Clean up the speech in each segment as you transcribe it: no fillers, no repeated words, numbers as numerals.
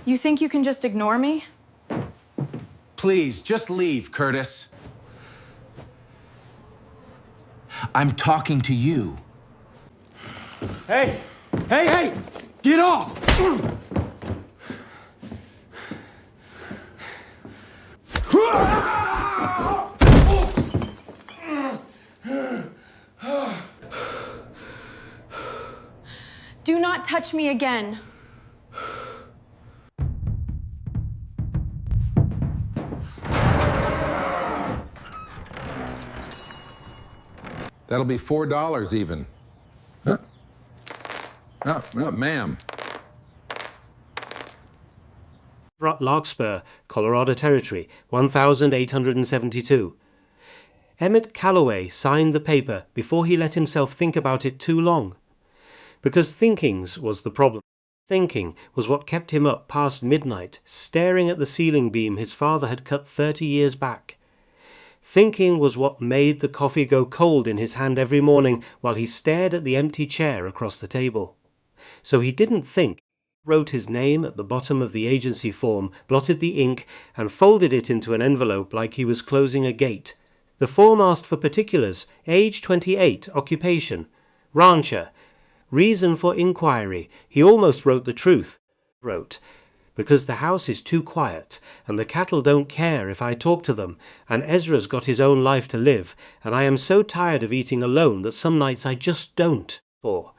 You think you can just ignore me? Please, just leave, Curtis. I'm talking to you. Hey! Hey, hey! Get off! Do not touch me again. That'll be $4 even. Huh? Oh, ma'am. Larkspur, Colorado Territory, 1872. Emmett Calloway signed the paper before he let himself think about it too long. Because thinkings was the problem. Thinking was what kept him up past midnight, staring at the ceiling beam his father had cut 30 years back. Thinking was what made the coffee go cold in his hand every morning while he stared at the empty chair across the table. So he didn't think, wrote his name at the bottom of the agency form, blotted the ink, and folded it into an envelope like he was closing a gate. The form asked for particulars: age 28, occupation, rancher, reason for inquiry. He almost wrote the truth. Wrote, because the house is too quiet, and the cattle don't care if I talk to them, and Ezra's got his own life to live, and I am so tired of eating alone that some nights I just don't. 4.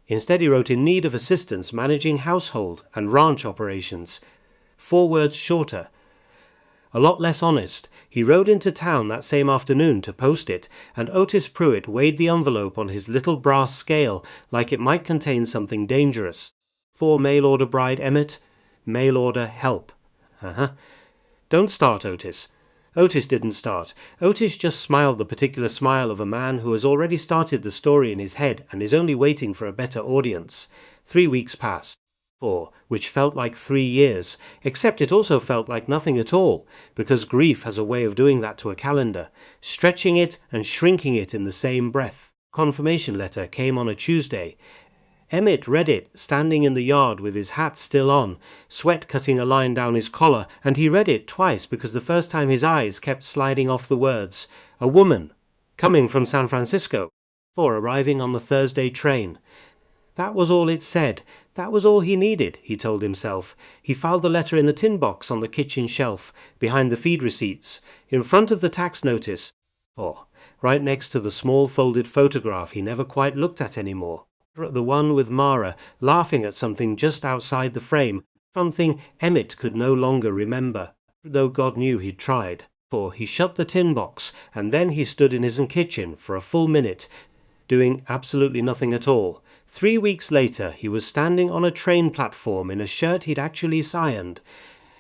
Instead he wrote in need of assistance managing household and ranch operations. 4 words shorter. A lot less honest. He rode into town that same afternoon to post it, and Otis Pruitt weighed the envelope on his little brass scale like it might contain something dangerous. 4 mail order bride Emmett. Mail order help. Don't start, Otis. Otis didn't start. Otis just smiled the particular smile of a man who has already started the story in his head and is only waiting for a better audience. 3 weeks passed. 4, which felt like 3 years, except it also felt like nothing at all, because grief has a way of doing that to a calendar, stretching it and shrinking it in the same breath. Confirmation letter came on a Tuesday. Emmett read it, standing in the yard with his hat still on, sweat cutting a line down his collar, and he read it twice because the first time his eyes kept sliding off the words, a woman, coming from San Francisco, for arriving on the Thursday train. That was all it said. That was all he needed, he told himself. He filed the letter in the tin box on the kitchen shelf, behind the feed receipts, in front of the tax notice, right next to the small folded photograph he never quite looked at anymore. The one with Mara, laughing at something just outside the frame, something Emmett could no longer remember, though God knew he'd tried. For he shut the tin box, and then he stood in his kitchen for a full minute, doing absolutely nothing at all. 3 weeks later he was standing on a train platform in a shirt he'd actually ironed,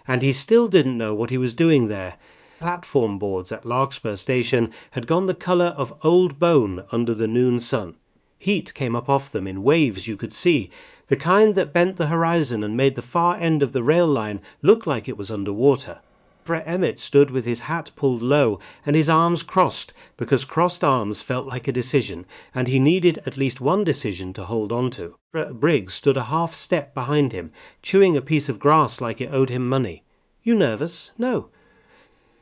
and he still didn't know what he was doing there. Platform boards at Larkspur Station had gone the colour of old bone under the noon sun. Heat came up off them in waves you could see, the kind that bent the horizon and made the far end of the rail line look like it was under water. Emmett stood with his hat pulled low and his arms crossed, because crossed arms felt like a decision, and he needed at least one decision to hold on to. Briggs stood a half step behind him, chewing a piece of grass like it owed him money. You nervous? No.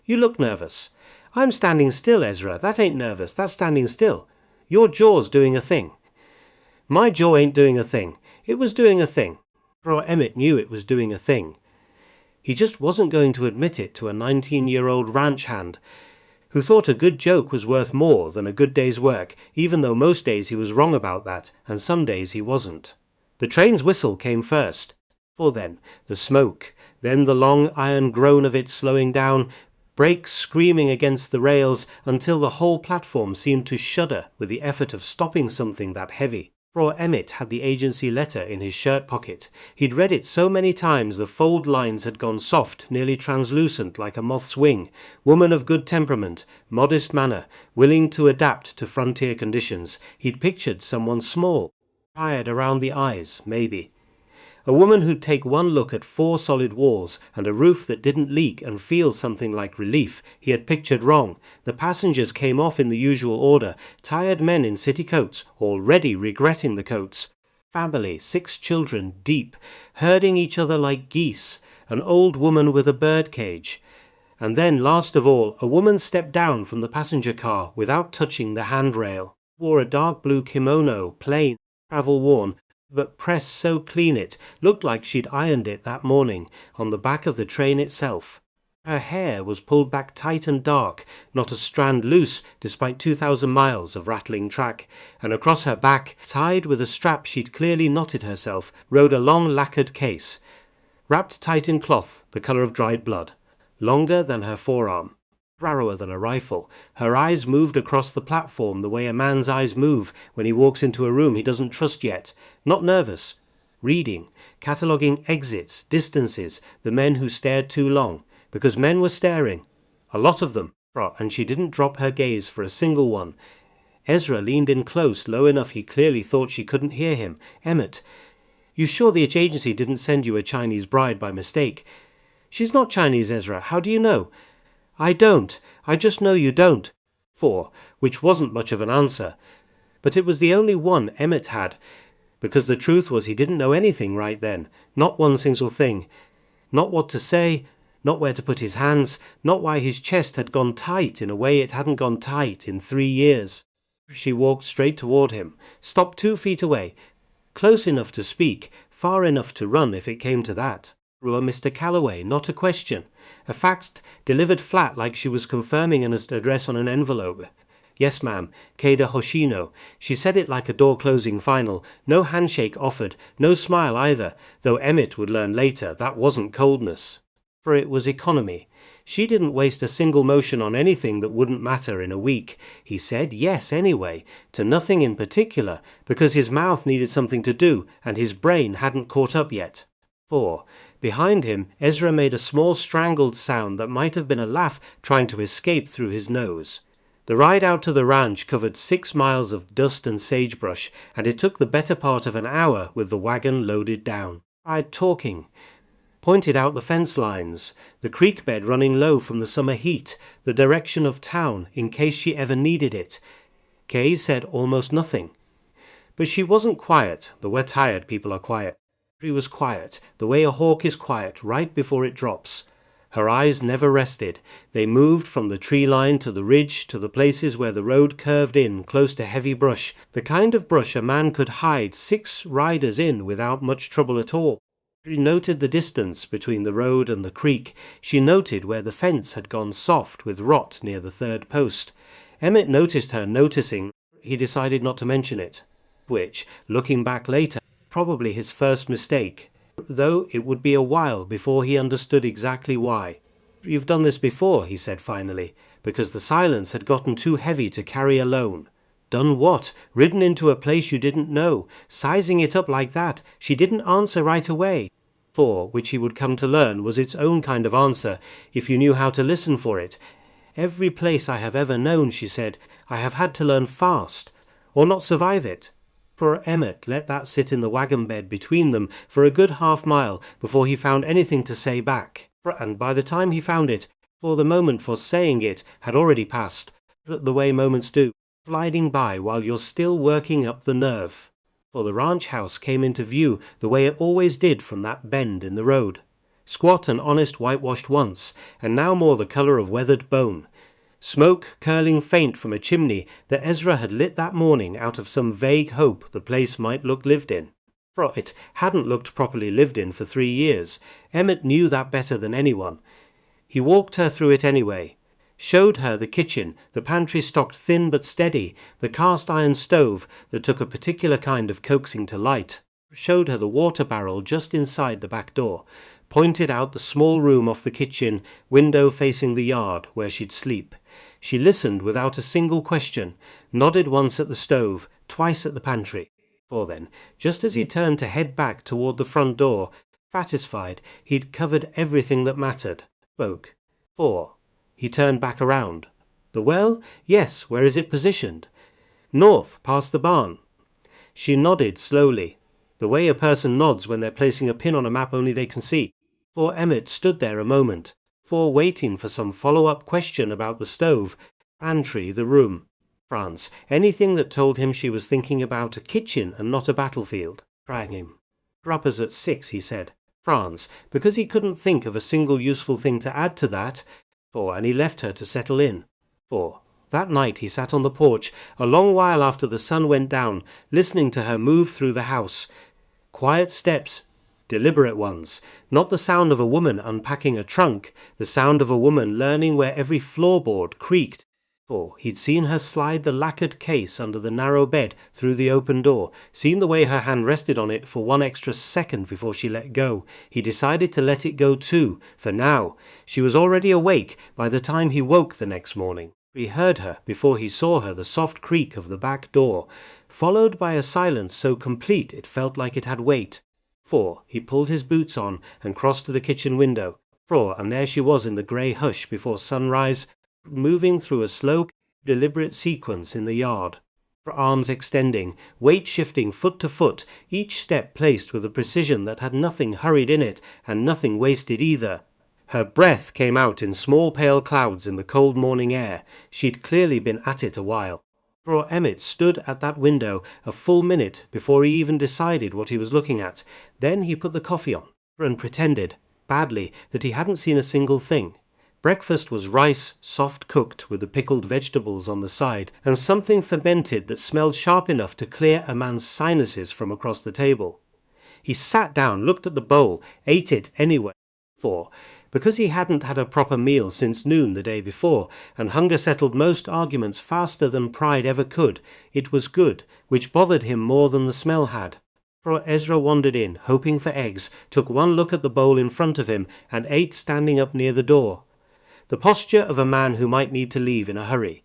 You look nervous. I'm standing still, Ezra. That ain't nervous. That's standing still. Your jaw's doing a thing. My jaw ain't doing a thing. It was doing a thing. Emmett knew it was doing a thing. He just wasn't going to admit it to a 19-year-old ranch hand who thought a good joke was worth more than a good day's work, even though most days he was wrong about that, and some days he wasn't. The train's whistle came first. For then the smoke, then the long iron groan of it slowing down, brakes screaming against the rails until the whole platform seemed to shudder with the effort of stopping something that heavy. Emmett had the agency letter in his shirt pocket. He'd read it so many times the fold lines had gone soft, nearly translucent like a moth's wing. Woman of good temperament, modest manner, willing to adapt to frontier conditions. He'd pictured someone small, tired around the eyes, maybe. A woman who'd take one look at 4 solid walls and a roof that didn't leak and feel something like relief. He had pictured wrong. The passengers came off in the usual order. Tired men in city coats, already regretting the coats. Family, 6 children, deep, herding each other like geese. an old woman with a bird cage. And then, last of all, a woman stepped down from the passenger car without touching the handrail. Wore a dark blue kimono, plain, travel-worn, but pressed so clean it looked like she'd ironed it that morning on the back of the train itself. Her hair was pulled back tight and dark, not a strand loose despite 2,000 miles of rattling track, and across her back, tied with a strap she'd clearly knotted herself, rode a long lacquered case, wrapped tight in cloth the colour of dried blood, longer than her forearm, narrower than a rifle. Her eyes moved across the platform the way a man's eyes move when he walks into a room he doesn't trust yet, not nervous, reading, cataloguing exits, distances, the men who stared too long, because men were staring, a lot of them, and she didn't drop her gaze for a single one. Ezra leaned in close, low enough he clearly thought she couldn't hear him. "Emmett, you sure the agency didn't send you a Chinese bride by mistake?" "She's not Chinese, Ezra. How do you know?" "I don't. I just know you don't." Which wasn't much of an answer. But it was the only one Emmett had, because the truth was he didn't know anything right then. Not one single thing. Not what to say, not where to put his hands, not why his chest had gone tight in a way it hadn't gone tight in 3 years. She walked straight toward him, stopped 2 feet away, close enough to speak, far enough to run if it came to that. Through a Mr. Calloway, not a question. A fax delivered flat like she was confirming an address on an envelope. "Yes, ma'am, Keida Hoshino." She said it like a door-closing final. No handshake offered, no smile either, though Emmett would learn later that wasn't coldness. For it was economy. She didn't waste a single motion on anything that wouldn't matter in a week. He said yes anyway, to nothing in particular, because his mouth needed something to do, and his brain hadn't caught up yet. Behind him, Ezra made a small strangled sound that might have been a laugh trying to escape through his nose. The ride out to the ranch covered 6 miles of dust and sagebrush, and it took the better part of an hour with the wagon loaded down. Tried talking. Pointed out the fence lines, the creek bed running low from the summer heat, the direction of town in case she ever needed it. Kay said almost nothing. But she wasn't quiet, though we're tired people are quiet. She was quiet, the way a hawk is quiet right before it drops. Her eyes never rested. They moved from the tree line to the ridge to the places where the road curved in close to heavy brush, the kind of brush a man could hide 6 riders in without much trouble at all. She noted the distance between the road and the creek. She noted where the fence had gone soft with rot near the 3rd post. Emmett noticed her noticing. He decided not to mention it, which, looking back later, probably his first mistake, though it would be a while before he understood exactly why. "You've done this before," he said finally, because the silence had gotten too heavy to carry alone. "Done what? Ridden into a place you didn't know, sizing it up like that." She didn't answer right away. Which he would come to learn was its own kind of answer, if you knew how to listen for it. "Every place I have ever known," she said, "I have had to learn fast, or not survive it." For Emmett let that sit in the wagon bed between them for a good half-mile before he found anything to say back. And by the time he found it, for the moment for saying it had already passed, the way moments do, sliding by while you're still working up the nerve. For the ranch house came into view the way it always did from that bend in the road. Squat and honest whitewashed once, and now more the colour of weathered bone. Smoke curling faint from a chimney that Ezra had lit that morning out of some vague hope the place might look lived in. For it hadn't looked properly lived in for 3 years. Emmett knew that better than anyone. He walked her through it anyway. Showed her the kitchen, the pantry stocked thin but steady, the cast-iron stove that took a particular kind of coaxing to light. Showed her the water barrel just inside the back door. Pointed out the small room off the kitchen, window facing the yard, where she'd sleep. She listened without a single question, nodded once at the stove, twice at the pantry. Then, just as he turned to head back toward the front door, satisfied he'd covered everything that mattered, spoke. He turned back around. "The well? Yes, where is it positioned?" "North, past the barn." She nodded slowly, the way a person nods when they're placing a pin on a map only they can see. Emmett stood there a moment, waiting for some follow-up question about the stove, pantry, the room. France, anything that told him she was thinking about a kitchen and not a battlefield. Rang him. "Rappers at 6, he said. France, because he couldn't think of a single useful thing to add to that, and he left her to settle in. That night he sat on the porch, a long while after the sun went down, listening to her move through the house. Quiet steps, deliberate ones, not the sound of a woman unpacking a trunk, the sound of a woman learning where every floorboard creaked. He'd seen her slide the lacquered case under the narrow bed through the open door, seen the way her hand rested on it for one extra second before she let go. He decided to let it go too, for now. She was already awake by the time he woke the next morning. He heard her, before he saw her, the soft creak of the back door, followed by a silence so complete it felt like it had weight. He pulled his boots on and crossed to the kitchen window. And there she was in the grey hush before sunrise, moving through a slow, deliberate sequence in the yard. Her arms extending, weight shifting foot to foot, each step placed with a precision that had nothing hurried in it, and nothing wasted either. Her breath came out in small pale clouds in the cold morning air. She'd clearly been at it a while. Emmett stood at that window a full minute before he even decided what he was looking at. Then he put the coffee on, and pretended, badly, that he hadn't seen a single thing. Breakfast was rice, soft cooked, with the pickled vegetables on the side, and something fermented that smelled sharp enough to clear a man's sinuses from across the table. He sat down, looked at the bowl, ate it anyway. Because he hadn't had a proper meal since noon the day before, and hunger settled most arguments faster than pride ever could, it was good, which bothered him more than the smell had. Ezra wandered in, hoping for eggs, took one look at the bowl in front of him, and ate standing up near the door. The posture of a man who might need to leave in a hurry.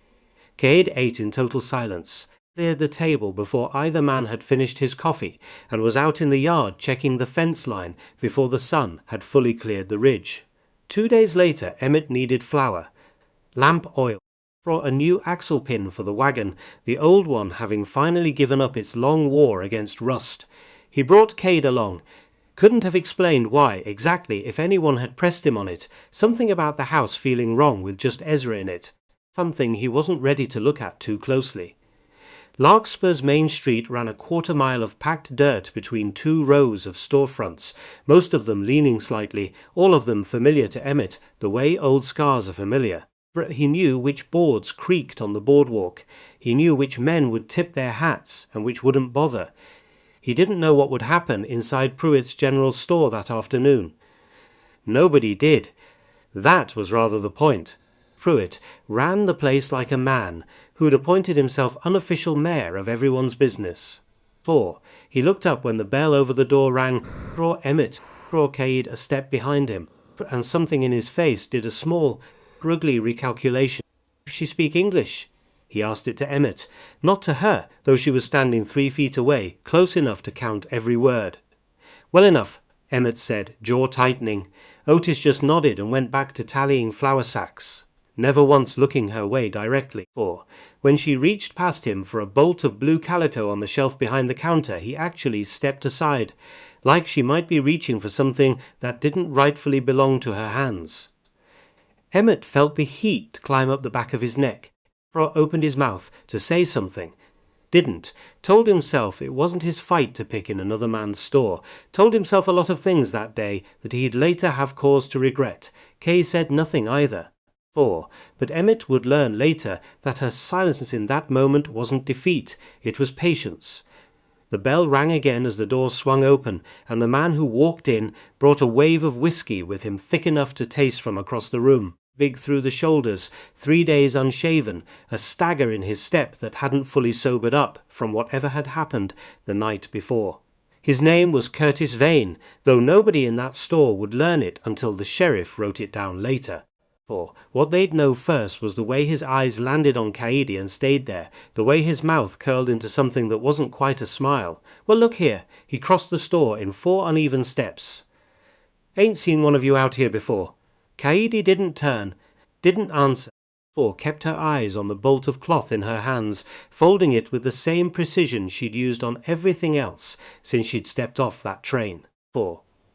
Cade ate in total silence, cleared the table before either man had finished his coffee, and was out in the yard checking the fence line before the sun had fully cleared the ridge. 2 days later Emmett needed flour, lamp oil, a new axle pin for the wagon, the old one having finally given up its long war against rust. He brought Cade along. Couldn't have explained why exactly if anyone had pressed him on it. Something about the house feeling wrong with just Ezra in it. Something he wasn't ready to look at too closely. Larkspur's main street ran a quarter-mile of packed dirt between 2 rows of storefronts, most of them leaning slightly, all of them familiar to Emmett, the way old scars are familiar. He knew which boards creaked on the boardwalk. He knew which men would tip their hats and which wouldn't bother. He didn't know what would happen inside Pruitt's general store that afternoon. Nobody did. That was rather the point. Pruitt ran the place like a man who'd appointed himself unofficial mayor of everyone's business. He looked up when the bell over the door rang. Emmett saw Cade a step behind him, and something in his face did a small, ugly recalculation. Does she speak English? He asked it to Emmett, not to her, though she was standing 3 feet away, close enough to count every word. Well enough, Emmett said, jaw tightening. Otis just nodded and went back to tallying flour sacks, never once looking her way directly. When she reached past him for a bolt of blue calico on the shelf behind the counter, he actually stepped aside, like she might be reaching for something that didn't rightfully belong to her hands. Emmett felt the heat climb up the back of his neck. Opened his mouth to say something. Didn't. Told himself it wasn't his fight to pick in another man's store. Told himself a lot of things that day that he'd later have cause to regret. Kay said nothing either. But Emmett would learn later that her silence in that moment wasn't defeat. It was patience. The bell rang again as the door swung open, and the man who walked in brought a wave of whiskey with him thick enough to taste from across the room. Big through the shoulders, 3 days unshaven, a stagger in his step that hadn't fully sobered up from whatever had happened the night before. His name was Curtis Vane, though nobody in that store would learn it until the sheriff wrote it down later. What they'd know first was the way his eyes landed on Cade and stayed there, the way his mouth curled into something that wasn't quite a smile. Well, look here, he crossed the store in 4 uneven steps. Ain't seen one of you out here before. Cade didn't turn, didn't answer, kept her eyes on the bolt of cloth in her hands, folding it with the same precision she'd used on everything else since she'd stepped off that train.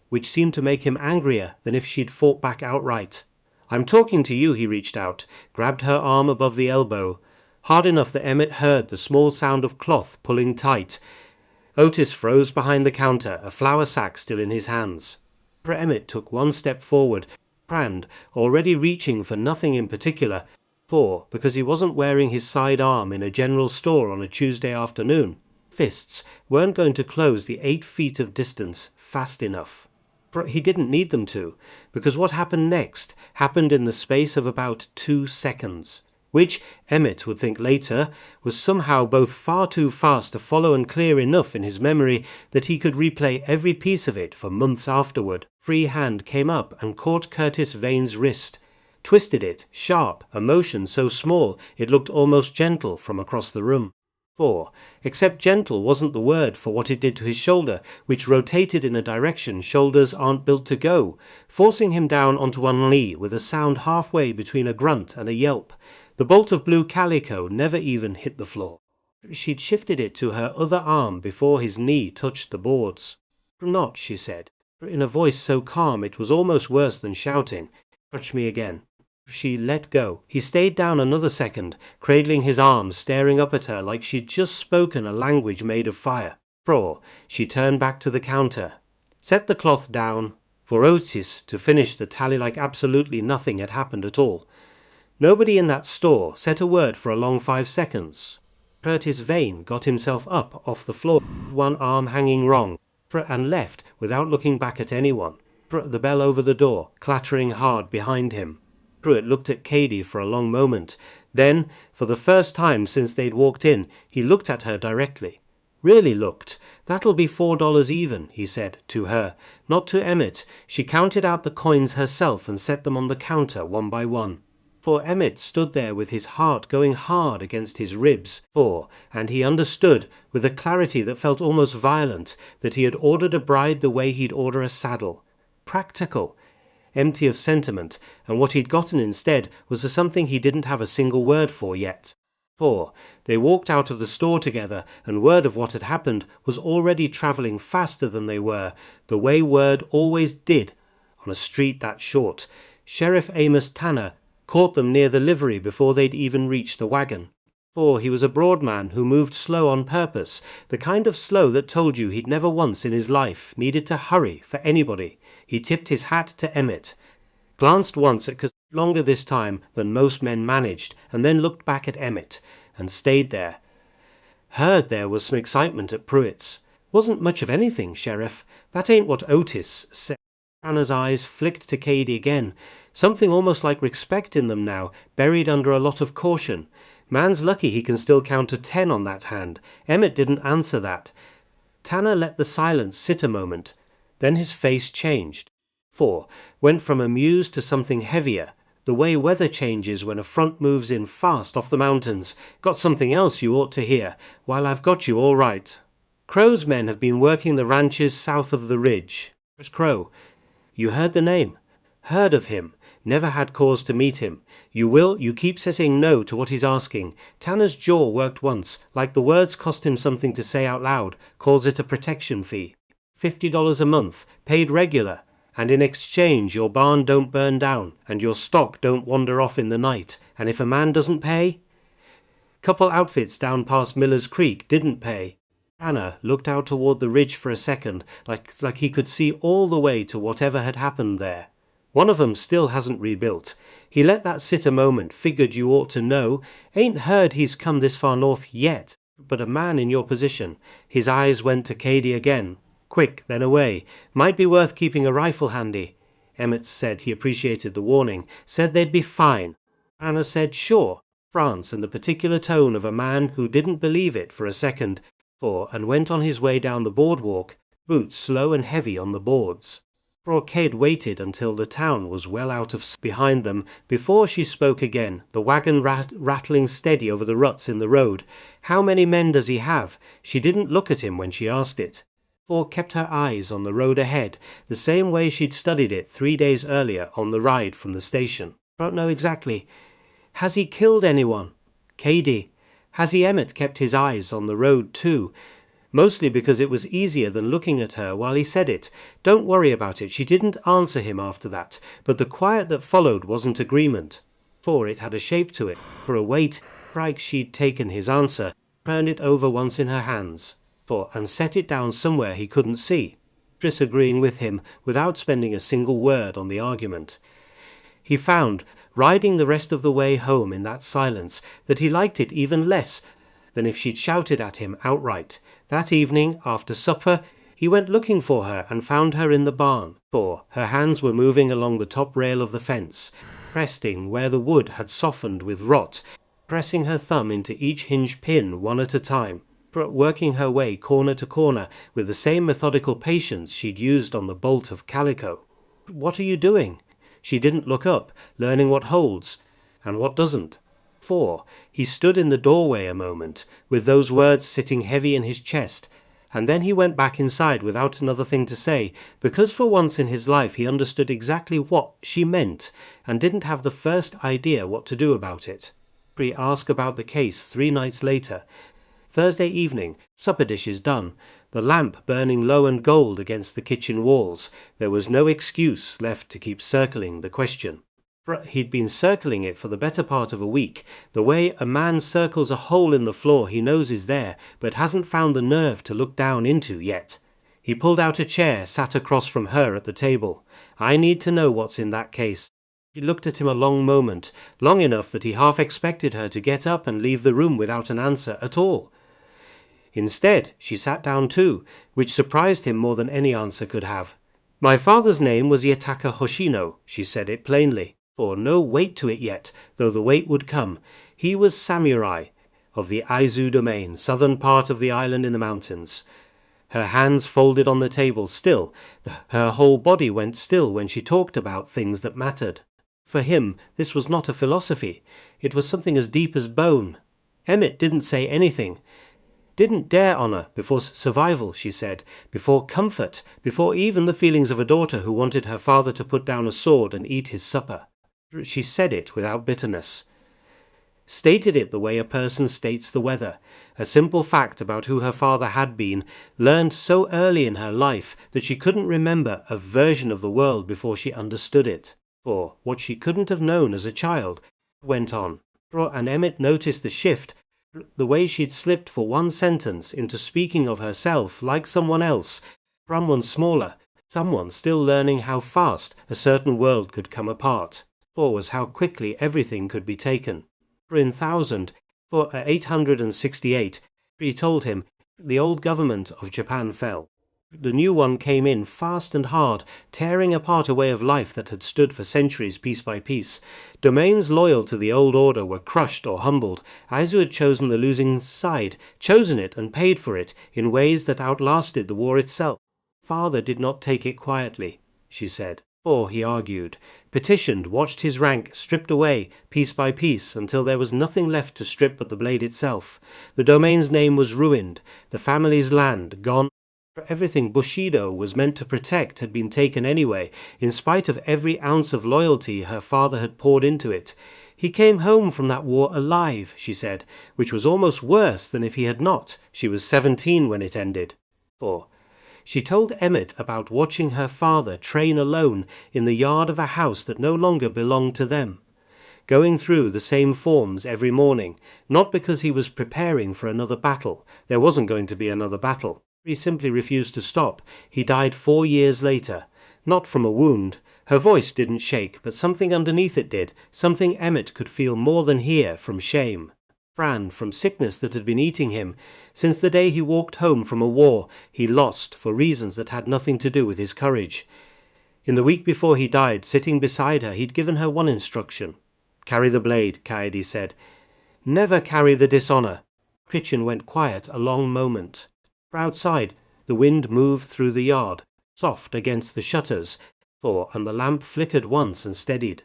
Which seemed to make him angrier than if she'd fought back outright. I'm talking to you, he reached out, grabbed her arm above the elbow, hard enough that Emmett heard the small sound of cloth pulling tight. Otis froze behind the counter, a flour sack still in his hands. Emmett took one step forward, hand already reaching for nothing in particular, for, because he wasn't wearing his sidearm in a general store on a Tuesday afternoon, fists weren't going to close the 8 feet of distance fast enough. He didn't need them to, because what happened next happened in the space of about 2 seconds, which, Emmett would think later, was somehow both far too fast to follow and clear enough in his memory that he could replay every piece of it for months afterward. Free hand came up and caught Curtis Vane's wrist, twisted it, sharp, a motion so small it looked almost gentle from across the room. For, except gentle wasn't the word for what it did to his shoulder, which rotated in a direction shoulders aren't built to go, forcing him down onto one knee with a sound halfway between a grunt and a yelp. The bolt of blue calico never even hit the floor. She'd shifted it to her other arm before his knee touched the boards. "Not," she said, in a voice so calm it was almost worse than shouting. "Touch me again." She let go. He stayed down another second, cradling his arms, staring up at her like she'd just spoken a language made of fire. She turned back to the counter, set the cloth down, for Otis to finish the tally like absolutely nothing had happened at all. Nobody in that store said a word for a long 5 seconds. Curtis Vane got himself up off the floor, one arm hanging wrong, and left without looking back at anyone. The bell over the door, clattering hard behind him. Pruitt looked at Cady for a long moment. Then, for the first time since they'd walked in, he looked at her directly. Really looked. "That'll be $4 even," he said, to her, not to Emmett. She counted out the coins herself and set them on the counter one by one. For Emmett stood there with his heart going hard against his ribs, and he understood, with a clarity that felt almost violent, that he had ordered a bride the way he'd order a saddle. Practical, empty of sentiment, and what he'd gotten instead was something he didn't have a single word for yet. They walked out of the store together, and word of what had happened was already travelling faster than they were, the way word always did on a street that short. Sheriff Amos Tanner caught them near the livery before they'd even reached the wagon. He was a broad man who moved slow on purpose, the kind of slow that told you he'd never once in his life needed to hurry for anybody. He tipped his hat to Emmett, glanced once at Cass longer this time than most men managed, and then looked back at Emmett, and stayed there. Heard there was some excitement at Pruitt's. "Wasn't much of anything, Sheriff. That ain't what Otis said." Anna's eyes flicked to Cady again, something almost like respect in them now, buried under a lot of caution. Man's lucky he can still count to 10 on that hand. Emmett didn't answer that. Tanner let the silence sit a moment. Then his face changed. Went from amused to something heavier, the way weather changes when a front moves in fast off the mountains. "Got something else you ought to hear, while I've got you all right. Crow's men have been working the ranches south of the ridge." Crow. "You heard the name?" "Heard of him. Never had cause to meet him. You keep saying no to what he's asking." Tanner's jaw worked once, like the words cost him something to say out loud, calls it a protection fee. $50 a month, paid regular, and in exchange your barn don't burn down, and your stock don't wander off in the night, and if a man doesn't pay? Couple outfits down past Miller's Creek didn't pay. Tanner looked out toward the ridge for a second, like he could see all the way to whatever had happened there. One of 'em still hasn't rebuilt. He let that sit a moment, figured you ought to know. Ain't heard he's come this far north yet, but a man in your position. His eyes went to Cady again. Quick, then away. Might be worth keeping a rifle handy. Emmett said he appreciated the warning, said they'd be fine. Anna said sure, France, and the particular tone of a man who didn't believe it for a second, and went on his way down the boardwalk, boots slow and heavy on the boards. Cade waited until the town was well out of behind them before she spoke again, the wagon rattling steady over the ruts in the road. "How many men does he have?" She didn't look at him when she asked it. Kept her eyes on the road ahead, the same way she'd studied it 3 days earlier on the ride from the station. "Don't know exactly." "Has he killed anyone?" "Cady." "Has he?" Emmett kept his eyes on the road too, mostly because it was easier than looking at her while he said it. Don't worry about it. She didn't answer him after that, but the quiet that followed wasn't agreement. It had a shape to it. For a weight, she'd taken his answer, turned it over once in her hands, and set it down somewhere he couldn't see. disagreeing with him without spending a single word on the argument. He found, riding the rest of the way home in that silence, that he liked it even less than if she'd shouted at him outright. That evening, after supper, he went looking for her and found her in the barn, for her hands were moving along the top rail of the fence, pressing where the wood had softened with rot, pressing her thumb into each hinge pin one at a time, working her way corner to corner with the same methodical patience she'd used on the bolt of calico. "What are you doing?" She didn't look up, learning what holds and what doesn't. For he stood in the doorway a moment, with those words sitting heavy in his chest, and then he went back inside without another thing to say, because for once in his life he understood exactly what she meant, and didn't have the first idea what to do about it. He asked about the case 3 nights later. Thursday evening, supper dishes done, the lamp burning low and gold against the kitchen walls, there was no excuse left to keep circling the question. He'd been circling it for the better part of a week, the way a man circles a hole in the floor he knows is there, but hasn't found the nerve to look down into yet. He pulled out a chair, sat across from her at the table. "I need to know what's in that case." She looked at him a long moment, long enough that he half expected her to get up and leave the room without an answer at all. Instead, she sat down too, which surprised him more than any answer could have. "My father's name was Yataka Hoshino," she said it plainly, for no weight to it yet, though the weight would come. "He was samurai of the Aizu domain, southern part of the island in the mountains." Her hands folded on the table still, her whole body went still when she talked about things that mattered. For him, this was not a philosophy. It was something as deep as bone. Emmett didn't say anything. Didn't dare honor before survival, she said, before comfort, before even the feelings of a daughter who wanted her father to put down a sword and eat his supper. She said it without bitterness. Stated it the way a person states the weather, a simple fact about who her father had been, learned so early in her life that she couldn't remember a version of the world before she understood it. For what she couldn't have known as a child went on, and Emmett noticed the shift, the way she'd slipped for one sentence into speaking of herself like someone else, someone smaller, someone still learning how fast a certain world could come apart, or was how quickly everything could be taken. For 868, he told him, the old government of Japan fell. The new one came in fast and hard, tearing apart a way of life that had stood for centuries piece by piece. Domains loyal to the old order were crushed or humbled. Aizu had chosen the losing side, chosen it and paid for it in ways that outlasted the war itself. Father did not take it quietly, she said, or, he argued, petitioned, watched his rank stripped away piece by piece until there was nothing left to strip but the blade itself. The domain's name was ruined, the family's land gone. Everything Bushido was meant to protect had been taken anyway, in spite of every ounce of loyalty her father had poured into it. He came home from that war alive, she said, which was almost worse than if he had not. She was 17 when it ended. She told Emmett about watching her father train alone in the yard of a house that no longer belonged to them, going through the same forms every morning, not because he was preparing for another battle. There wasn't going to be another battle. He simply refused to stop. He died 4 years later, not from a wound. Her voice didn't shake, but something underneath it did, something Emmett could feel more than hear, from shame. Fran, from sickness that had been eating him, since the day he walked home from a war he lost for reasons that had nothing to do with his courage. In the week before he died, sitting beside her, he'd given her one instruction. "Carry the blade," Kaede said. "Never carry the dishonor." The kitchen went quiet a long moment. Outside, the wind moved through the yard, soft against the shutters, and the lamp flickered once and steadied.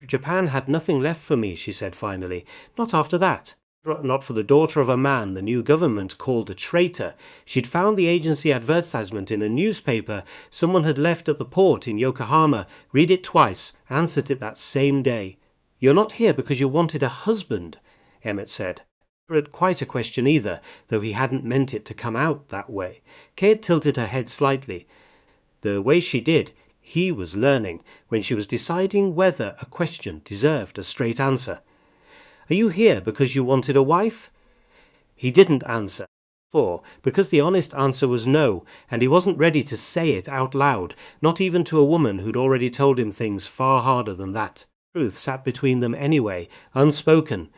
"Japan had nothing left for me," she said finally. "Not after that. Not for the daughter of a man the new government called a traitor. She'd found the agency advertisement in a newspaper someone had left at the port in Yokohama, read it twice, answered it that same day. 'You're not here because you wanted a husband,' Emmett said. But quite a question either, though he hadn't meant it to come out that way. Kate tilted her head slightly. The way she did, he was learning, when she was deciding whether a question deserved a straight answer. 'Are you here because you wanted a wife?' He didn't answer. 4. Because the honest answer was no, and he wasn't ready to say it out loud, not even to a woman who'd already told him things far harder than that. Truth sat between them anyway, unspoken,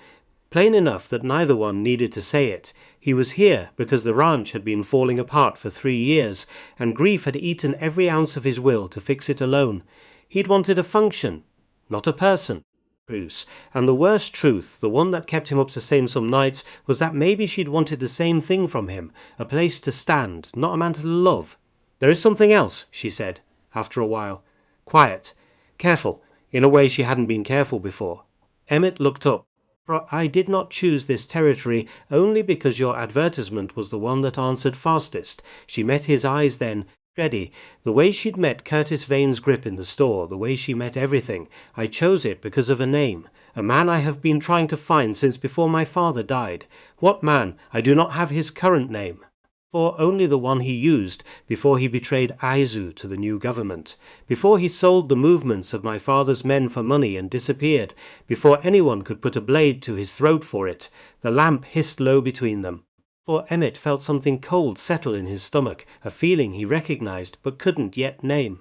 plain enough that neither one needed to say it. He was here because the ranch had been falling apart for 3 years, and grief had eaten every ounce of his will to fix it alone. He'd wanted a function, not a person. Bruce. And the worst truth, the one that kept him up to same some nights, was that maybe she'd wanted the same thing from him, a place to stand, not a man to love. There is something else, she said, after a while. Quiet. Careful, in a way she hadn't been careful before. Emmett looked up. For I did not choose this territory only because your advertisement was the one that answered fastest. She met his eyes then, steady, the way she'd met Curtis Vane's grip in the store, the way she met everything. I chose it because of a name, a man I have been trying to find since before my father died. What man? I do not have his current name. For only the one he used before he betrayed Aizu to the new government, before he sold the movements of my father's men for money and disappeared, before anyone could put a blade to his throat for it. The lamp hissed low between them. For Emmett felt something cold settle in his stomach, a feeling he recognized but couldn't yet name.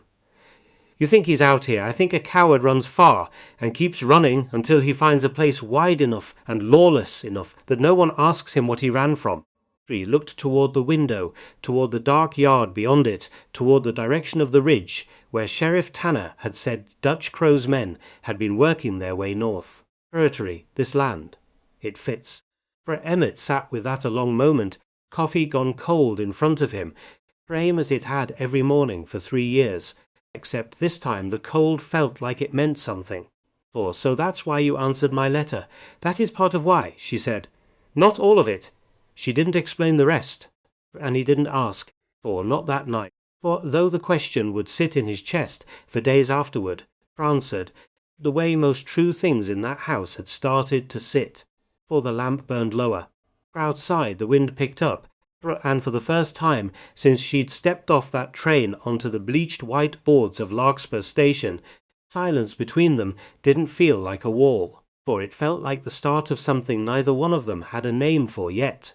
You think he's out here. I think a coward runs far and keeps running until he finds a place wide enough and lawless enough that no one asks him what he ran from. He looked toward the window, toward the dark yard beyond it, toward the direction of the ridge, where Sheriff Tanner had said Dutch Crow's men had been working their way north. Territory, this land. It fits. For Emmett sat with that a long moment, coffee gone cold in front of him, same as it had every morning for 3 years, except this time the cold felt like it meant something. For so that's why you answered my letter. That is part of why, she said. Not all of it. She didn't explain the rest, and he didn't ask, for not that night. For though the question would sit in his chest for days afterward, answered, the way most true things in that house had started to sit. For the lamp burned lower. Outside the wind picked up, and for the first time since she'd stepped off that train onto the bleached white boards of Larkspur Station, silence between them didn't feel like a wall, for it felt like the start of something neither one of them had a name for yet.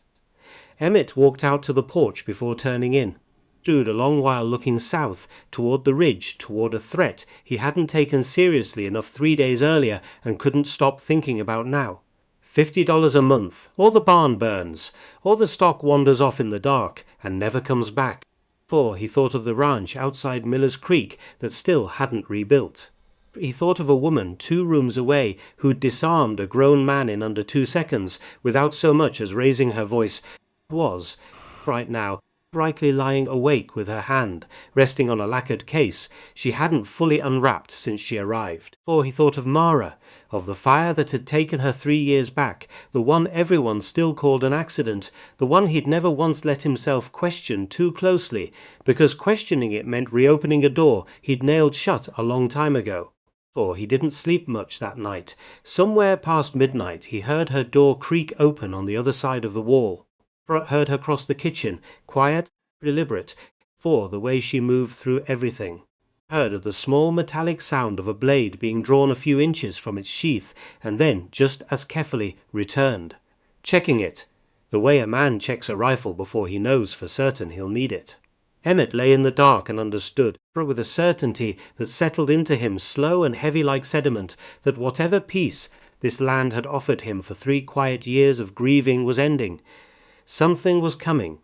Emmett walked out to the porch before turning in, stood a long while looking south, toward the ridge, toward a threat he hadn't taken seriously enough 3 days earlier and couldn't stop thinking about now. $50 a month, or the barn burns, or the stock wanders off in the dark and never comes back. For he thought of the ranch outside Miller's Creek that still hadn't rebuilt. He thought of a woman 2 rooms away who'd disarmed a grown man in under 2 seconds without so much as raising her voice, was, right now, brightly lying awake with her hand resting on a lacquered case she hadn't fully unwrapped since she arrived. For he thought of Mara, of the fire that had taken her 3 years back, the one everyone still called an accident, the one he'd never once let himself question too closely, because questioning it meant reopening a door he'd nailed shut a long time ago. For he didn't sleep much that night. Somewhere past midnight he heard her door creak open on the other side of the wall. Heard her cross the kitchen, quiet, deliberate, for the way she moved through everything. Heard the small metallic sound of a blade being drawn a few inches from its sheath, and then, just as carefully, returned. Checking it, the way a man checks a rifle before he knows for certain he'll need it. Emmett lay in the dark and understood, for with a certainty that settled into him slow and heavy like sediment, that whatever peace this land had offered him for 3 quiet years of grieving was ending. Something was coming.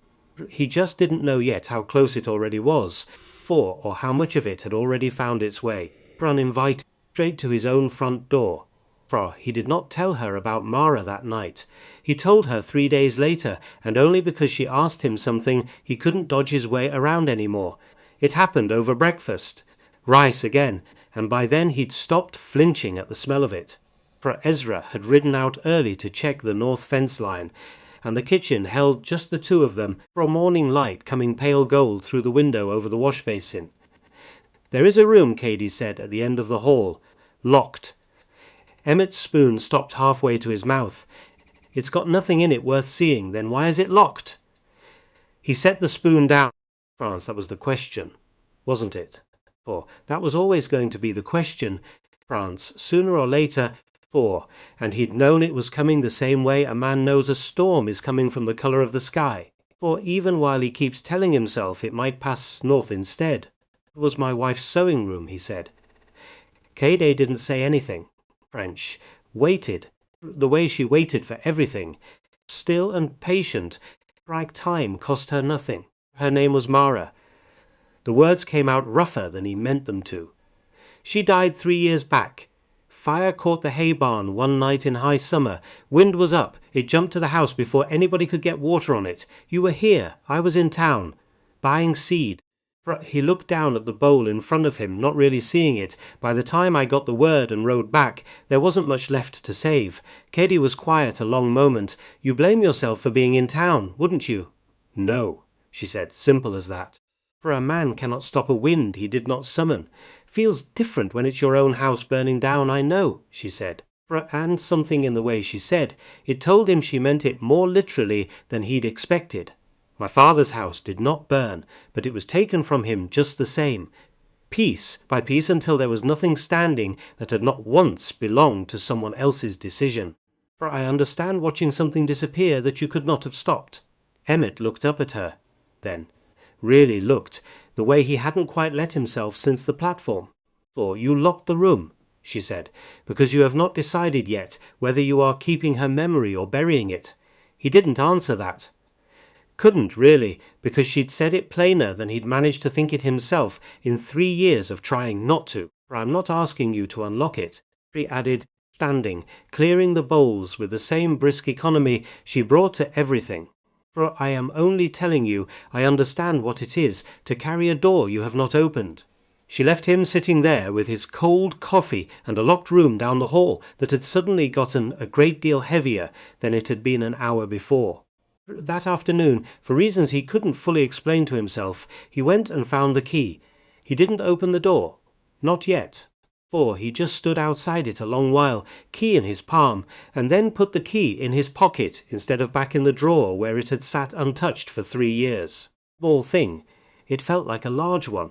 He just didn't know yet how close it already was, or how much of it had already found its way, uninvited, straight to his own front door. For he did not tell her about Mara that night. He told her 3 days later, and only because she asked him something he couldn't dodge his way around any more. It happened over breakfast. Rice again, and by then he'd stopped flinching at the smell of it. For Ezra had ridden out early to check the north fence line, and the kitchen held just the 2 of them, for a morning light coming pale gold through the window over the wash basin. There is a room, Cady said, at the end of the hall. Locked. Emmett's spoon stopped halfway to his mouth. It's got nothing in it worth seeing, then why is it locked? He set the spoon down. France, that was the question, wasn't it? For that was always going to be the question, France, sooner or later. And he'd known it was coming the same way a man knows a storm is coming from the colour of the sky. For even while he keeps telling himself it might pass north instead. It was my wife's sewing room, he said. Cade didn't say anything. French. Waited. The way she waited for everything. Still and patient. Like time cost her nothing. Her name was Mara. The words came out rougher than he meant them to. She died 3 years back. Fire caught the hay barn one night in high summer. Wind was up. It jumped to the house before anybody could get water on it. You were here. I was in town. Buying seed. He looked down at the bowl in front of him, not really seeing it. By the time I got the word and rode back, there wasn't much left to save. Katie was quiet a long moment. You blame yourself for being in town, wouldn't you? No, she said, simple as that. For a man cannot stop a wind he did not summon. Feels different when it's your own house burning down, I know, she said. And something in the way she said, it told him she meant it more literally than he'd expected. My father's house did not burn, but it was taken from him just the same, piece by piece, until there was nothing standing that had not once belonged to someone else's decision. For I understand watching something disappear that you could not have stopped. Emmett looked up at her, then. Really looked, the way he hadn't quite let himself since the platform. For you locked the room, she said, because you have not decided yet whether you are keeping her memory or burying it. He didn't answer that. Couldn't, really, because she'd said it plainer than he'd managed to think it himself in 3 years of trying not to. For I'm not asking you to unlock it, he added, standing, clearing the bowls with the same brisk economy she brought to everything. For I am only telling you I understand what it is to carry a door you have not opened. She left him sitting there with his cold coffee and a locked room down the hall that had suddenly gotten a great deal heavier than it had been an hour before. That afternoon, for reasons he couldn't fully explain to himself, he went and found the key. He didn't open the door. Not yet. For he just stood outside it a long while, key in his palm, and then put the key in his pocket instead of back in the drawer where it had sat untouched for 3 years. Small thing. It felt like a large one.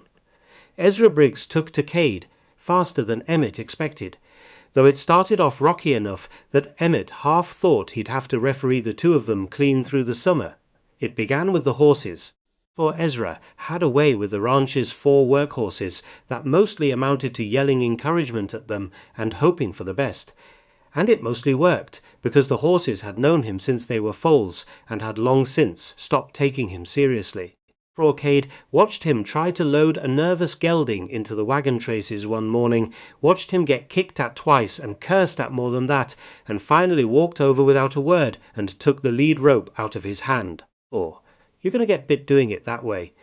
Ezra Briggs took to Cade, faster than Emmett expected, though it started off rocky enough that Emmett half thought he'd have to referee the two of them clean through the summer. It began with the horses. For Ezra had a way with the ranch's 4 workhorses that mostly amounted to yelling encouragement at them and hoping for the best. And it mostly worked, because the horses had known him since they were foals and had long since stopped taking him seriously. For Cade watched him try to load a nervous gelding into the wagon traces one morning, watched him get kicked at twice and cursed at more than that, and finally walked over without a word and took the lead rope out of his hand. Or, "You're going to get bit doing it that way,"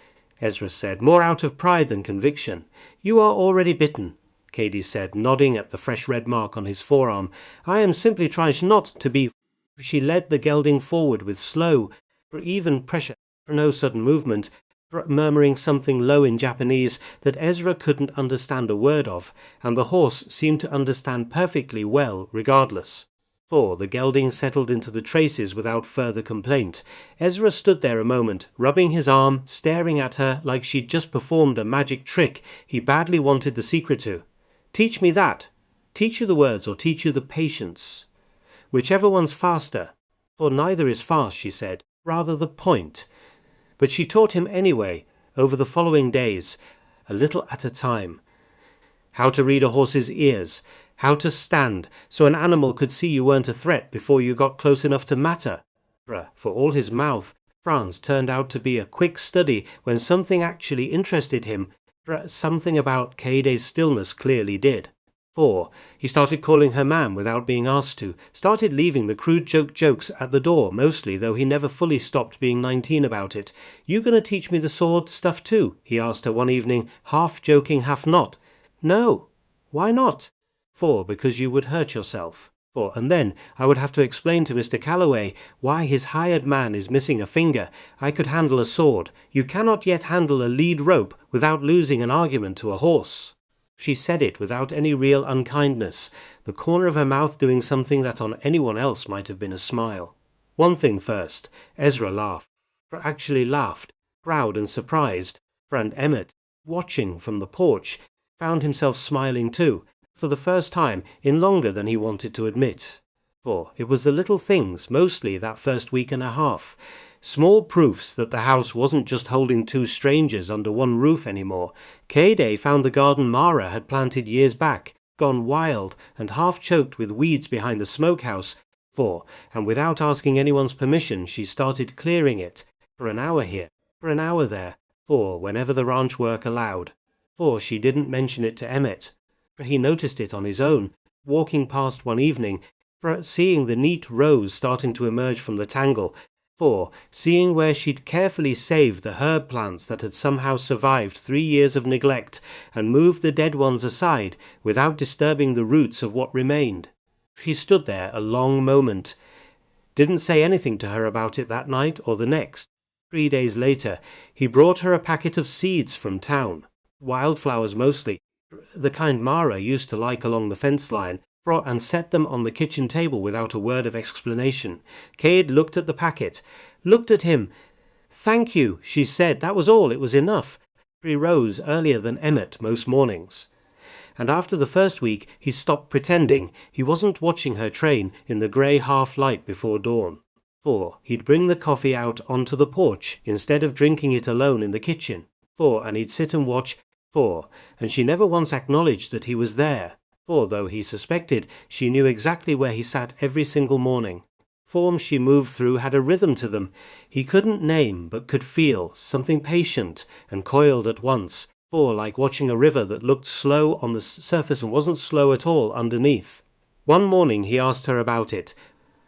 Ezra said, more out of pride than conviction. "You are already bitten," Cady said, nodding at the fresh red mark on his forearm. "I am simply trying not to be." She led the gelding forward with slow, even pressure, for no sudden movement, murmuring something low in Japanese that Ezra couldn't understand a word of, and the horse seemed to understand perfectly well regardless. For the gelding settled into the traces without further complaint. Ezra stood there a moment, rubbing his arm, staring at her like she'd just performed a magic trick he badly wanted the secret to. "Teach me that. Teach you the words or teach you the patience. Whichever one's faster." For neither is fast, she said, rather the point. But she taught him anyway, over the following days, a little at a time. How to read a horse's ears, how to stand, so an animal could see you weren't a threat before you got close enough to matter. For all his mouth, France turned out to be a quick study when something actually interested him. Something about Cade's stillness clearly did. For he started calling her ma'am without being asked to, started leaving the crude jokes at the door mostly, though he never fully stopped being 19 about it. "You gonna teach me the sword stuff too?" he asked her one evening, half joking, half not. "No." "Why not?" "For because you would hurt yourself." And then I would have to explain to Mr. Calloway why his hired man is missing a finger. I could handle a sword. You cannot yet handle a lead rope without losing an argument to a horse. She said it without any real unkindness, the corner of her mouth doing something that on anyone else might have been a smile. One thing first, Ezra laughed. Actually laughed, proud and surprised. And Emmett, watching from the porch, found himself smiling too, for the first time in longer than he wanted to admit. For it was the little things, mostly that first week and a half. Small proofs that the house wasn't just holding two strangers under one roof anymore. Kayday found the garden Mara had planted years back, gone wild and half choked with weeds behind the smokehouse. 4. And without asking anyone's permission, she started clearing it. For an hour here, for an hour there. 4. Whenever the ranch work allowed. 4. She didn't mention it to Emmett. For he noticed it on his own, walking past one evening, seeing the neat rows starting to emerge from the tangle. 4. Seeing where she'd carefully saved the herb plants that had somehow survived 3 years of neglect and moved the dead ones aside without disturbing the roots of what remained. He stood there a long moment, didn't say anything to her about it that night or the next. 3 days later, he brought her a packet of seeds from town, wildflowers mostly, the kind Mara used to like along the fence line, and set them on the kitchen table without a word of explanation. Cade looked at the packet, looked at him. "Thank you," she said. That was all. It was enough. He rose earlier than Emmett most mornings. And after the first week, he stopped pretending. He wasn't watching her train in the grey half-light before dawn. 4. He'd bring the coffee out onto the porch instead of drinking it alone in the kitchen. 4. And he'd sit and watch. 4. And she never once acknowledged that he was there. 4. Though he suspected, she knew exactly where he sat every single morning. Forms she moved through had a rhythm to them. He couldn't name, but could feel, something patient and coiled at once. 4. Like watching a river that looked slow on the surface and wasn't slow at all underneath. One morning he asked her about it.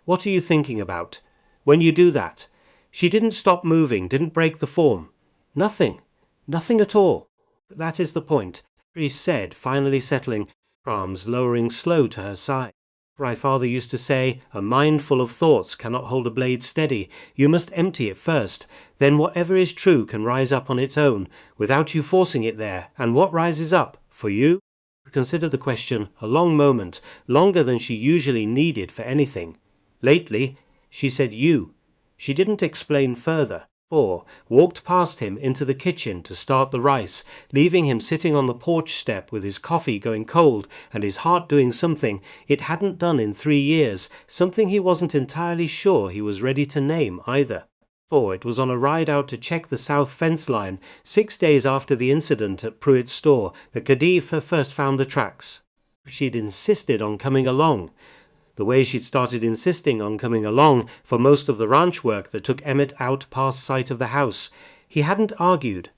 "What are you thinking about? When you do that?" She didn't stop moving, didn't break the form. "Nothing. Nothing at all." "That is the point," he said, finally settling, arms lowering slow to her side. "My father used to say, a mind full of thoughts cannot hold a blade steady. You must empty it first. Then whatever is true can rise up on its own, without you forcing it there. And what rises up, for you?" Considered the question a long moment, longer than she usually needed for anything. "Lately," she said, "you." She didn't explain further. 4. Walked past him into the kitchen to start the rice, leaving him sitting on the porch step with his coffee going cold and his heart doing something it hadn't done in 3 years, something he wasn't entirely sure he was ready to name either. 4. It was on a ride out to check the south fence line, 6 days after the incident at Pruitt's store, that Khedive first found the tracks. She'd insisted on coming along. The way she'd started insisting on coming along for most of the ranch work that took Emmett out past sight of the house. He hadn't argued.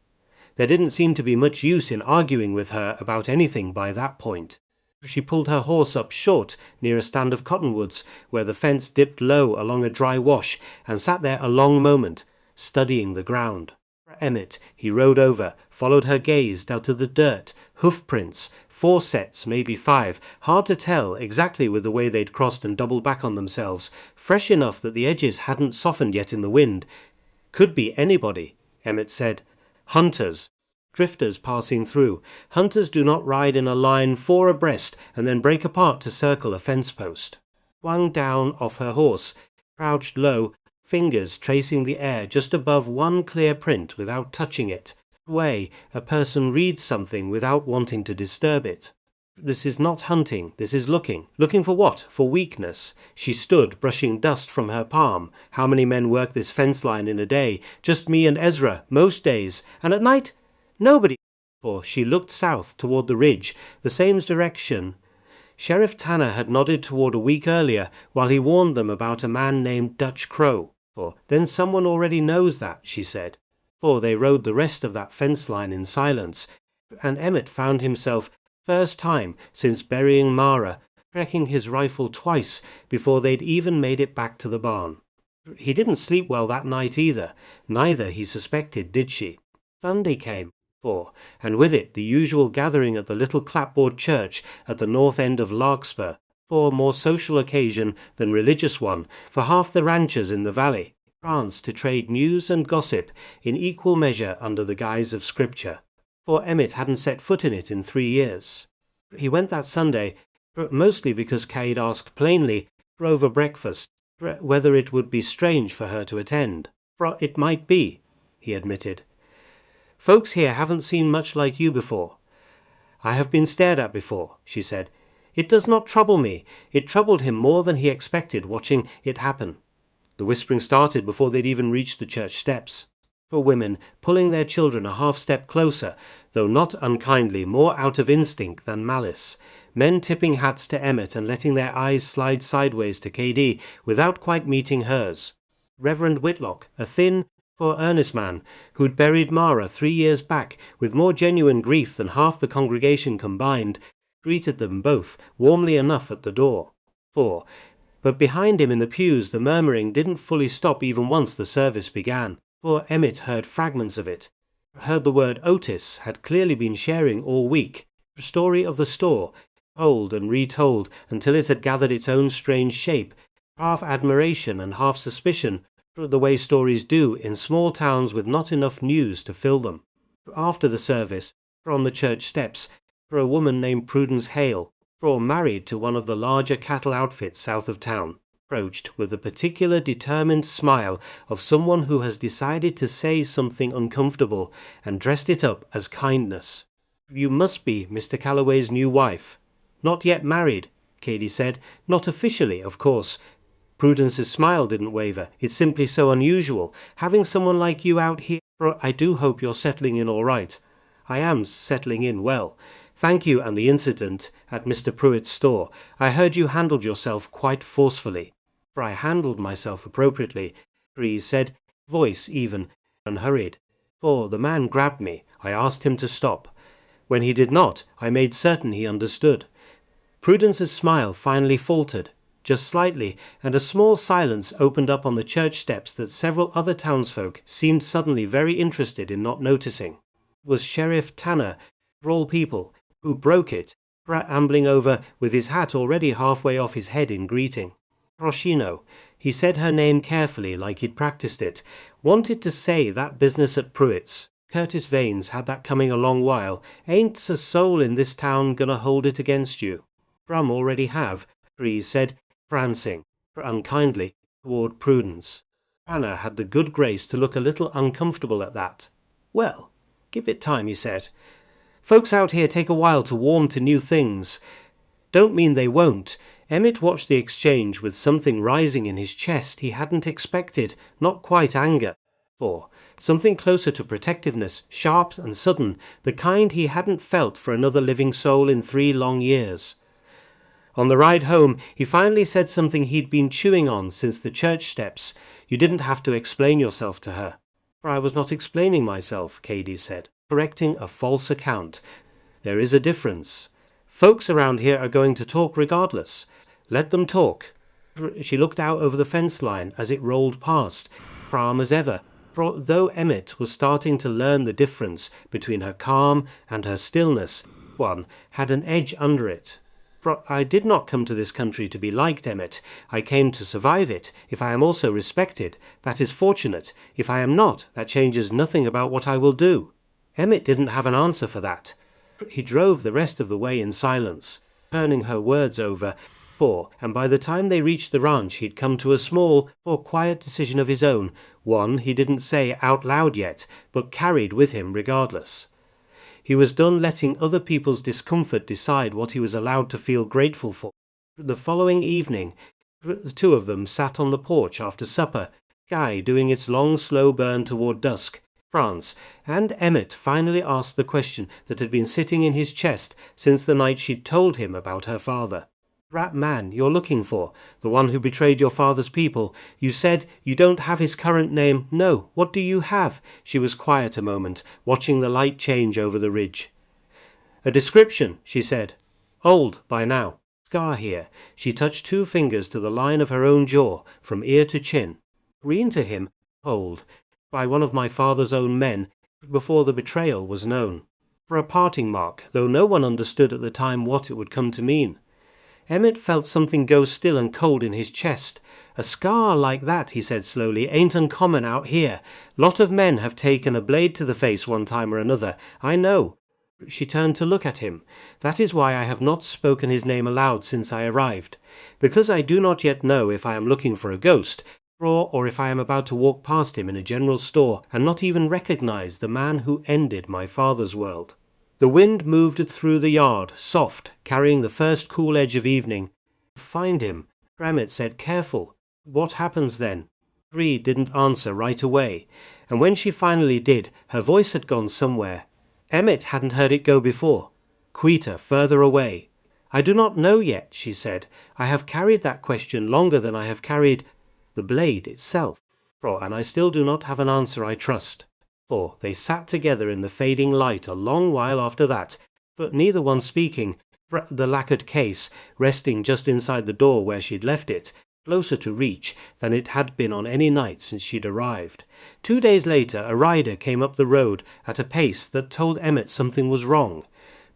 There didn't seem to be much use in arguing with her about anything by that point. She pulled her horse up short near a stand of cottonwoods where the fence dipped low along a dry wash and sat there a long moment, studying the ground. Emmett, he rode over, followed her gaze down to the dirt, hoof prints, 4 sets, maybe 5, hard to tell exactly with the way they'd crossed and doubled back on themselves, fresh enough that the edges hadn't softened yet in the wind. Could be anybody, Emmett said. Hunters. Drifters passing through. Hunters do not ride in a line 4 abreast and then break apart to circle a fence post. Swung down off her horse, crouched low, fingers tracing the air just above one clear print without touching it. Way a person reads something without wanting to disturb it. This is not hunting, this is looking. Looking for what? For weakness. She stood, brushing dust from her palm. How many men work this fence line in a day? Just me and Ezra, most days. And at night? Nobody. For she looked south toward the ridge, the same direction Sheriff Tanner had nodded toward a week earlier while he warned them about a man named Dutch Crow. For then someone already knows that, she said. For they rode the rest of that fence line in silence, and Emmett found himself, first time since burying Mara, checking his rifle twice before they'd even made it back to the barn. He didn't sleep well that night either. Neither, he suspected, did she. Sunday came, and with it the usual gathering at the little clapboard church at the north end of Larkspur, for more social occasion than religious one, for half the ranchers in the valley, pranced to trade news and gossip in equal measure under the guise of scripture. For Emmett hadn't set foot in it in 3 years. He went that Sunday, mostly because Cade asked plainly, over breakfast, whether it would be strange for her to attend. For it might be, he admitted. Folks here haven't seen much like you before. I have been stared at before, she said. It does not trouble me. It troubled him more than he expected watching it happen. The whispering started before they'd even reached the church steps. For women, pulling their children a half-step closer, though not unkindly, more out of instinct than malice. Men tipping hats to Emmett and letting their eyes slide sideways to KD without quite meeting hers. Reverend Whitlock, a thin, earnest man, who'd buried Mara 3 years back with more genuine grief than half the congregation combined, greeted them both warmly enough at the door. But behind him in the pews the murmuring didn't fully stop even once the service began, for Emmett heard fragments of it. Heard the word Otis had clearly been sharing all week, the story of the store, told and retold until it had gathered its own strange shape, half admiration and half suspicion, the way stories do in small towns with not enough news to fill them. After the service, on the church steps, for a woman named Prudence Hale, married to one of the larger cattle outfits south of town, approached with a particular determined smile of someone who has decided to say something uncomfortable and dressed it up as kindness. "You must be Mr. Calloway's new wife." "Not yet married," Katie said. "Not officially, of course." Prudence's smile didn't waver. "It's simply so unusual, having someone like you out here. I do hope you're settling in all right." "I am settling in well. Thank you, and the incident at Mr. Pruitt's store. I heard you handled yourself quite forcefully." "For I handled myself appropriately," Breeze said, voice even, unhurried. "For the man grabbed me. I asked him to stop. When he did not, I made certain he understood." Prudence's smile finally faltered, just slightly, and a small silence opened up on the church steps that several other townsfolk seemed suddenly very interested in not noticing. It was Sheriff Tanner, of all people, who broke it, ambling over with his hat already halfway off his head in greeting. Roshino, he said her name carefully like he'd practiced it, wanted to say that business at Pruitt's. Curtis Vanes had that coming a long while. Ain't a soul in this town gonna hold it against you. Brum already have, Breeze said, prancing, unkindly, toward Prudence. Anna had the good grace to look a little uncomfortable at that. "Well, give it time," he said. "Folks out here take a while to warm to new things. Don't mean they won't." Emmett watched the exchange with something rising in his chest he hadn't expected, not quite anger, something closer to protectiveness, sharp and sudden, the kind he hadn't felt for another living soul in 3 long years. On the ride home, he finally said something he'd been chewing on since the church steps. "You didn't have to explain yourself to her." "For I was not explaining myself," Cady said, correcting a false account. "There is a difference. Folks around here are going to talk regardless. Let them talk." She looked out over the fence line as it rolled past, calm as ever, for though Emmett was starting to learn the difference between her calm and her stillness, one had an edge under it. "For I did not come to this country to be liked, Emmett. I came to survive it. If I am also respected, that is fortunate. If I am not, that changes nothing about what I will do." Emmett didn't have an answer for that. He drove the rest of the way in silence, turning her words over, and by the time they reached the ranch he'd come to a small, quiet decision of his own, one he didn't say out loud yet, but carried with him regardless. He was done letting other people's discomfort decide what he was allowed to feel grateful for. The following evening, the two of them sat on the porch after supper, sky doing its long slow burn toward dusk, France, and Emmett finally asked the question that had been sitting in his chest since the night she'd told him about her father. "Rat man you're looking for, the one who betrayed your father's people. You said you don't have his current name. No, what do you have?" She was quiet a moment, watching the light change over the ridge. "A description," she said. "Old by now. Scar here." She touched 2 fingers to the line of her own jaw, from ear to chin. "Green to him, old, by one of my father's own men, before the betrayal was known. For a parting mark, though no one understood at the time what it would come to mean." Emmett felt something go still and cold in his chest. "A scar like that," he said slowly, "ain't uncommon out here. Lot of men have taken a blade to the face one time or another. I know." She turned to look at him. "That is why I have not spoken his name aloud since I arrived. Because I do not yet know if I am looking for a ghost, or if I am about to walk past him in a general store and not even recognize the man who ended my father's world." The wind moved through the yard, soft, carrying the first cool edge of evening. "Find him," Emmett said, "careful. What happens then?" Bree didn't answer right away, and when she finally did, her voice had gone somewhere. Emmett hadn't heard it go before. Quieter, further away. I do not know yet, she said. I have carried that question longer than I have carried the blade itself. And I still do not have an answer, I trust. For they sat together in the fading light a long while after that, but neither one speaking, the lacquered case resting just inside the door where she'd left it, closer to reach than it had been on any night since she'd arrived. 2 days later a rider came up the road at a pace that told Emmett something was wrong,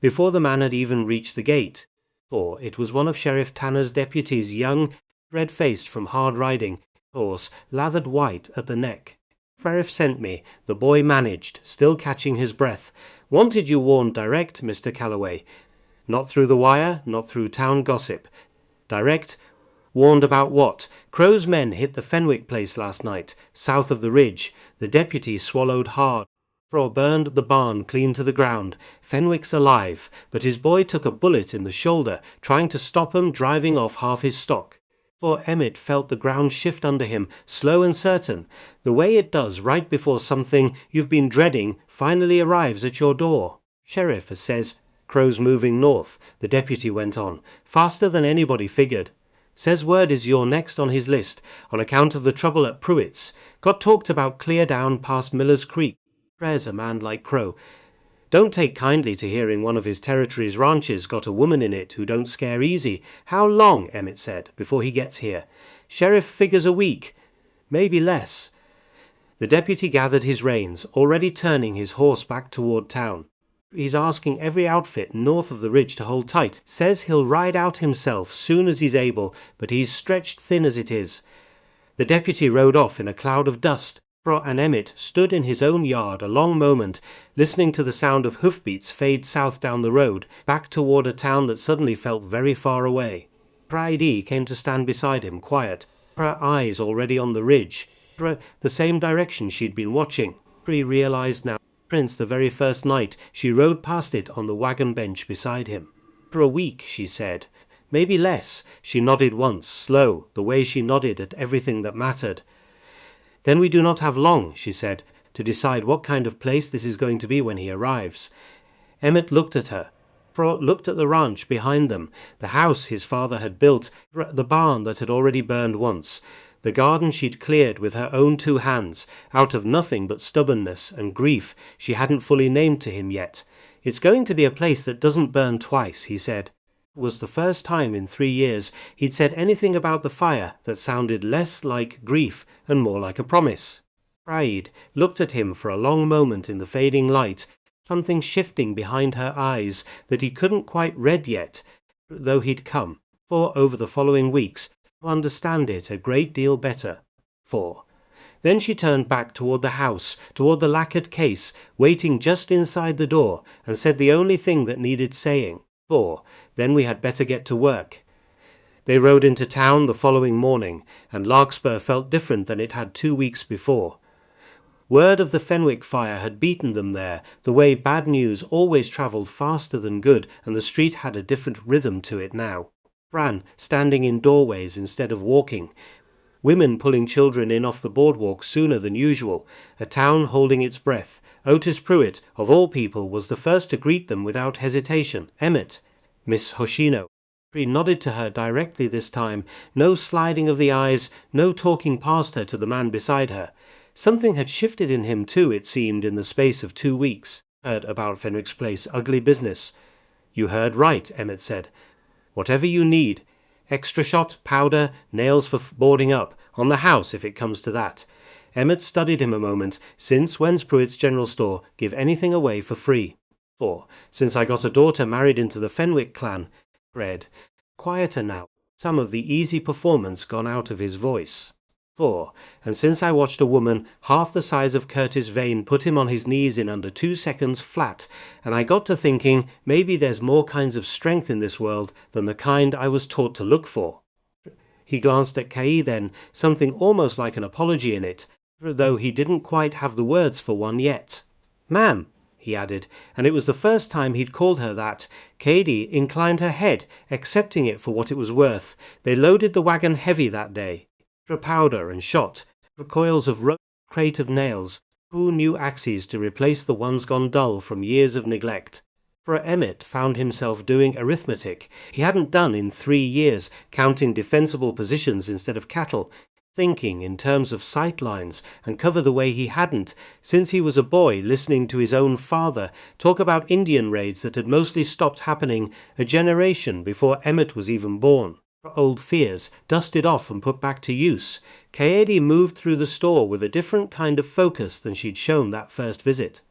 before the man had even reached the gate. For it was one of Sheriff Tanner's deputies, young, red-faced from hard riding, horse, lathered white at the neck. Sheriff sent me, the boy managed, still catching his breath. Wanted you warned direct, Mr. Calloway. Not through the wire, not through town gossip. Direct. Warned about what? Crow's men hit the Fenwick place last night, south of the ridge. The deputy swallowed hard. Fro burned the barn clean to the ground. Fenwick's alive, but his boy took a bullet in the shoulder, trying to stop 'em driving off half his stock. For Emmett felt the ground shift under him, slow and certain, the way it does right before something you've been dreading finally arrives at your door. Sheriff says, Crow's moving north, the deputy went on, faster than anybody figured. Says word is you're next on his list, on account of the trouble at Pruitt's. Got talked about clear down past Miller's Creek. There's a man like Crow. Don't take kindly to hearing one of his territory's ranches got a woman in it who don't scare easy. How long, Emmett said, before he gets here? Sheriff figures a week. Maybe less. The deputy gathered his reins, already turning his horse back toward town. He's asking every outfit north of the ridge to hold tight. Says he'll ride out himself soon as he's able, but he's stretched thin as it is. The deputy rode off in a cloud of dust. And Emmett stood in his own yard a long moment, listening to the sound of hoofbeats fade south down the road, back toward a town that suddenly felt very far away. Pryde came to stand beside him, quiet, her eyes already on the ridge, the same direction she'd been watching. He realized now, Prince, the very first night she rode past it on the wagon bench beside him. For a week, she said. Maybe less. She nodded once, slow, the way she nodded at everything that mattered. Then we do not have long, she said, to decide what kind of place this is going to be when he arrives. Emmett looked at her, looked at the ranch behind them, the house his father had built, the barn that had already burned once, the garden she'd cleared with her own 2 hands, out of nothing but stubbornness and grief she hadn't fully named to him yet. It's going to be a place that doesn't burn twice, he said. It was the first time in 3 years he'd said anything about the fire that sounded less like grief and more like a promise. Pride looked at him for a long moment in the fading light, something shifting behind her eyes that he couldn't quite read yet, though he'd come, for over the following weeks, to understand it a great deal better. Then she turned back toward the house, toward the lacquered case, waiting just inside the door, and said the only thing that needed saying. Then we had better get to work. They rode into town the following morning, and Larkspur felt different than it had 2 weeks before. Word of the Fenwick fire had beaten them there, the way bad news always travelled faster than good, and the street had a different rhythm to it now. Fran standing in doorways instead of walking, women pulling children in off the boardwalk sooner than usual, a town holding its breath. Otis Pruitt, of all people, was the first to greet them without hesitation. Emmett. Miss Hoshino. He nodded to her directly this time, no sliding of the eyes, no talking past her to the man beside her. Something had shifted in him too, it seemed, in the space of 2 weeks. Heard about Fenwick's place, ugly business. You heard right, Emmett said. Whatever you need. Extra shot, powder, nails for boarding up, on the house if it comes to that. Emmett studied him a moment. Since when's Pruitt's general store give anything away for free? Since I got a daughter married into the Fenwick clan. Read. Quieter now, some of the easy performance gone out of his voice. And since I watched a woman half the size of Curtis Vane put him on his knees in under 2 seconds flat, and I got to thinking maybe there's more kinds of strength in this world than the kind I was taught to look for. He glanced at Kay then, something almost like an apology in it, though he didn't quite have the words for one yet. Ma'am, he added, and it was the first time he'd called her that. Cady inclined her head, accepting it for what it was worth. They loaded the wagon heavy that day. For powder and shot. coils of rope, crate of nails, 2 new axes to replace the ones gone dull from years of neglect. For Emmett found himself doing arithmetic he hadn't done in 3 years, counting defensible positions instead of cattle, thinking in terms of sight lines and cover the way he hadn't since he was a boy, listening to his own father talk about Indian raids that had mostly stopped happening a generation before Emmett was even born. Old fears dusted off and put back to use, Kaede moved through the store with a different kind of focus than she'd shown that first visit.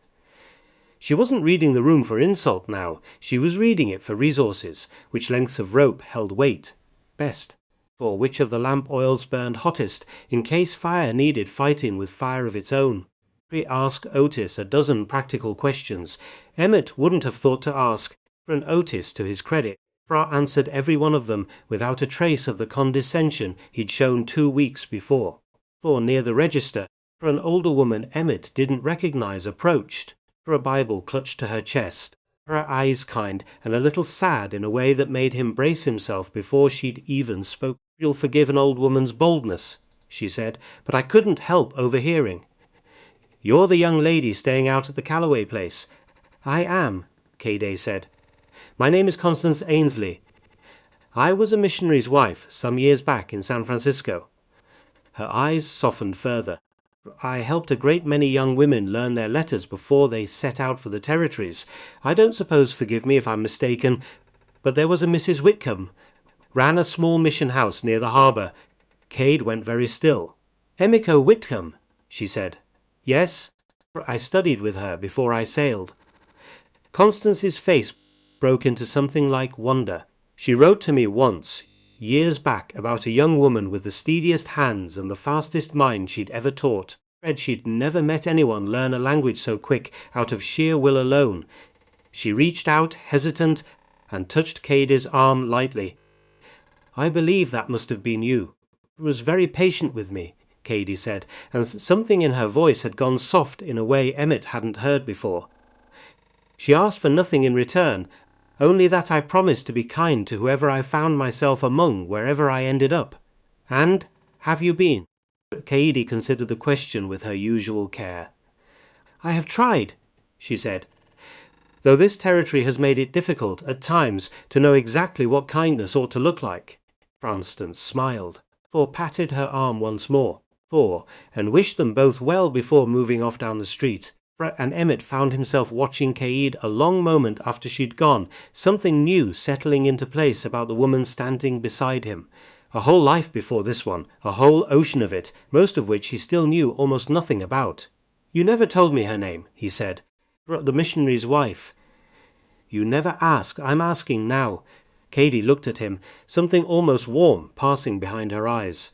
She wasn't reading the room for insult now, she was reading it for resources, which lengths of rope held weight best, for which of the lamp oils burned hottest, in case fire needed fighting with fire of its own. She asked Otis a dozen practical questions Emmett wouldn't have thought to ask, and Otis, to his credit, answered every one of them without a trace of the condescension he'd shown 2 weeks before. For near the register, for an older woman Emmett didn't recognize approached, for a Bible clutched to her chest, her eyes kind and a little sad in a way that made him brace himself before she'd even spoke. "You'll forgive an old woman's boldness," she said, but I couldn't help overhearing. "You're the young lady staying out at the Calloway place." "I am," Kaede said. "My name is Constance Ainsley. I was a missionary's wife some years back in San Francisco." Her eyes softened further. "I helped a great many young women learn their letters before they set out for the territories. I don't suppose, forgive me if I'm mistaken, but there was a Mrs. Whitcomb. Ran a small mission house near the harbour." Cade went very still. "Emiko Whitcomb," she said. "Yes. I studied with her before I sailed." Constance's face broke into something like wonder. "She wrote to me once, years back, about a young woman with the steadiest hands and the fastest mind she'd ever taught. Said she'd never met anyone learn a language so quick out of sheer will alone." She reached out, hesitant, and touched Cade's arm lightly. "I believe that must have been you. She was very patient with me," Cade said, and something in her voice had gone soft in a way Emmett hadn't heard before. "She asked for nothing in return, only that I promised to be kind to whoever I found myself among wherever I ended up." "And have you been?" Kaede considered the question with her usual care. "I have tried," she said, "though this territory has made it difficult, at times, to know exactly what kindness ought to look like." Constance smiled, Thor patted her arm once more, and wished them both well before moving off down the street. And Emmett found himself watching Kaede a long moment after she'd gone, something new settling into place about the woman standing beside him. A whole life before this one, a whole ocean of it, most of which he still knew almost nothing about. "You never told me her name," he said. "The missionary's wife." "You never asked. I'm asking now." Kaede looked at him, something almost warm passing behind her eyes.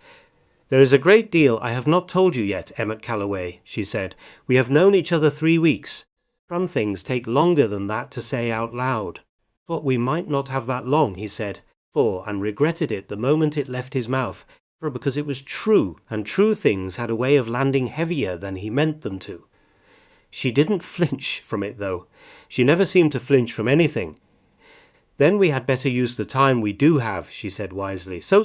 "There is a great deal I have not told you yet, Emmett Calloway," she said. "We have known each other 3 weeks. Some things take longer than that to say out loud." "Thought we might not have that long," he said, and regretted it the moment it left his mouth, because it was true, and true things had a way of landing heavier than he meant them to. She didn't flinch from it, though. She never seemed to flinch from anything. "Then we had better use the time we do have," she said wisely. So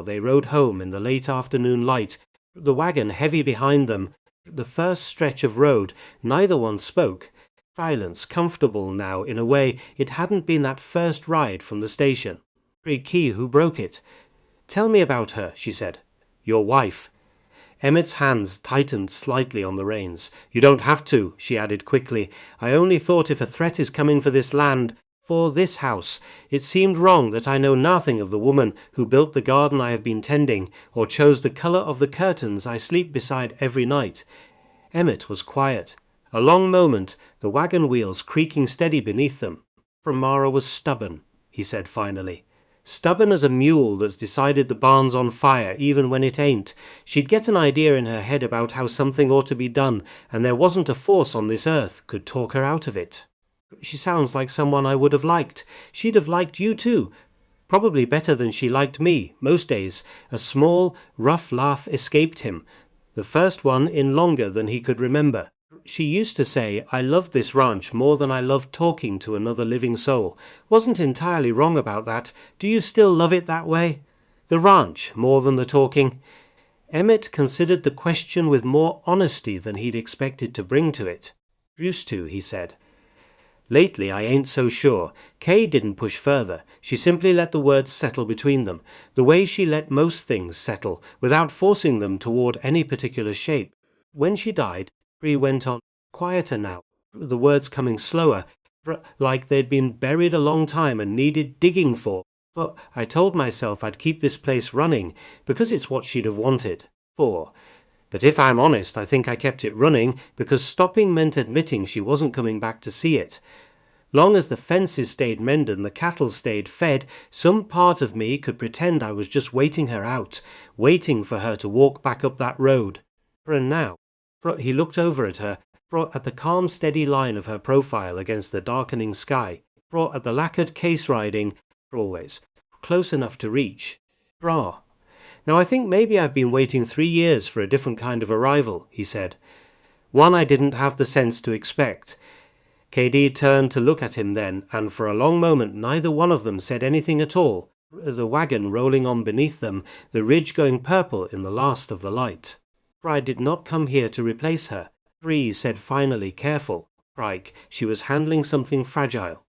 they rode home in the late afternoon light, the wagon heavy behind them. The first stretch of road, neither one spoke. Silence, comfortable now in a way it hadn't been that first ride from the station. Key who broke it. "Tell me about her," she said. "Your wife." Emmett's hands tightened slightly on the reins. "You don't have to," she added quickly. "I only thought if a threat is coming for this land, for this house, it seemed wrong that I know nothing of the woman who built the garden I have been tending, or chose the colour of the curtains I sleep beside every night." Emmett was quiet. A long moment, the wagon wheels creaking steady beneath them. "Mara was stubborn," he said finally. "Stubborn as a mule that's decided the barn's on fire even when it ain't. She'd get an idea in her head about how something ought to be done, and there wasn't a force on this earth could talk her out of it. She sounds like someone I would have liked. She'd have liked you too. Probably better than she liked me, most days." A small, rough laugh escaped him, the first one in longer than he could remember. "She used to say I loved this ranch more than I loved talking to another living soul. Wasn't entirely wrong about that. Do you still love it that way? The ranch more than the talking?" Emmett considered the question with more honesty than he'd expected to bring to it. Used to, he said. Lately, I ain't so sure. Kay didn't push further. She simply let the words settle between them, the way she let most things settle, without forcing them toward any particular shape. When she died, Bree went on, quieter now, the words coming slower, like they'd been buried a long time and needed digging for. For I told myself I'd keep this place running, because it's what she'd have wanted. But if I'm honest, I think I kept it running because stopping meant admitting she wasn't coming back to see it. Long as the fences stayed mended and the cattle stayed fed, some part of me could pretend I was just waiting her out, waiting for her to walk back up that road. And now, he looked over at her, at the calm steady line of her profile against the darkening sky, at the lacquered case riding, always, close enough to reach. Now I think maybe I've been waiting 3 years for a different kind of arrival, he said. One I didn't have the sense to expect. KD turned to look at him then, and for a long moment neither one of them said anything at all, the wagon rolling on beneath them, the ridge going purple in the last of the light. I did not come here to replace her, Bree said finally, careful. She was handling something fragile.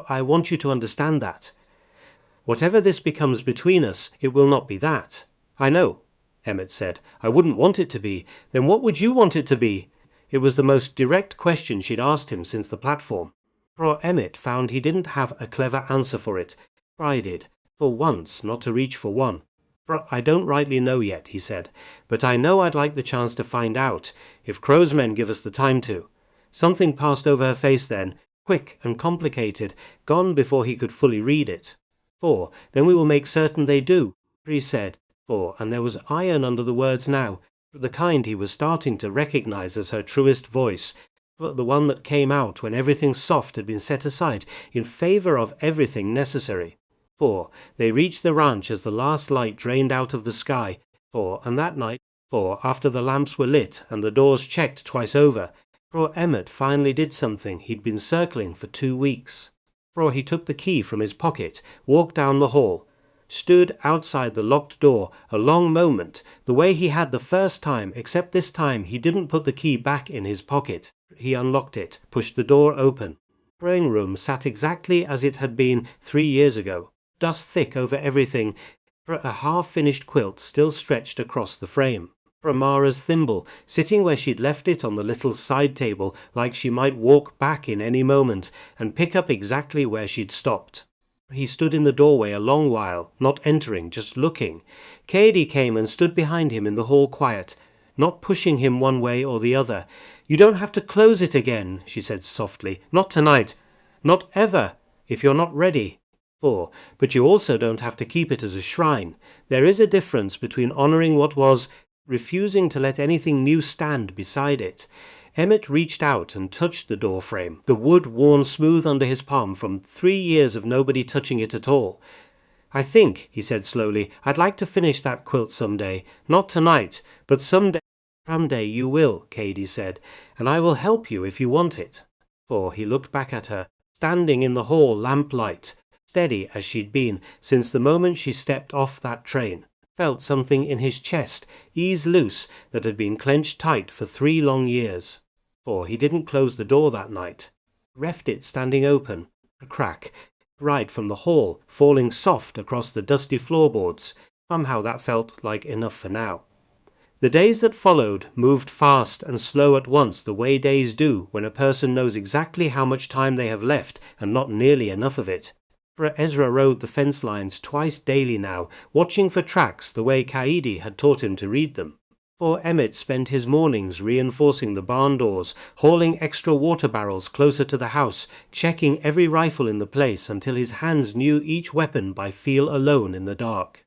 I want you to understand that. Whatever this becomes between us, it will not be that. I know, Emmett said. I wouldn't want it to be. Then what would you want it to be? It was the most direct question she'd asked him since the platform. Emmett found he didn't have a clever answer for it. I did, for once, not to reach for one. I don't rightly know yet, he said, but I know I'd like the chance to find out, if Crow's men give us the time to. Something passed over her face then, quick and complicated, gone before he could fully read it. Then we will make certain they do, Bree said. And there was iron under the words now, the kind he was starting to recognize as her truest voice, the one that came out when everything soft had been set aside in favor of everything necessary. They reached the ranch as the last light drained out of the sky, and that night, after the lamps were lit and the doors checked twice over, Emmett finally did something he'd been circling for 2 weeks. He took the key from his pocket, walked down the hall, stood outside the locked door a long moment, the way he had the first time, except this time he didn't put the key back in his pocket. He unlocked it, pushed the door open. The praying room sat exactly as it had been 3 years ago, dust thick over everything, a half-finished quilt still stretched across the frame. Mara's thimble, sitting where she'd left it on the little side table, like she might walk back in any moment and pick up exactly where she'd stopped. He stood in the doorway a long while, not entering, just looking. Katie came and stood behind him in the hall quiet, not pushing him one way or the other. You don't have to close it again, she said softly. Not tonight. Not ever, if you're not ready. But you also don't have to keep it as a shrine. There is a difference between honouring what was, refusing to let anything new stand beside it. Emmett reached out and touched the door frame, the wood worn smooth under his palm from 3 years of nobody touching it at all. I think, he said slowly, I'd like to finish that quilt someday. Not tonight, but someday. Someday you will, Katie said, and I will help you if you want it. He looked back at her, standing in the hall lamplight, steady as she'd been since the moment she stepped off that train. Felt something in his chest ease loose that had been clenched tight for 3 long years. He didn't close the door that night. Left it standing open, a crack, right from the hall, falling soft across the dusty floorboards. Somehow that felt like enough for now. The days that followed moved fast and slow at once, the way days do when a person knows exactly how much time they have left and not nearly enough of it. Ezra rode the fence lines twice daily now, watching for tracks the way Kaidi had taught him to read them. Emmett spent his mornings reinforcing the barn doors, hauling extra water barrels closer to the house, checking every rifle in the place until his hands knew each weapon by feel alone in the dark.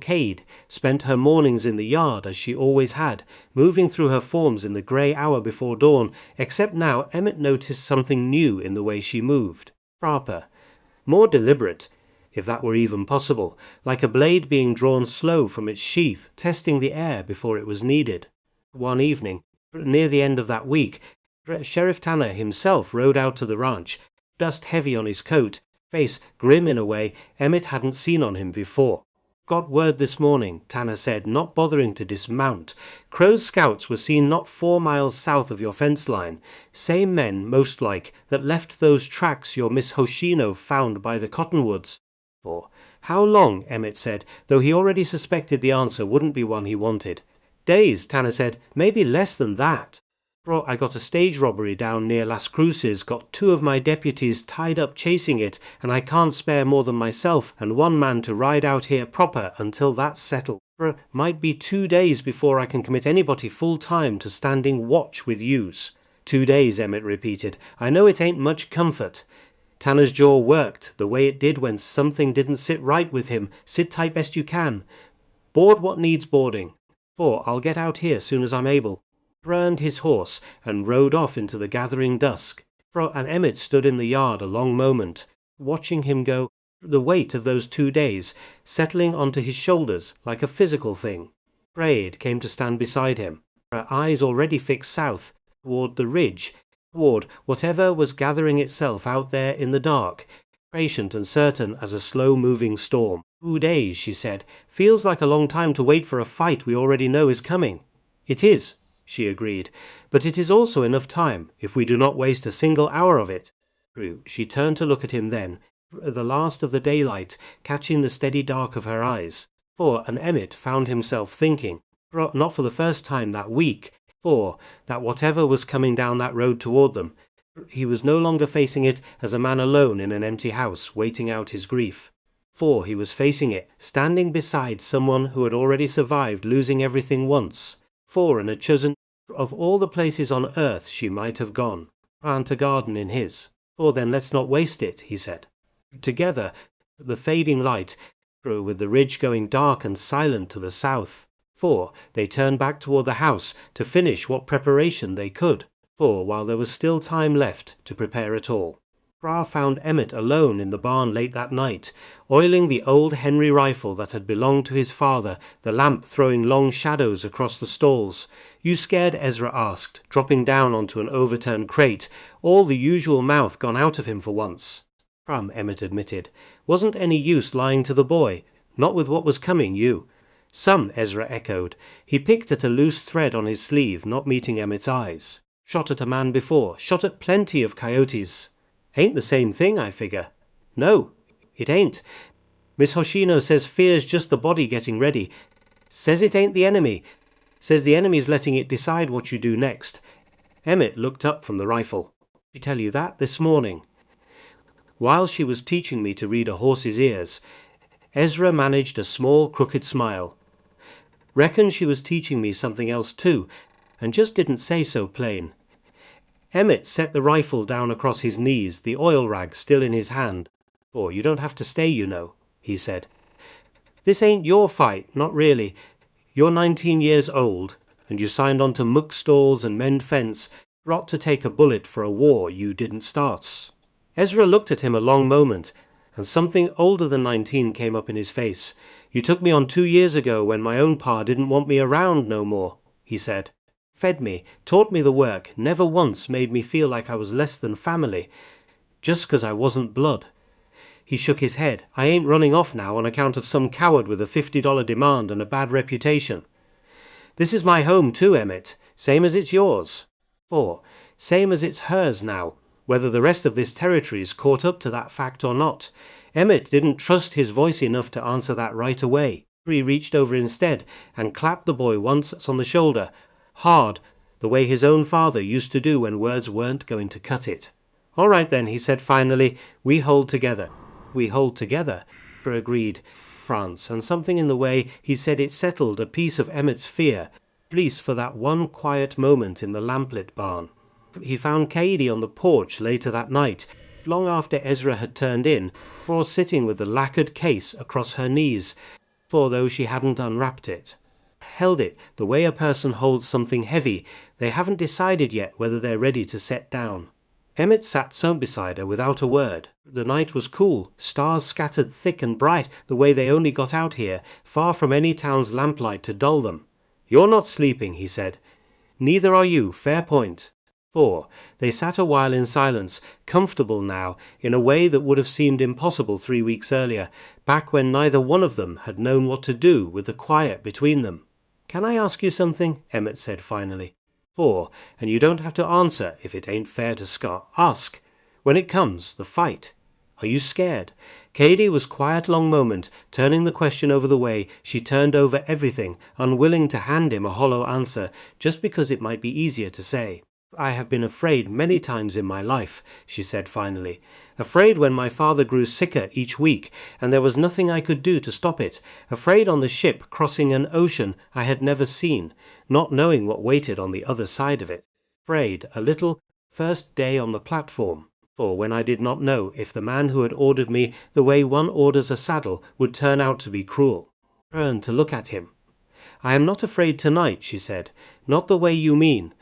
Cade spent her mornings in the yard as she always had, moving through her forms in the grey hour before dawn, except now Emmett noticed something new in the way she moved. Sharper, more deliberate, if that were even possible, like a blade being drawn slow from its sheath, testing the air before it was needed. One evening, near the end of that week, Sheriff Tanner himself rode out to the ranch, dust heavy on his coat, face grim in a way Emmett hadn't seen on him before. Got word this morning, Tanner said, not bothering to dismount. Crow's scouts were seen not 4 miles south of your fence line. Same men, most like, that left those tracks your Miss Hoshino found by the cottonwoods. For how long, Emmett said, though he already suspected the answer wouldn't be one he wanted. Days, Tanner said, maybe less than that. Bro, I got a stage robbery down near Las Cruces, got 2 of my deputies tied up chasing it, and I can't spare more than myself and 1 man to ride out here proper until that's settled. Bro, might be 2 days before I can commit anybody full-time to standing watch with yous. 2 days, Emmett repeated. I know it ain't much comfort. Tanner's jaw worked, the way it did when something didn't sit right with him. Sit tight best you can. Board what needs boarding. For I'll get out here soon as I'm able. Burned his horse and rode off into the gathering dusk. And Emmett stood in the yard a long moment, watching him go, the weight of those 2 days settling onto his shoulders like a physical thing. Braid came to stand beside him, her eyes already fixed south, toward the ridge, toward whatever was gathering itself out there in the dark, patient and certain as a slow-moving storm. 2 days, she said. Feels like a long time to wait for a fight we already know is coming. It is, she agreed, but it is also enough time, if we do not waste a single hour of it. True, she turned to look at him then, the last of the daylight catching the steady dark of her eyes. And Emmett found himself thinking, not for the first time that week, that whatever was coming down that road toward them, he was no longer facing it as a man alone in an empty house waiting out his grief. He was facing it, standing beside someone who had already survived losing everything once. And had chosen, of all the places on earth she might have gone, plant a garden in his. Then let's not waste it, he said. Together, the fading light, with the ridge going dark and silent to the south. They turned back toward the house to finish what preparation they could. While there was still time left to prepare it all. Fra found Emmett alone in the barn late that night, oiling the old Henry rifle that had belonged to his father, the lamp throwing long shadows across the stalls. You scared? Ezra asked, dropping down onto an overturned crate, all the usual mouth gone out of him for once. Emmett admitted. Wasn't any use lying to the boy, not with what was coming, you. Some, Ezra echoed. He picked at a loose thread on his sleeve, not meeting Emmett's eyes. Shot at a man before, shot at plenty of coyotes. Ain't the same thing, I figure. No, it ain't. Miss Hoshino says fear's just the body getting ready. Says it ain't the enemy. Says the enemy's letting it decide what you do next. Emmett looked up from the rifle. Did she tell you that this morning? While she was teaching me to read a horse's ears, Ezra managed a small crooked smile. Reckon she was teaching me something else too, and just didn't say so plain. Emmett set the rifle down across his knees, the oil rag still in his hand. You don't have to stay, you know, he said. This ain't your fight, not really. You're 19 years old, and you signed on to muck stalls and mend fence, not to take a bullet for a war you didn't start. Ezra looked at him a long moment, and something older than 19 came up in his face. You took me on 2 years ago when my own pa didn't want me around no more, he said. Fed me, taught me the work, never once made me feel like I was less than family, just 'cause I wasn't blood. He shook his head. I ain't running off now on account of some coward with a $50 demand and a bad reputation. This is my home too, Emmett, same as it's yours. Same as it's hers now, whether the rest of this territory's caught up to that fact or not. Emmett didn't trust his voice enough to answer that right away. He reached over instead and clapped the boy once on the shoulder, hard, the way his own father used to do when words weren't going to cut it. All right then, he said finally, we hold together. We hold together, agreed France, and something in the way he said it settled a piece of Emmett's fear, at least for that one quiet moment in the lamplit barn. He found Kaidi on the porch later that night, long after Ezra had turned in, sitting with the lacquered case across her knees, though she hadn't unwrapped it. Held it the way a person holds something heavy they haven't decided yet whether they're ready to set down. Emmett sat so beside her without a word. The night was cool, stars scattered thick and bright the way they only got out here, far from any town's lamplight to dull them. You're not sleeping, he said. Neither are you, fair point. 4. They sat a while in silence, comfortable now in a way that would have seemed impossible 3 weeks earlier, back when neither one of them had known what to do with the quiet between them. "Can I ask you something?" Emmett said finally. 4. And you don't have to answer if it ain't fair to Scott. Ask. When it comes, the fight. Are you scared? Cady was quiet a long moment, turning the question over the way she turned over everything, unwilling to hand him a hollow answer, just because it might be easier to say. "I have been afraid many times in my life," she said finally. "Afraid when my father grew sicker each week, and there was nothing I could do to stop it. Afraid on the ship crossing an ocean I had never seen, not knowing what waited on the other side of it. Afraid, a little, first day on the platform. For when I did not know if the man who had ordered me the way one orders a saddle would turn out to be cruel." Turned to look at him. "I am not afraid tonight," she said. "Not the way you mean.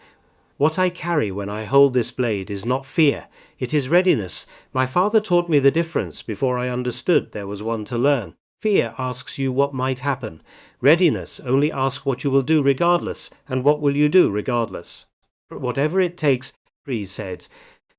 What I carry when I hold this blade is not fear, it is readiness. My father taught me the difference before I understood there was one to learn. Fear asks you what might happen. Readiness only asks what you will do regardless, and what will you do regardless. But whatever it takes," he said,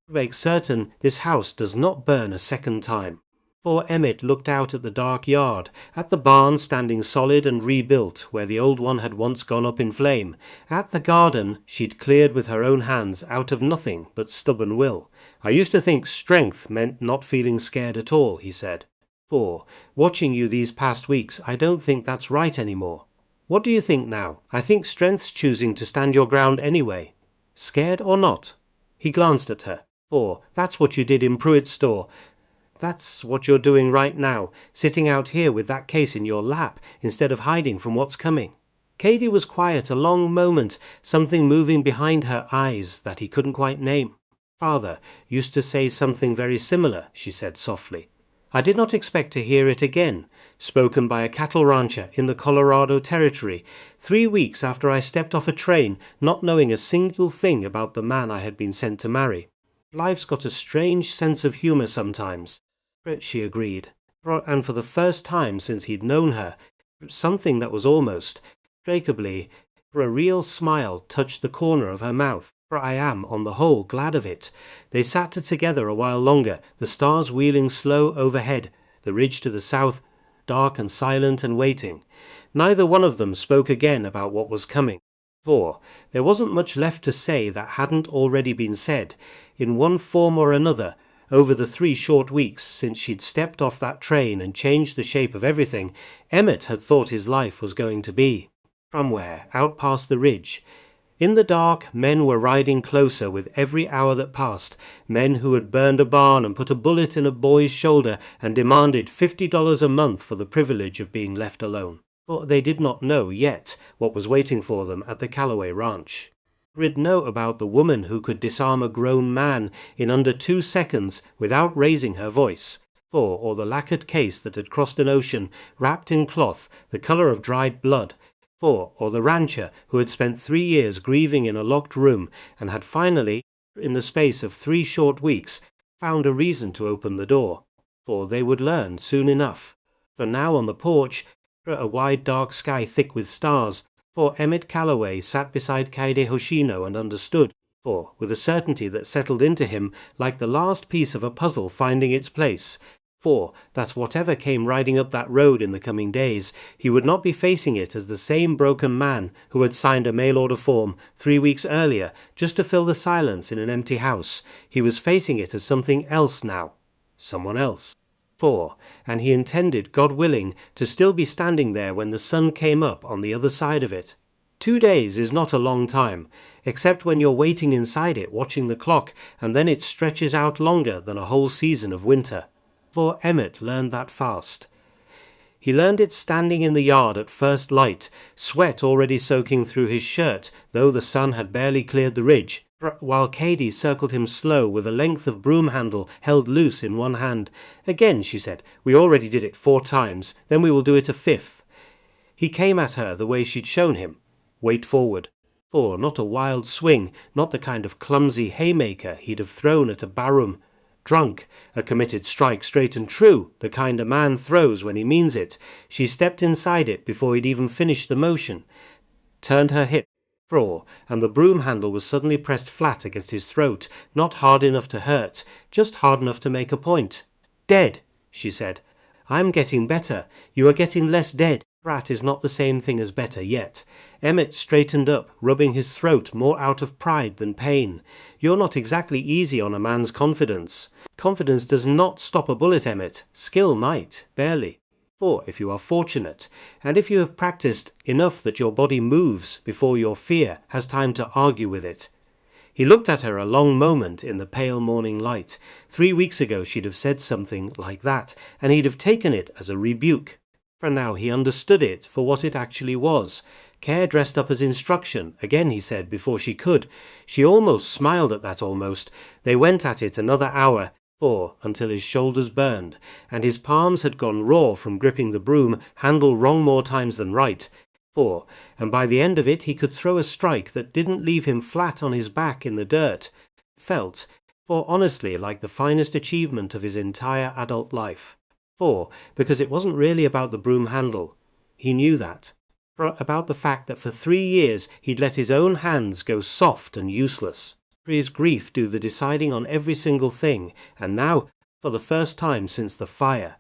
"to make certain this house does not burn a second time." For Emmett looked out at the dark yard, at the barn standing solid and rebuilt where the old one had once gone up in flame, at the garden she'd cleared with her own hands out of nothing but stubborn will. "I used to think strength meant not feeling scared at all," he said. "For, watching you these past weeks, I don't think that's right anymore." "What do you think now?" "I think strength's choosing to stand your ground anyway. Scared or not." He glanced at her. "For, that's what you did in Pruitt's store. That's what you're doing right now, sitting out here with that case in your lap, instead of hiding from what's coming." Cady was quiet a long moment, something moving behind her eyes that he couldn't quite name. "Father used to say something very similar," she said softly. "I did not expect to hear it again, spoken by a cattle rancher in the Colorado Territory, 3 weeks after I stepped off a train, not knowing a single thing about the man I had been sent to marry. Life's got a strange sense of humor sometimes," she agreed. And for the first time since he'd known her, something that was almost, unmistakably, a real smile touched the corner of her mouth. "For I am, on the whole, glad of it." They sat together a while longer, the stars wheeling slow overhead, the ridge to the south, dark and silent and waiting. Neither one of them spoke again about what was coming. For there wasn't much left to say that hadn't already been said, in one form or another, over the 3 short weeks since she'd stepped off that train and changed the shape of everything Emmett had thought his life was going to be. Somewhere, out past the ridge, in the dark, men were riding closer with every hour that passed, men who had burned a barn and put a bullet in a boy's shoulder and demanded $50 a month for the privilege of being left alone. For they did not know yet what was waiting for them at the Callaway Ranch. They'd know about the woman who could disarm a grown man in under 2 seconds without raising her voice, or the lacquered case that had crossed an ocean wrapped in cloth the color of dried blood, or the rancher who had spent 3 years grieving in a locked room and had finally, in the space of 3 short weeks, found a reason to open the door. For they would learn soon enough. For now on the porch, a wide dark sky thick with stars, for Emmett Callaway sat beside Kaede Hoshino and understood, for with a certainty that settled into him like the last piece of a puzzle finding its place, for that whatever came riding up that road in the coming days, he would not be facing it as the same broken man who had signed a mail-order form 3 weeks earlier just to fill the silence in an empty house. He was facing it as something else now. Someone else. And he intended, God willing, to still be standing there when the sun came up on the other side of it. 2 days is not a long time, except when you're waiting inside it watching the clock, and then it stretches out longer than a whole season of winter. For Emmett learned that fast. He learned it standing in the yard at first light, sweat already soaking through his shirt, though the sun had barely cleared the ridge, while Cady circled him slow with a length of broom handle held loose in one hand. "Again," she said, "we already did it 4 times, then we will do it a 5th. He came at her the way she'd shown him. Weight forward. For not a wild swing, not the kind of clumsy haymaker he'd have thrown at a barum. Drunk, a committed strike straight and true, the kind a man throws when he means it. She stepped inside it before he'd even finished the motion, turned her hip, Roar, and the broom handle was suddenly pressed flat against his throat, not hard enough to hurt, just hard enough to make a point. "Dead," she said. "I'm getting better. You are getting less dead." Rat is not the same thing as better yet. Emmett straightened up, rubbing his throat more out of pride than pain. "You're not exactly easy on a man's confidence. Confidence does not stop a bullet, Emmett. Skill might, barely. Or if you are fortunate, and if you have practiced enough that your body moves before your fear has time to argue with it." He looked at her a long moment in the pale morning light. 3 weeks ago she'd have said something like that, and he'd have taken it as a rebuke. For now he understood it for what it actually was. Care dressed up as instruction, again he said, before she could. She almost smiled at that almost. They went at it another hour, until his shoulders burned, and his palms had gone raw from gripping the broom handle wrong more times than right. And by the end of it he could throw a strike that didn't leave him flat on his back in the dirt. Felt, honestly, like the finest achievement of his entire adult life. Because it wasn't really about the broom handle. He knew that. About the fact that for 3 years he'd let his own hands go soft and useless. His grief do the deciding on every single thing, and now, for the first time since the fire,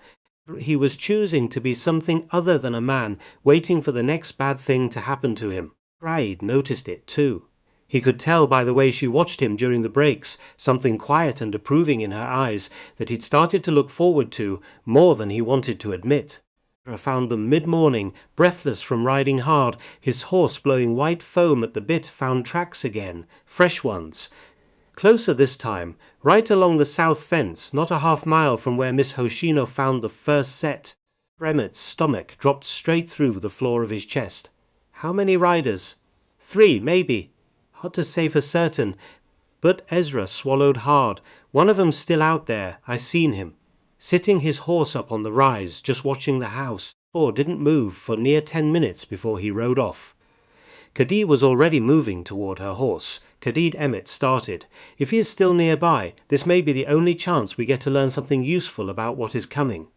he was choosing to be something other than a man, waiting for the next bad thing to happen to him. Pride noticed it too. He could tell by the way she watched him during the breaks, something quiet and approving in her eyes, that he'd started to look forward to more than he wanted to admit. I found them mid-morning, breathless from riding hard, his horse blowing white foam at the bit found tracks again, fresh ones. Closer this time, right along the south fence, not a half-mile from where Miss Hoshino found the first set. Emmett's stomach dropped straight through the floor of his chest. How many riders? 3, maybe. Hard to say for certain, but Ezra swallowed hard. One of 'em's still out there, I seen him. Sitting his horse up on the rise, just watching the house, didn't move for near 10 minutes before he rode off. Khadid was already moving toward her horse. Khadid Emmett started. If he is still nearby, this may be the only chance we get to learn something useful about what is coming.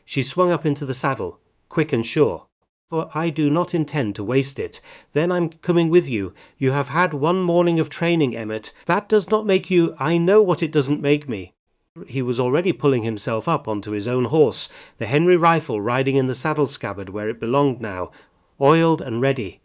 She swung up into the saddle, quick and sure. "For I do not intend to waste it. Then I'm coming with you. You have had 1 morning of training, Emmett. That does not make you—" "I know what it doesn't make me." He was already pulling himself up onto his own horse, the Henry rifle riding in the saddle scabbard where it belonged now, oiled and ready.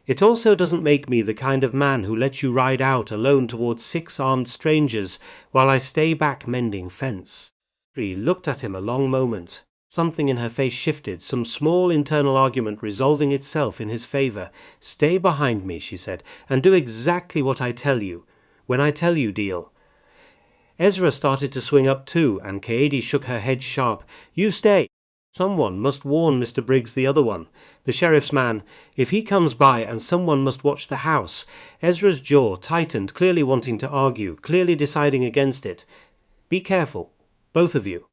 "It also doesn't make me the kind of man who lets you ride out alone towards 6 armed strangers while I stay back mending fence." She looked at him a long moment. Something in her face shifted, some small internal argument resolving itself in his favor. "Stay behind me," she said, "and do exactly what I tell you. When I tell you, deal." Ezra started to swing up too, and Kaede shook her head sharp. "You stay. Someone must warn Mr. Briggs, the other one. The sheriff's man. If he comes by, and someone must watch the house." Ezra's jaw tightened, clearly wanting to argue, clearly deciding against it. "Be careful, both of you."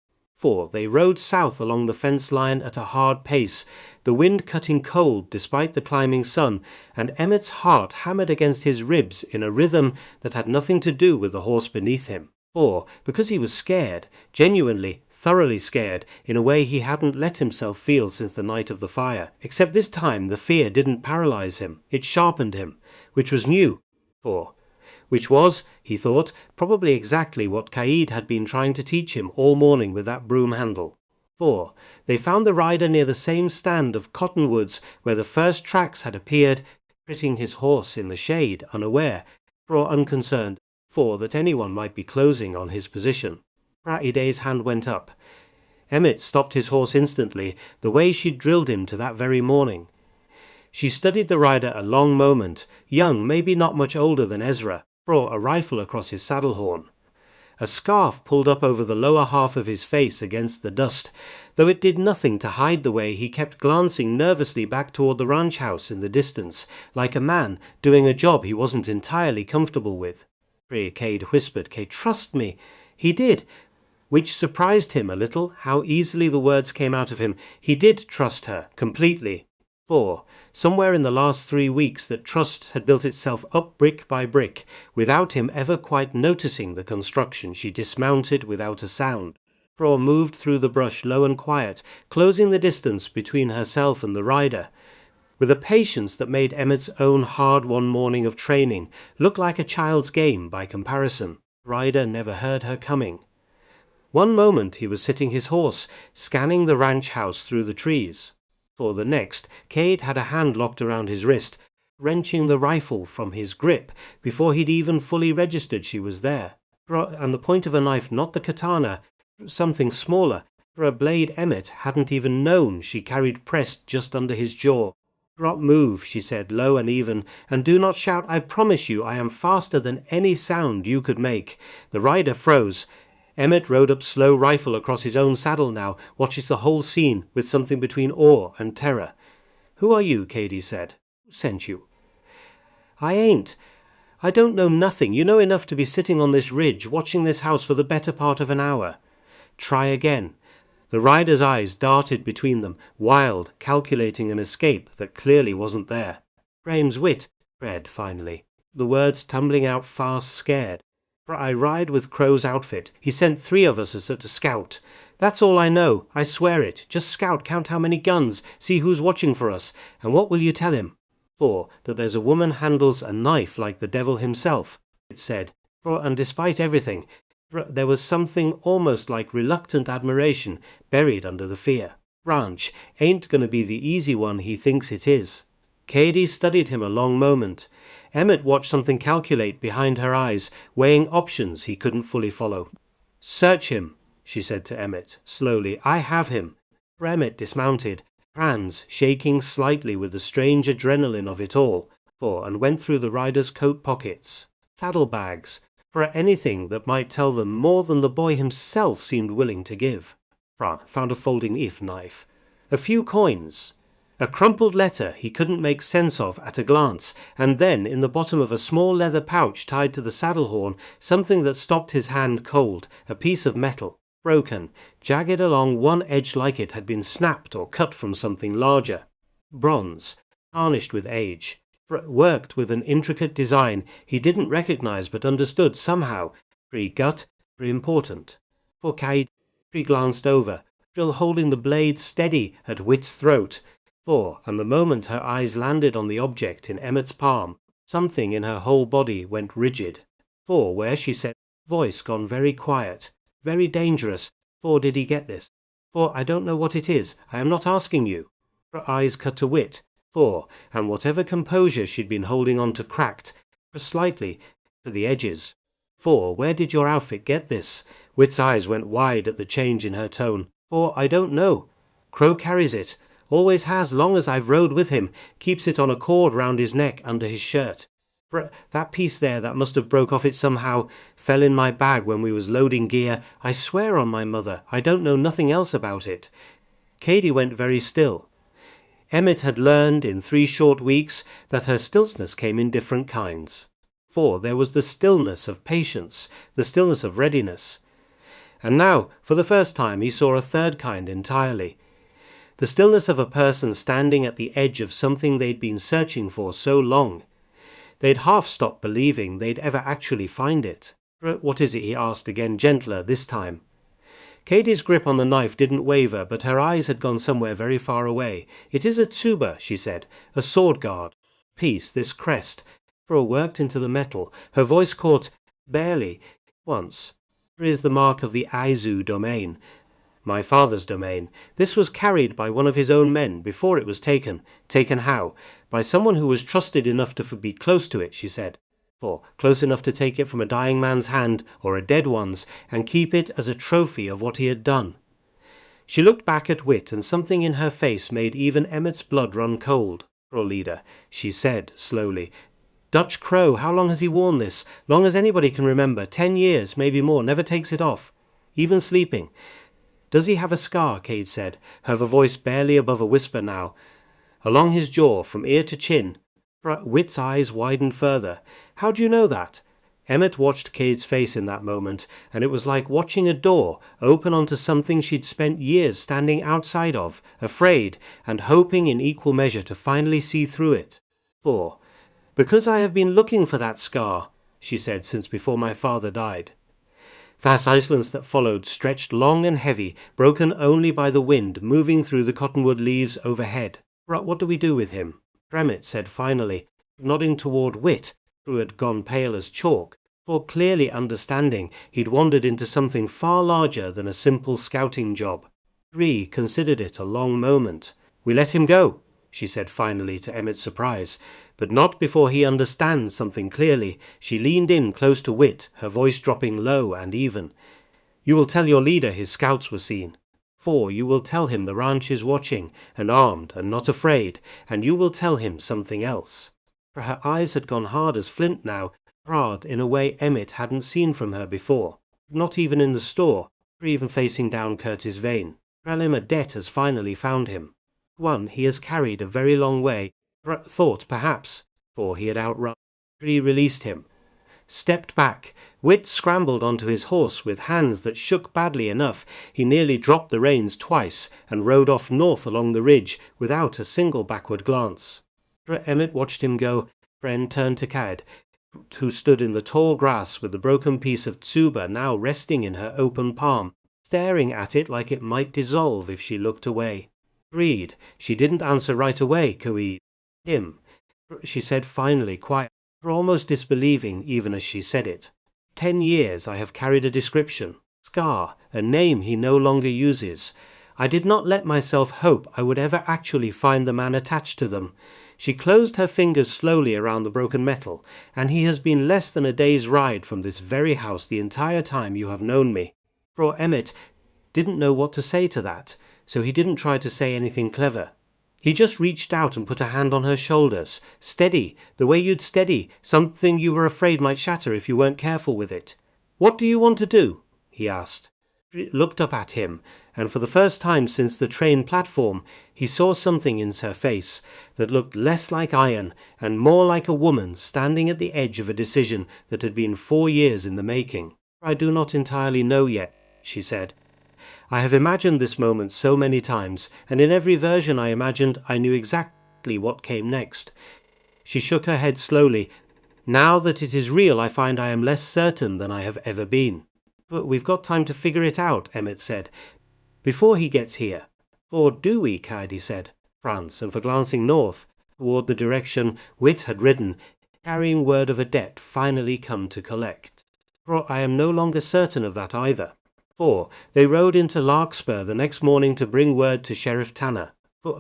They rode south along the fence line at a hard pace, the wind cutting cold despite the climbing sun, and Emmett's heart hammered against his ribs in a rhythm that had nothing to do with the horse beneath him. Because he was scared, genuinely, thoroughly scared, in a way he hadn't let himself feel since the night of the fire. Except this time the fear didn't paralyze him, it sharpened him, which was new. Which was, he thought, probably exactly what Kaede had been trying to teach him all morning with that broom handle. They found the rider near the same stand of cottonwoods where the first tracks had appeared, putting his horse in the shade, unaware, or unconcerned, that anyone might be closing on his position. Pra'ide's hand went up. Emmett stopped his horse instantly, the way she'd drilled him to that very morning. She studied the rider a long moment, young, maybe not much older than Ezra, a rifle across his saddle horn. A scarf pulled up over the lower half of his face against the dust, though it did nothing to hide the way he kept glancing nervously back toward the ranch house in the distance, like a man doing a job he wasn't entirely comfortable with. Kaede whispered, "Kate, trust me." He did, which surprised him a little, how easily the words came out of him. He did trust her, completely. Somewhere in the last 3 weeks that trust had built itself up brick by brick, without him ever quite noticing the construction. She dismounted without a sound. Moved through the brush low and quiet, closing the distance between herself and the rider. with a patience that made Emmet's own hard-won morning of training look like a child's game by comparison. Ryder never heard her coming. One moment he was sitting his horse, scanning the ranch house through the trees. For the next, Cade had a hand locked around his wrist, wrenching the rifle from his grip before he'd even fully registered she was there. And the point of a knife, not the katana, something smaller, for a blade Emmet hadn't even known she carried pressed just under his jaw. "Drop move," she said, low and even, "and do not shout. I promise you I am faster than any sound you could make." The rider froze. Emmet rode up slow, rifle across his own saddle now, watches the whole scene with something between awe and terror. "Who are you?" Cady said. "Who sent you?" "I ain't. I don't know nothing. You know enough to be sitting on this ridge, watching this house for the better part of an hour." "Try again." The rider's eyes darted between them, wild, calculating an escape that clearly wasn't there. "Brame's wit," read finally, the words tumbling out fast, scared. "For I ride with Crow's outfit. He sent 3 of us as a scout. That's all I know. I swear it. Just scout, count how many guns, see who's watching for us. And what will you tell him?" "For that there's a woman handles a knife like the devil himself," it said. And despite everything, there was something almost like reluctant admiration buried under the fear. "Ranch ain't going to be the easy one he thinks it is." Cady studied him a long moment. Emmet watched something calculate behind her eyes, weighing options he couldn't fully follow. "Search him," she said to Emmet, slowly. "I have him." Emmet dismounted, hands shaking slightly with the strange adrenaline of it all, and went through the rider's coat pockets. Saddlebags, for anything that might tell them more than the boy himself seemed willing to give. Found a folding knife. A few coins. A crumpled letter he couldn't make sense of at a glance, and then in the bottom of a small leather pouch tied to the saddle horn, something that stopped his hand cold, a piece of metal, broken, jagged along one edge like it had been snapped or cut from something larger. Bronze, tarnished with age, worked with an intricate design he didn't recognize but understood somehow. Pretty gut, pretty important. For Cade, he glanced over, still holding the blade steady at Wit's throat. And the moment her eyes landed on the object in Emmet's palm, something in her whole body went rigid. Where she said, voice gone very quiet, very dangerous. Did he get this? I don't know what it is. I am not asking you. Her eyes cut to Wit. And whatever composure she'd been holding on to cracked, slightly, to the edges. Where did your outfit get this? Wit's eyes went wide at the change in her tone. I don't know. Crow carries it. Always has, long as I've rode with him. Keeps it on a cord round his neck under his shirt. That piece there that must have broke off it somehow fell in my bag when we was loading gear. I swear on my mother, I don't know nothing else about it." Cady went very still. Emmet had learned in 3 short weeks that her stillness came in different kinds. There was the stillness of patience, the stillness of readiness. And now, for the first time, he saw a third kind entirely. The stillness of a person standing at the edge of something they'd been searching for so long. They'd half stopped believing they'd ever actually find it. "What is it?" he asked again, gentler this time. Cady's grip on the knife didn't waver, but her eyes had gone somewhere very far away. "It is a tuba," she said, "a sword guard piece, this crest." Worked into the metal. Her voice caught, barely, once. "Here is the mark of the Aizu domain. My father's domain. This was carried by one of his own men before it was taken. Taken how? By someone who was trusted enough to be close to it," she said. Close enough to take it from a dying man's hand, or a dead one's, and keep it as a trophy of what he had done. She looked back at Wit, and something in her face made even Emmet's blood run cold. "Leader," she said slowly. "Dutch Crow, how long has he worn this? Long as anybody can remember. 10 years, maybe more, never takes it off. Even sleeping." "Does he have a scar?" Cade said, her voice barely above a whisper now. "Along his jaw, from ear to chin." Wit's eyes widened further. "How do you know that?" Emmet watched Cade's face in that moment, and it was like watching a door open onto something she'd spent years standing outside of, afraid, and hoping in equal measure to finally see through it. "Because I have been looking for that scar," she said, "since before my father died." The silence that followed stretched long and heavy, broken only by the wind moving through the cottonwood leaves overhead. "What do we do with him?" Emmett said finally, nodding toward Wit, who had gone pale as chalk, for clearly understanding he'd wandered into something far larger than a simple scouting job. Bree considered it a long moment. "We let him go," she said finally to Emmett's surprise, but not before he understands something clearly. She leaned in close to Wit, her voice dropping low and even. "You will tell your leader his scouts were seen. 4. You will tell him the ranch is watching, and armed, and not afraid, and you will tell him something else." For her eyes had gone hard as flint now, hard in a way Emmett hadn't seen from her before, not even in the store, or even facing down Curtis Vane. Tell a debt has finally found him. One he has carried a very long way, thought perhaps, for he had outrun. He released him. Stepped back. Wit scrambled onto his horse with hands that shook badly enough. He nearly dropped the reins twice and rode off north along the ridge without a single backward glance. Emmett watched him go. Friend turned to Cad, who stood in the tall grass with the broken piece of tsuba now resting in her open palm, staring at it like it might dissolve if she looked away. "Reed." She didn't answer right away, Coed. "Him," she said finally, quiet, almost disbelieving even as she said it. 10 years I have carried a description, scar, a name he no longer uses. I did not let myself hope I would ever actually find the man attached to them. She closed her fingers slowly around the broken metal, and he has been less than a day's ride from this very house the entire time you have known me. For Emmett didn't know what to say to that, so he didn't try to say anything clever. He just reached out and put a hand on her shoulders. "Steady, the way you'd steady, something you were afraid might shatter if you weren't careful with it." "What do you want to do?" he asked. She looked up at him, and for the first time since the train platform, he saw something in her face that looked less like iron and more like a woman standing at the edge of a decision that had been 4 years in the making. "I do not entirely know yet," she said. "I have imagined this moment so many times, and in every version I imagined I knew exactly what came next." She shook her head slowly. "Now that it is real, I find I am less certain than I have ever been." "But we've got time to figure it out," Emmett said, "before he gets here." "Or do we?" Coyote said, France, and for glancing north, toward the direction Wit had ridden, carrying word of a debt finally come to collect. For I am no longer certain of that either. 4. They rode into Larkspur the next morning to bring word to Sheriff Tanner,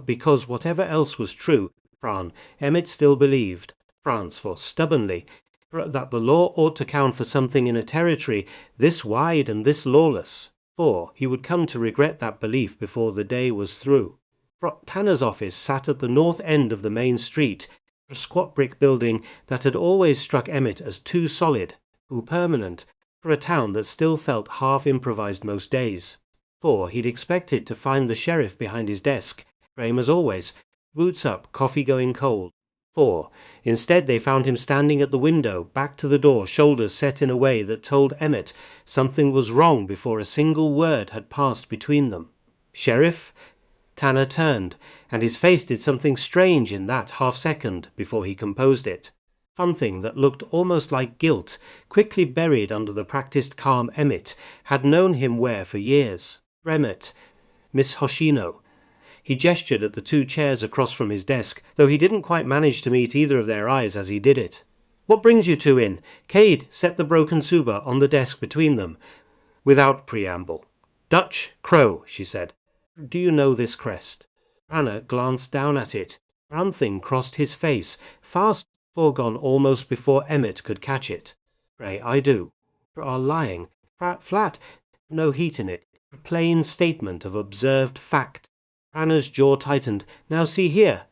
because whatever else was true, Emmett still believed, for stubbornly, that the law ought to count for something in a territory this wide and this lawless. 4. He would come to regret that belief before the day was through. Tanner's office sat at the north end of the main street, a squat brick building that had always struck Emmett as too solid, too permanent, for a town that still felt half improvised most days. 4. He'd expected to find the sheriff behind his desk, same as always, boots up, coffee going cold. 4. Instead they found him standing at the window, back to the door, shoulders set in a way that told Emmett something was wrong before a single word had passed between them. "Sheriff?" Tanner turned, and his face did something strange in that half-second before he composed it. Something that looked almost like guilt, quickly buried under the practiced calm Emmett had known him wear for years. "Emmett, Miss Hoshino." He gestured at the 2 chairs across from his desk, though he didn't quite manage to meet either of their eyes as he did it. "What brings you 2 in?" Cade set the broken tsuba on the desk between them, without preamble. "Dutch crow," she said. "Do you know this crest?" Anna glanced down at it. Something crossed his face, fast foregone almost before Emmett could catch it. "Pray, I do." "Are lying. Flat. No heat in it. A plain statement of observed fact." Anna's jaw tightened. "Now see here."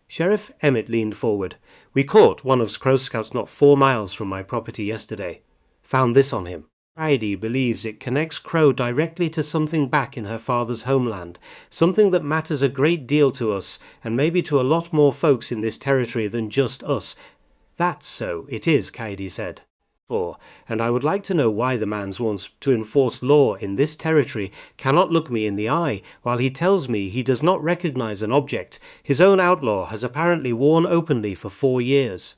Sheriff Emmett leaned forward. "We caught one of Crow's scouts not 4 miles from my property yesterday. Found this on him. Heidi believes it connects Crow directly to something back in her father's homeland, something that matters a great deal to us, and maybe to a lot more folks in this territory than just us." "That's so, it is," Heidi said. 4. And I would like to know why the man wants to enforce law in this territory cannot look me in the eye while he tells me he does not recognize an object his own outlaw has apparently worn openly for 4 years.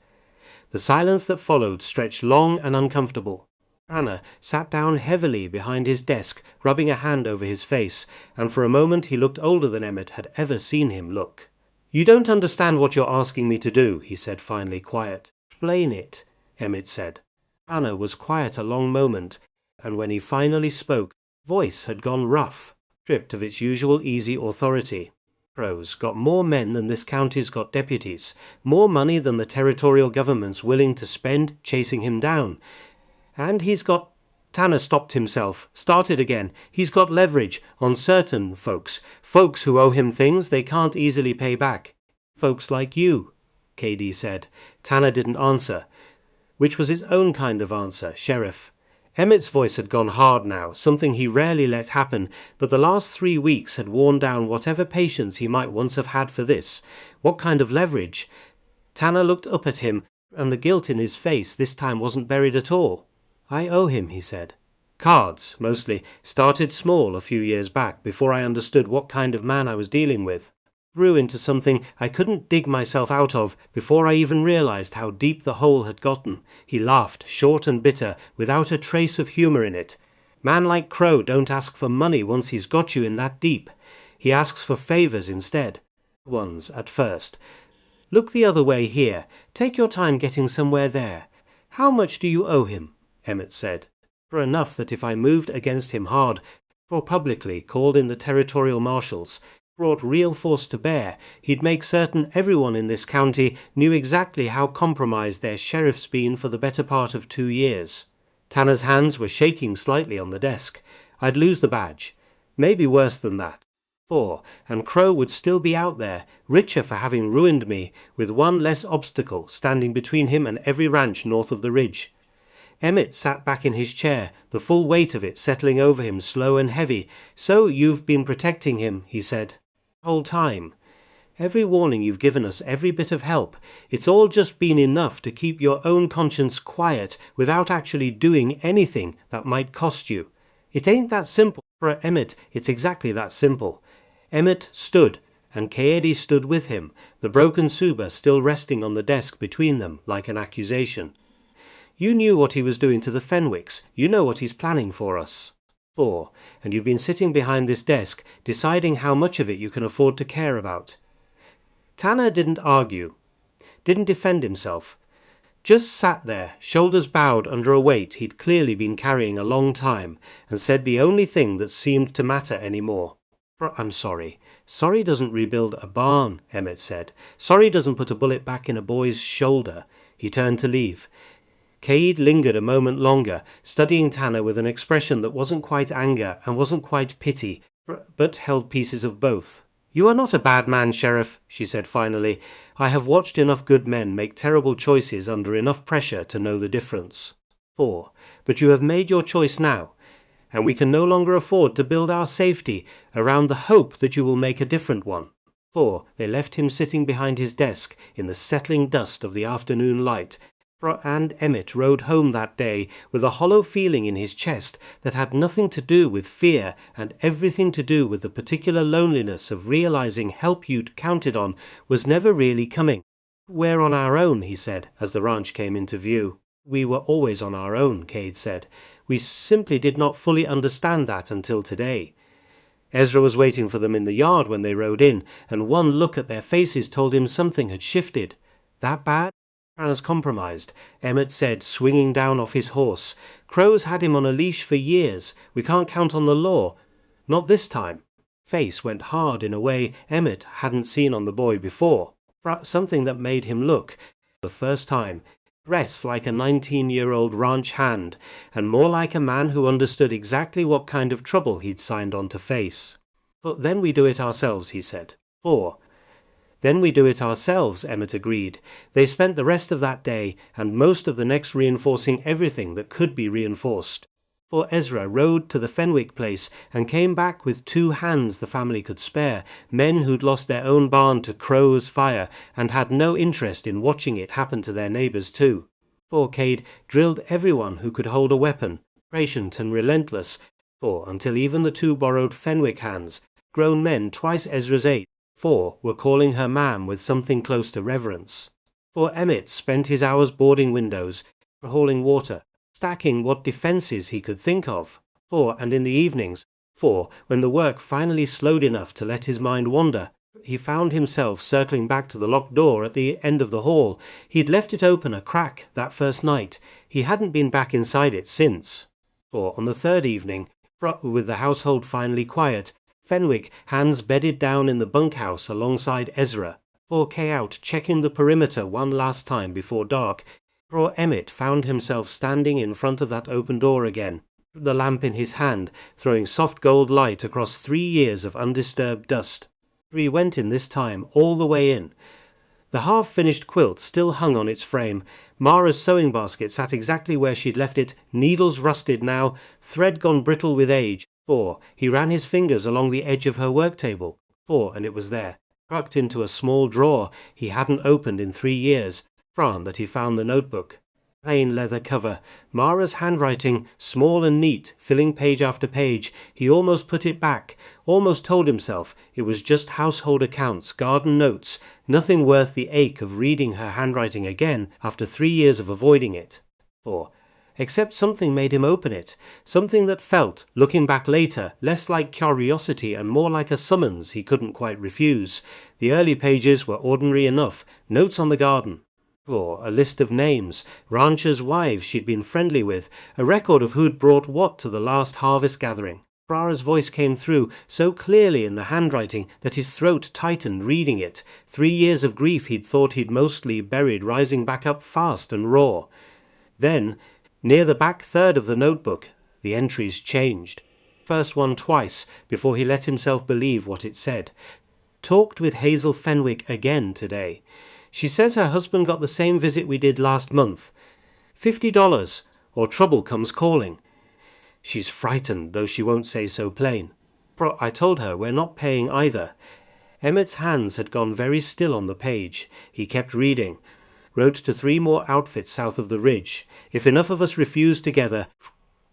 The silence that followed stretched long and uncomfortable. Anna sat down heavily behind his desk, rubbing a hand over his face, and for a moment he looked older than Emmett had ever seen him look. You don't understand what you're asking me to do, he said finally, quiet. Explain it, Emmett said. Tanner was quiet a long moment, and when he finally spoke, his voice had gone rough, stripped of its usual easy authority. Crow's got more men than this county's got deputies, more money than the territorial government's willing to spend chasing him down. And he's got... Tanner stopped himself, started again. He's got leverage on certain folks who owe him things they can't easily pay back. Folks like you, KD said. Tanner didn't answer, which was his own kind of answer, Sheriff. Emmett's voice had gone hard now, something he rarely let happen, but the last 3 weeks had worn down whatever patience he might once have had for this. What kind of leverage? Tanner looked up at him, and the guilt in his face this time wasn't buried at all. I owe him, he said. Cards, mostly. Started small a few years back, before I understood what kind of man I was dealing with. Grew into something I couldn't dig myself out of before I even realized how deep the hole had gotten. He laughed, short and bitter, without a trace of humor in it. Man like Crow don't ask for money once he's got you in that deep. He asks for favors instead. Ones, at first. Look the other way here. Take your time getting somewhere there. How much do you owe him? Emmett said. For enough that if I moved against him hard, or publicly called in the territorial marshals, brought real force to bear, he'd make certain everyone in this county knew exactly how compromised their sheriff's been for the better part of 2 years. Tanner's hands were shaking slightly on the desk. I'd lose the badge. Maybe worse than that. 4, and Crow would still be out there, richer for having ruined me, with one less obstacle standing between him and every ranch north of the ridge. Emmett sat back in his chair, the full weight of it settling over him slow and heavy. So you've been protecting him, he said. The whole time. Every warning you've given us, every bit of help, it's all just been enough to keep your own conscience quiet without actually doing anything that might cost you. It ain't that simple. For Emmett, it's exactly that simple. Emmett stood, and Kaede stood with him, the broken Suba still resting on the desk between them like an accusation. You knew what he was doing to the Fenwicks. You know what he's planning for us. 4, and you've been sitting behind this desk, deciding how much of it you can afford to care about. Tanner didn't argue, didn't defend himself. Just sat there, shoulders bowed under a weight he'd clearly been carrying a long time, and said the only thing that seemed to matter anymore. I'm sorry. Sorry doesn't rebuild a barn, Emmett said. Sorry doesn't put a bullet back in a boy's shoulder. He turned to leave. Cade lingered a moment longer, studying Tanner with an expression that wasn't quite anger and wasn't quite pity, but held pieces of both. You are not a bad man, Sheriff, she said finally. I have watched enough good men make terrible choices under enough pressure to know the difference. 4, but you have made your choice now, and we can no longer afford to build our safety around the hope that you will make a different one. 4, they left him sitting behind his desk in the settling dust of the afternoon light, and Emmett rode home that day with a hollow feeling in his chest that had nothing to do with fear and everything to do with the particular loneliness of realizing help you'd counted on was never really coming. We're on our own, he said, as the ranch came into view. We were always on our own, Cade said. We simply did not fully understand that until today. Ezra was waiting for them in the yard when they rode in, and one look at their faces told him something had shifted. That bad? As compromised, Emmett said, swinging down off his horse. Crow's had him on a leash for years. We can't count on the law. Not this time. Face went hard in a way Emmett hadn't seen on the boy before. Something that made him look, the first time, less like a 19-year-old ranch hand, and more like a man who understood exactly what kind of trouble he'd signed on to face. But then we do it ourselves, he said. 4. Then we do it ourselves, Emmett agreed. They spent the rest of that day and most of the next reinforcing everything that could be reinforced. For Ezra rode to the Fenwick place and came back with 2 hands the family could spare, men who'd lost their own barn to Crow's fire and had no interest in watching it happen to their neighbours too. For Cade drilled everyone who could hold a weapon, patient and relentless, until even the 2 borrowed Fenwick hands, grown men twice Ezra's age, 4 were calling her ma'am with something close to reverence. For Emmett spent his hours boarding windows, hauling water, stacking what defences he could think of. And in the evenings, when the work finally slowed enough to let his mind wander, He found himself circling back to the locked door at the end of the hall. He'd left it open a crack that first night. He hadn't been back inside it since. For on the third evening, with the household finally quiet, Fenwick, hands bedded down in the bunkhouse alongside Ezra, 4K out checking the perimeter one last time before dark, poor Emmett found himself standing in front of that open door again, the lamp in his hand, throwing soft gold light across 3 years of undisturbed dust. He went in this time, all the way in. The half-finished quilt still hung on its frame. Mara's sewing basket sat exactly where she'd left it, needles rusted now, thread gone brittle with age. He ran his fingers along the edge of her work table. And it was there, tucked into a small drawer he hadn't opened in 3 years. That he found the notebook. Plain leather cover, Mara's handwriting, small and neat, filling page after page. He almost put it back, almost told himself it was just household accounts, garden notes, nothing worth the ache of reading her handwriting again after 3 years of avoiding it. Except something made him open it, something that felt, looking back later, less like curiosity and more like a summons he couldn't quite refuse. The early pages were ordinary enough, notes on the garden. A list of names, ranchers' wives she'd been friendly with, a record of who'd brought what to the last harvest gathering. Brara's voice came through so clearly in the handwriting that his throat tightened reading it. 3 years of grief he'd thought he'd mostly buried rising back up fast and raw. Then, near the back third of the notebook, the entries changed. First one twice, before he let himself believe what it said. Talked with Hazel Fenwick again today. She says her husband got the same visit we did last month. $50, or trouble comes calling. She's frightened, though she won't say so plain. I told her we're not paying either. Emmett's hands had gone very still on the page. He kept reading. Wrote to 3 more outfits south of the ridge. If enough of us refuse together,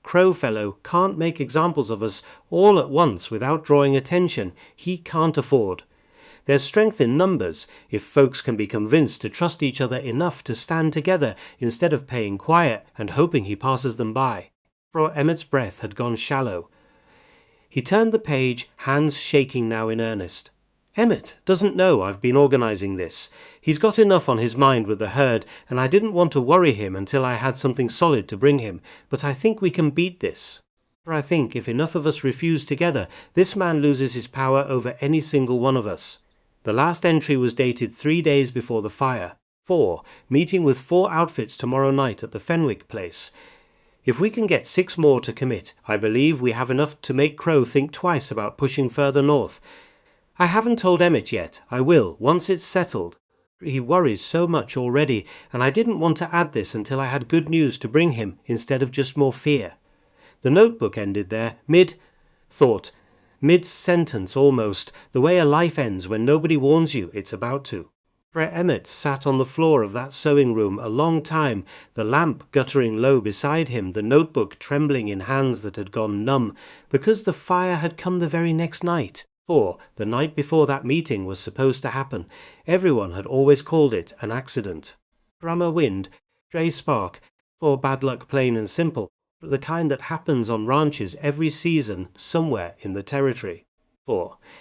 Crow fellow can't make examples of us all at once without drawing attention. He can't afford. There's strength in numbers, if folks can be convinced to trust each other enough to stand together instead of paying quiet and hoping he passes them by. Emmett's breath had gone shallow. He turned the page, hands shaking now in earnest. Emmett doesn't know I've been organizing this. He's got enough on his mind with the herd, and I didn't want to worry him until I had something solid to bring him, but I think we can beat this. I think if enough of us refuse together, this man loses his power over any single one of us. The last entry was dated 3 days before the fire. Meeting with 4 outfits tomorrow night at the Fenwick place. If we can get 6 more to commit, I believe we have enough to make Crow think twice about pushing further north. I haven't told Emmett yet. I will, once it's settled. He worries so much already, and I didn't want to add this until I had good news to bring him instead of just more fear. The notebook ended there, mid-sentence almost, the way a life ends when nobody warns you it's about to. Emmett sat on the floor of that sewing room a long time, the lamp guttering low beside him, the notebook trembling in hands that had gone numb, because the fire had come the very next night. The night before that meeting was supposed to happen. Everyone had always called it an accident. Drummer wind, stray spark, bad luck plain and simple, the kind that happens on ranches every season somewhere in the territory.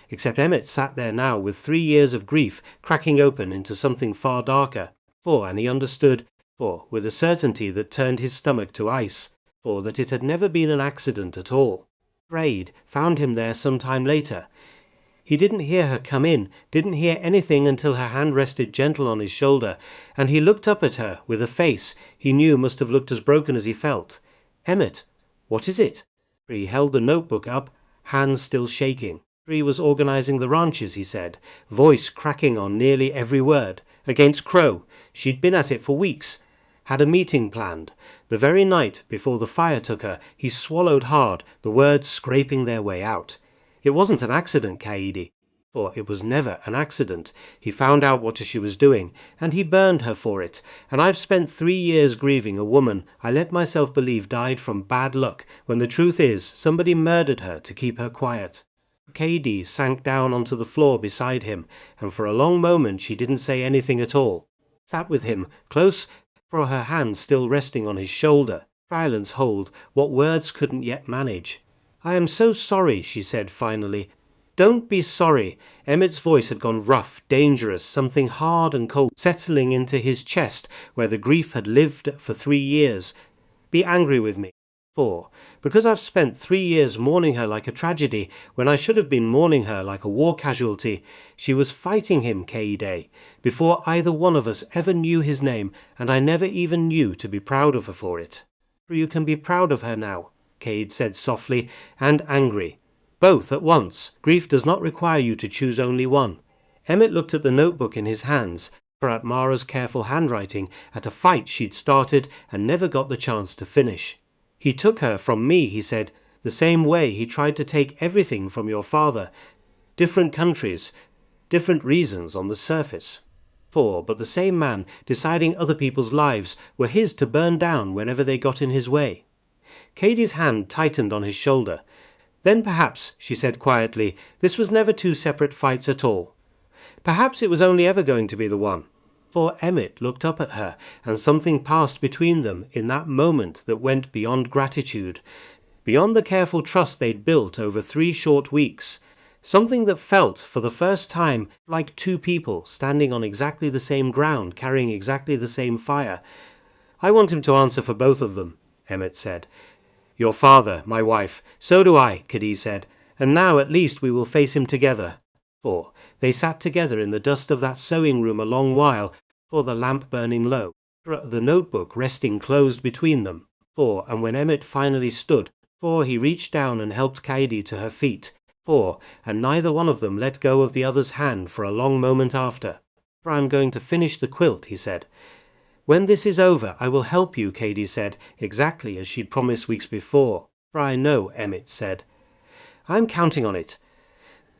Except Emmett sat there now with 3 years of grief cracking open into something far darker. And he understood, with a certainty that turned his stomach to ice, that it had never been an accident at all. Braid found him there some time later. He didn't hear her come in, didn't hear anything until her hand rested gentle on his shoulder, and he looked up at her with a face he knew must have looked as broken as he felt. Emmett, what is it? He held the notebook up, hands still shaking. He was organizing the ranches, he said, voice cracking on nearly every word. Against Crow. She'd been at it for weeks. Had a meeting planned. The very night before the fire took her, he swallowed hard, the words scraping their way out. It wasn't an accident, Kaede. It was never an accident. He found out what she was doing, and he burned her for it. And I've spent 3 years grieving a woman I let myself believe died from bad luck, when the truth is somebody murdered her to keep her quiet. Kaede sank down onto the floor beside him, and for a long moment she didn't say anything at all. Sat with him, close, her hand still resting on his shoulder. Silence hold, what words couldn't yet manage. I am so sorry, she said finally. Don't be sorry. Emmett's voice had gone rough, dangerous, something hard and cold settling into his chest where the grief had lived for 3 years. Be angry with me. 4. Because I've spent 3 years mourning her like a tragedy, when I should have been mourning her like a war casualty. She was fighting him, Kaede, before either one of us ever knew his name, and I never even knew to be proud of her for it. You can be proud of her now, Cade said softly, and angry. Both at once. Grief does not require you to choose only one. Emmett looked at the notebook in his hands, for at Mara's careful handwriting, at a fight she'd started and never got the chance to finish. He took her from me, he said, the same way he tried to take everything from your father. Different countries, different reasons on the surface. 4. But the same man, deciding other people's lives, were his to burn down whenever they got in his way. Katie's hand tightened on his shoulder. Then perhaps, she said quietly, this was never 2 separate fights at all. Perhaps it was only ever going to be the one. For Emmett looked up at her, and something passed between them in that moment that went beyond gratitude, beyond the careful trust they'd built over 3 short weeks. Something that felt, for the first time, like 2 people standing on exactly the same ground, carrying exactly the same fire. I want him to answer for both of them, Emmett said. Your father, my wife. So do I, Cadiz said. And now at least we will face him together. 4. They sat together in the dust of that sewing room a long while, for the lamp burning low, the notebook resting closed between them. 4. And when Emmett finally stood, 4. He reached down and helped Kaede to her feet. 4. And neither one of them let go of the other's hand for a long moment after. For I'm going to finish the quilt, he said. When this is over, I will help you, Kaede said, exactly as she'd promised weeks before. For I know, Emmett said. I'm counting on it.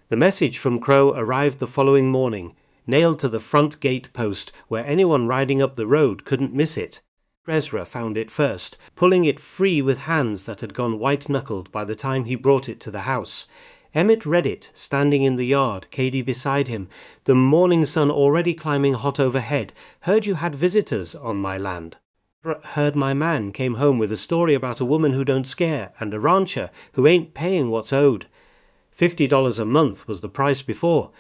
The message from Crow arrived the following morning, nailed to the front gate post where anyone riding up the road couldn't miss it. Ezra found it first, pulling it free with hands that had gone white-knuckled by the time he brought it to the house. Emmett read it, standing in the yard, Kaede beside him. The morning sun already climbing hot overhead. Heard you had visitors on my land. Heard my man came home with a story about a woman who don't scare, and a rancher who ain't paying what's owed. $50 a month was the price before.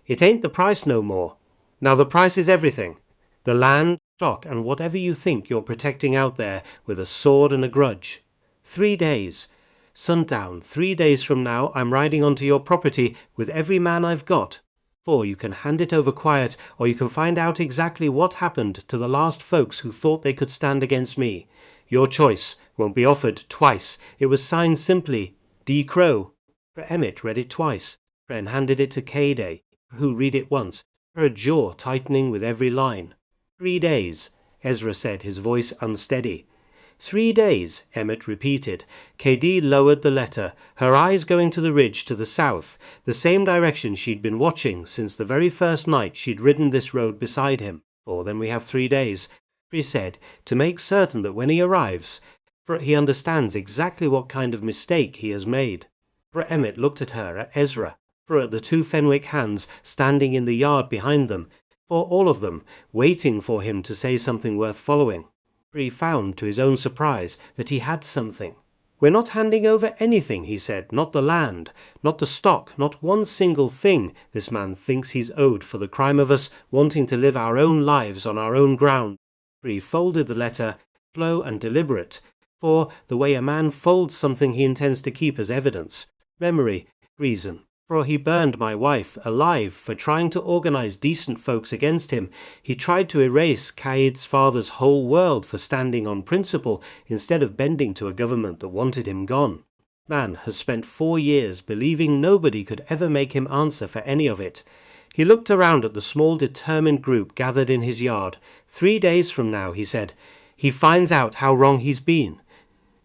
It ain't the price no more. Now the price is everything. The land, stock, and whatever you think you're protecting out there with a sword and a grudge. 3 days. Sundown, 3 days from now I'm riding onto your property with every man I've got. 4. You can hand it over quiet, or you can find out exactly what happened to the last folks who thought they could stand against me. Your choice won't be offered twice. It was signed simply, D. Crow. Emmett read it twice, and handed it to Kaede, who read it once, her jaw tightening with every line. 3 days, Ezra said, his voice unsteady. 3 days, Emmett repeated. Kaede lowered the letter, her eyes going to the ridge to the south, the same direction she'd been watching since the very first night she'd ridden this road beside him. Then we have 3 days, he said, to make certain that when he arrives, for he understands exactly what kind of mistake he has made. For Emmett looked at her, at Ezra, for at the 2 Fenwick hands standing in the yard behind them, for all of them, waiting for him to say something worth following. For he found, to his own surprise, that he had something. We're not handing over anything, he said, not the land, not the stock, not one single thing this man thinks he's owed for the crime of us wanting to live our own lives on our own ground. For he folded the letter, slow and deliberate, for the way a man folds something he intends to keep as evidence. Memory, reason. For he burned my wife alive for trying to organize decent folks against him. He tried to erase Kaed's father's whole world for standing on principle instead of bending to a government that wanted him gone. Man has spent 4 years believing nobody could ever make him answer for any of it. He looked around at the small determined group gathered in his yard. 3 days from now, he said, he finds out how wrong he's been.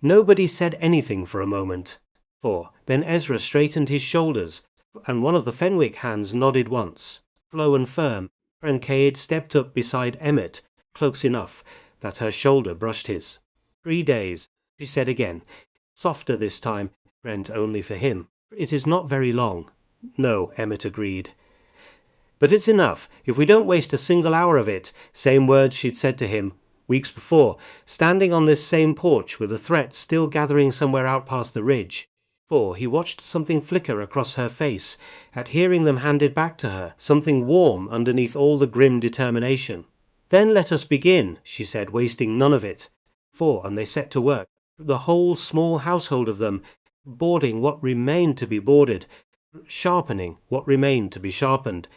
Nobody said anything for a moment. 4. Then Ezra straightened his shoulders, and one of the Fenwick hands nodded once, slow and firm, and Kaede stepped up beside Emmett, close enough that her shoulder brushed his. 3 days, she said again, softer this time, meant only for him. It is not very long. No, Emmett agreed. But it's enough, if we don't waste a single hour of it, same words she'd said to him weeks before, standing on this same porch with the threat still gathering somewhere out past the ridge. For he watched something flicker across her face, at hearing them handed back to her, something warm underneath all the grim determination. "Then let us begin," she said, wasting none of it. And they set to work, the whole small household of them, boarding what remained to be boarded, sharpening what remained to be sharpened,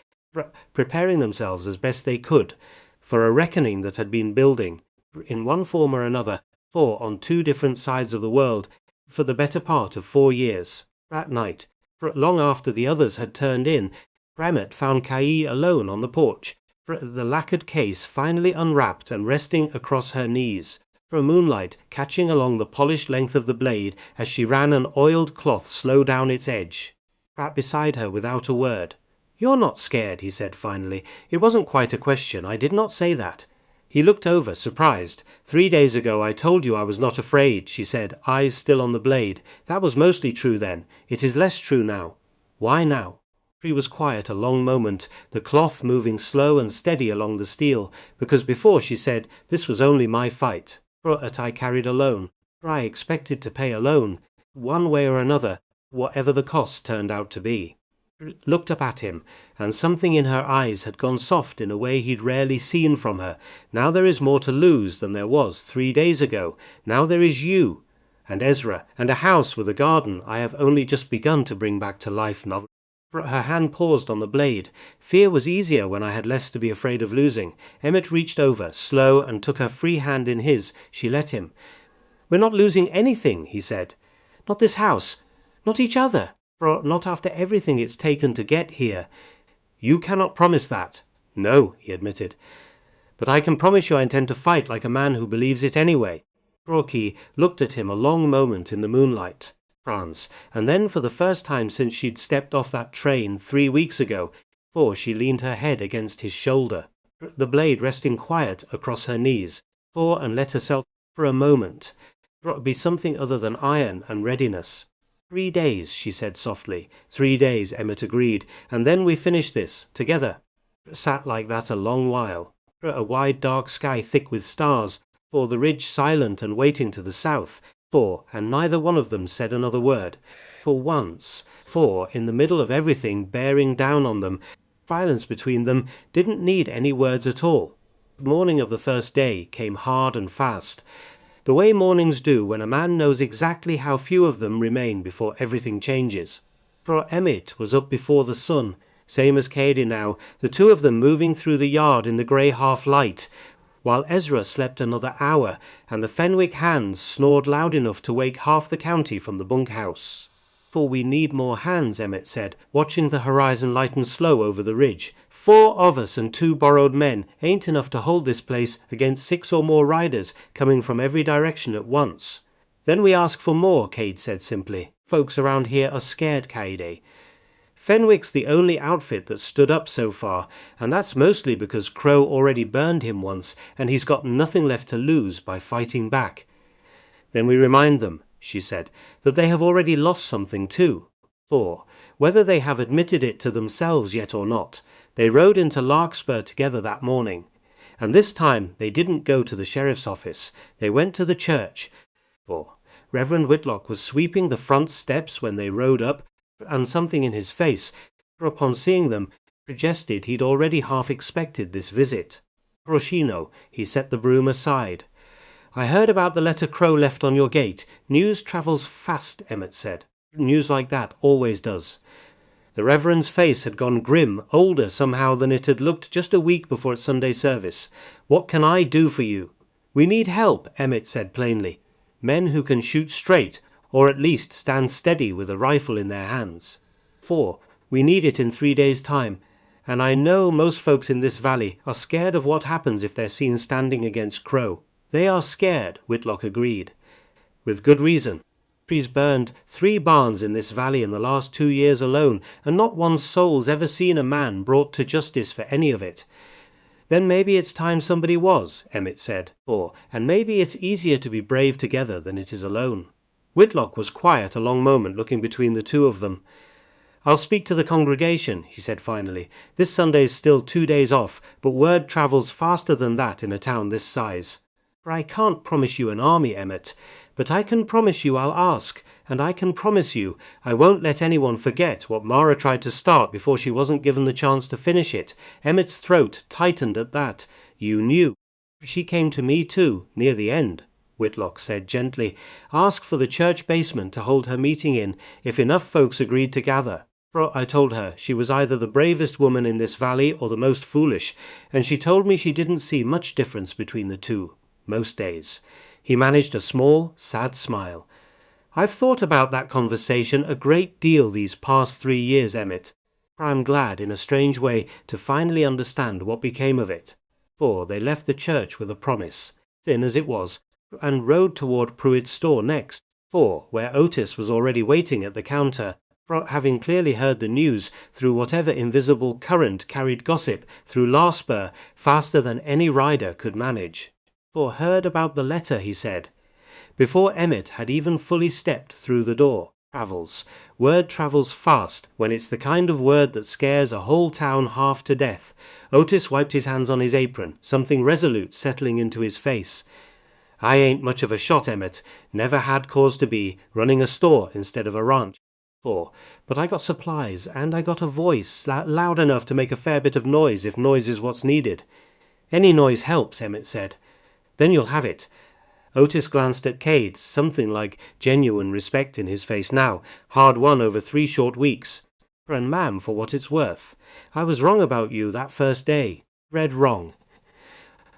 preparing themselves as best they could for a reckoning that had been building, in one form or another, on 2 different sides of the world, for the better part of 4 years. That night, long after the others had turned in, Emmett found Caillie alone on the porch, the lacquered case finally unwrapped and resting across her knees, moonlight catching along the polished length of the blade as she ran an oiled cloth slow down its edge. Pratt beside her without a word. "You're not scared," he said finally. "It wasn't quite a question. I did not say that." He looked over, surprised. 3 days ago I told you I was not afraid," she said, eyes still on the blade. "That was mostly true then. It is less true now." "Why now?" He was quiet a long moment, the cloth moving slow and steady along the steel, because before she said, "This was only my fight, that I carried alone. I expected to pay alone, one way or another, whatever the cost turned out to be." Looked up at him, and something in her eyes had gone soft in a way he'd rarely seen from her. "Now there is more to lose than there was 3 days ago. Now there is you, and Ezra, and a house with a garden I have only just begun to bring back to life." Her hand paused on the blade. Fear was easier when I had less to be afraid of losing. Emmett reached over, slow, and took her free hand in his. She let him. "We're not losing anything," he said. "Not this house, not each other. Not after everything it's taken to get here." "You cannot promise that." "No," he admitted. "But I can promise you I intend to fight like a man who believes it anyway." Rocky looked at him a long moment in the moonlight, and then for the first time since she'd stepped off that train 3 weeks ago, she leaned her head against his shoulder, the blade resting quiet across her knees, and let herself, for a moment, be something other than iron and readiness. 3 days, she said softly. 3 days, Emmett agreed, and then we finish this, together. Sat like that a long while, a wide dark sky thick with stars, the ridge silent and waiting to the south, and neither one of them said another word. For once, in the middle of everything bearing down on them, silence between them didn't need any words at all. The morning of the first day came hard and fast, the way mornings do when a man knows exactly how few of them remain before everything changes. For Emmett was up before the sun, same as Caillie now, the 2 of them moving through the yard in the grey half-light, while Ezra slept another hour, and the Fenwick hands snored loud enough to wake half the county from the bunkhouse. "For we need more hands," Emmett said, watching the horizon lighten slow over the ridge. 4 of us and 2 borrowed men ain't enough to hold this place against 6 or more riders coming from every direction at once." "Then we ask for more," Cade said simply. "Folks around here are scared, Caide. Fenwick's the only outfit that's stood up so far, and that's mostly because Crow already burned him once, and he's got nothing left to lose by fighting back." "Then we remind them," she said, "that they have already lost something too. Whether they have admitted it to themselves yet or not, they rode into Larkspur together that morning, and this time they didn't go to the sheriff's office. They went to the church. Reverend Whitlock was sweeping the front steps when they rode up, and something in his face, upon seeing them, suggested he'd already half expected this visit. Roshino, he set the broom aside. "I heard about the letter Crow left on your gate. News travels fast," Emmett said. "News like that always does." The Reverend's face had gone grim, older somehow than it had looked just a week before Sunday service. "What can I do for you?" "We need help," Emmett said plainly. "Men who can shoot straight, or at least stand steady with a rifle in their hands. We need it in 3 days' time, and I know most folks in this valley are scared of what happens if they're seen standing against Crow." "They are scared," Whitlock agreed. "With good reason. Trees burned 3 barns in this valley in the last 2 years alone, and not one soul's ever seen a man brought to justice for any of it." "Then maybe it's time somebody was," Emmett said. "And maybe it's easier to be brave together than it is alone." Whitlock was quiet a long moment, looking between the 2 of them. "I'll speak to the congregation," he said finally. "This Sunday's still 2 days off, but word travels faster than that in a town this size. I can't promise you an army, Emmett, But I can promise you I'll ask, and I can promise you I won't let anyone forget what Mara tried to start before she wasn't given the chance to finish it. Emmett's throat tightened at that. You knew. She came to me too, near the end, Whitlock said gently. Ask for the church basement to hold her meeting in, if enough folks agreed to gather. For I told her she was either the bravest woman in this valley or the most foolish, and she told me she didn't see much difference between the two, most days. He managed a small, sad smile. I've thought about that conversation a great deal these past 3 years, Emmett. I'm glad, in a strange way, to finally understand what became of it. For they left the church with a promise, thin as it was, and rode toward Pruitt's store next, for where Otis was already waiting at the counter, having clearly heard the news through whatever invisible current carried gossip through Larkspur faster than any rider could manage. For heard about the letter, he said. Before Emmett had even fully stepped through the door. Word travels fast when it's the kind of word that scares a whole town half to death. Otis wiped his hands on his apron, something resolute settling into his face. I ain't much of a shot, Emmett. Never had cause to be, running a store instead of a ranch. But I got supplies, and I got a voice loud enough to make a fair bit of noise if noise is what's needed. Any noise helps, Emmett said. Then you'll have it. Otis glanced at Cade, something like genuine respect in his face now, hard won over 3 short weeks. And ma'am, for what it's worth, I was wrong about you that first day. Read wrong.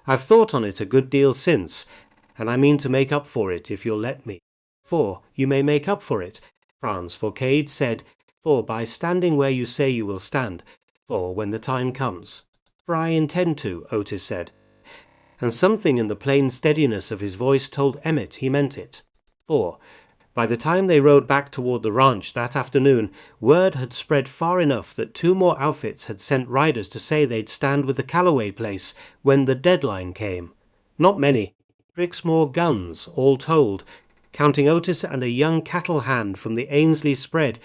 I've thought on it a good deal since, and I mean to make up for it if you'll let me. For you may make up for it, Franz, for Cade said, for by standing where you say you will stand, for when the time comes. For I intend to, Otis said. And something in the plain steadiness of his voice told Emmett he meant it. For, by the time they rode back toward the ranch that afternoon, word had spread far enough that 2 more outfits had sent riders to say they'd stand with the Calloway place when the deadline came. Not many. 6 more guns, all told, counting Otis and a young cattle hand from the Ainsley spread,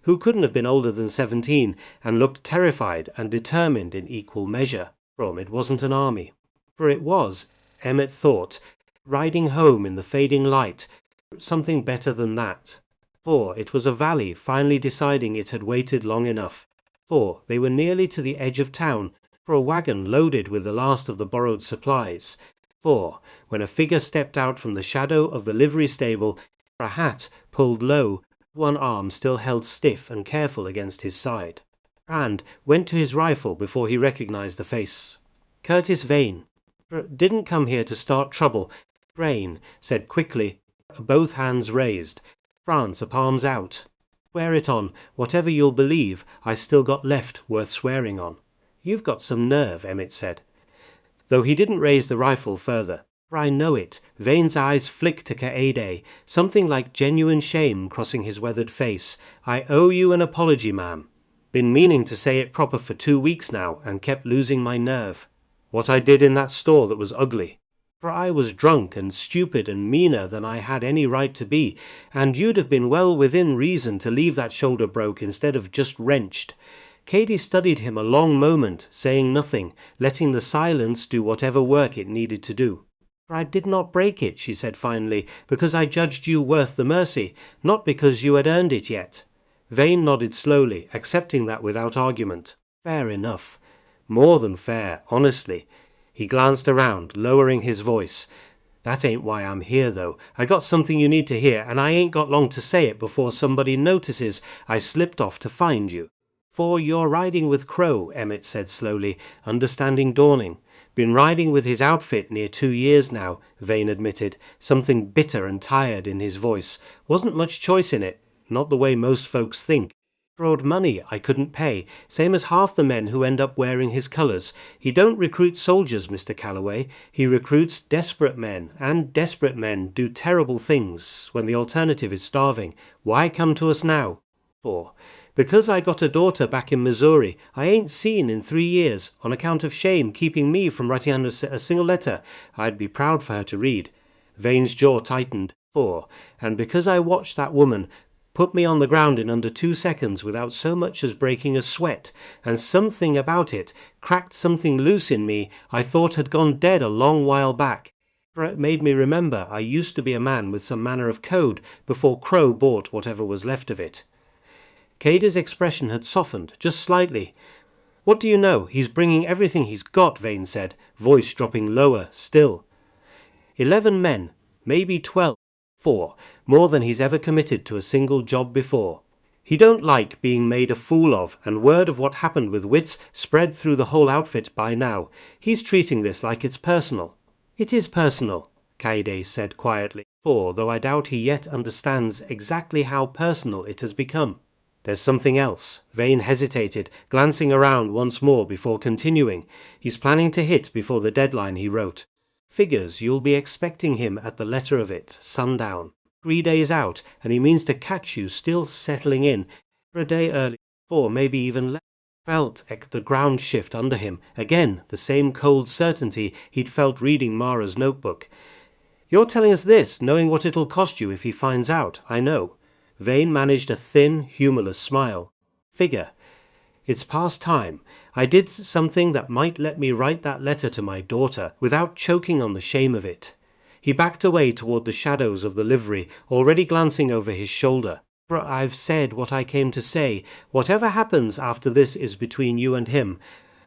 who couldn't have been older than 17, and looked terrified and determined in equal measure. For it wasn't an army. For it was, Emmett thought, riding home in the fading light, something better than that. For it was a valley finally deciding it had waited long enough. For they were nearly to the edge of town, for a wagon loaded with the last of the borrowed supplies. For, when a figure stepped out from the shadow of the livery stable, a hat pulled low, one arm still held stiff and careful against his side, and went to his rifle before he recognized the face. Curtis Vane. Didn't come here to start trouble. Rain said quickly, both hands raised. France, palms out. Swear it on, whatever you'll believe, I still got left worth swearing on. You've got some nerve, Emmett said. Though he didn't raise the rifle further. I know it. Vane's eyes flicked to Kaede, something like genuine shame crossing his weathered face. I owe you an apology, ma'am. Been meaning to say it proper for 2 weeks now, and kept losing my nerve. What I did in that store that was ugly. For I was drunk and stupid and meaner than I had any right to be, and you'd have been well within reason to leave that shoulder broke instead of just wrenched. Katie studied him a long moment, saying nothing, letting the silence do whatever work it needed to do. For I did not break it, she said finally, because I judged you worth the mercy, not because you had earned it yet. Vane nodded slowly, accepting that without argument. Fair enough. More than fair, honestly. He glanced around, lowering his voice. That ain't why I'm here, though. I got something you need to hear, and I ain't got long to say it before somebody notices I slipped off to find you. For you're riding with Crow, Emmett said slowly, understanding dawning. Been riding with his outfit near 2 years now, Vane admitted, something bitter and tired in his voice. Wasn't much choice in it, not the way most folks think. Owed money I couldn't pay, same as half the men who end up wearing his colours. He don't recruit soldiers, Mr. Calloway. He recruits desperate men, and desperate men do terrible things when the alternative is starving. Why come to us now? For, because I got a daughter back in Missouri I ain't seen in 3 years, on account of shame keeping me from writing a single letter I'd be proud for her to read. Vane's jaw tightened. For, and because I watched that woman put me on the ground in under 2 seconds without so much as breaking a sweat, and something about it cracked something loose in me I thought had gone dead a long while back. For it made me remember I used to be a man with some manner of code before Crow bought whatever was left of it. Cady's expression had softened, just slightly. What do you know? He's bringing everything he's got, Vane said, voice dropping lower still. 11 men, maybe 12, 4, more than he's ever committed to a single job before. He don't like being made a fool of, and word of what happened with Wits spread through the whole outfit by now. He's treating this like it's personal. It is personal, Kaede said quietly, for though I doubt he yet understands exactly how personal it has become. There's something else. Vane hesitated, glancing around once more before continuing. He's planning to hit before the deadline, he wrote. Figures you'll be expecting him at the letter of it, sundown. 3 days out, and he means to catch you still settling in for a day early, or maybe even less. Felt the ground shift under him. Again, the same cold certainty he'd felt reading Mara's notebook. You're telling us this, knowing what it'll cost you if he finds out, I know. Vane managed a thin, humourless smile. Figure. It's past time. I did something that might let me write that letter to my daughter without choking on the shame of it. He backed away toward the shadows of the livery, already glancing over his shoulder. I've said what I came to say. Whatever happens after this is between you and him.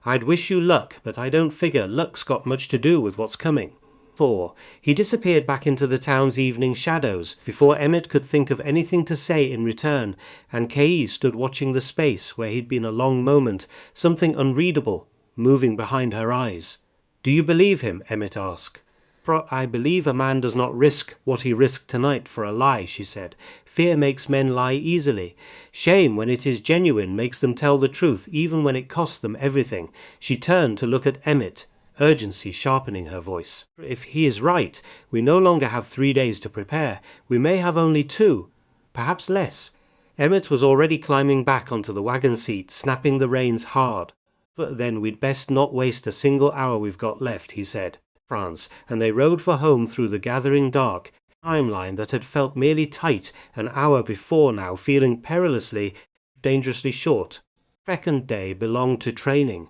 I'd wish you luck, but I don't figure luck's got much to do with what's coming. 4. He disappeared back into the town's evening shadows before Emmett could think of anything to say in return, and Kei stood watching the space where he'd been a long moment, something unreadable, moving behind her eyes. Do you believe him? Emmett asked. For I believe a man does not risk what he risked tonight for a lie, she said. Fear makes men lie easily. Shame, when it is genuine, makes them tell the truth, even when it costs them everything. She turned to look at Emmett, urgency sharpening her voice. If he is right, we no longer have 3 days to prepare. We may have only 2, perhaps less. Emmett was already climbing back onto the wagon seat, snapping the reins hard. But then we'd best not waste a single hour we've got left, he said. France, and they rode for home through the gathering dark, a timeline that had felt merely tight an hour before now feeling perilously, dangerously short. Second day belonged to training,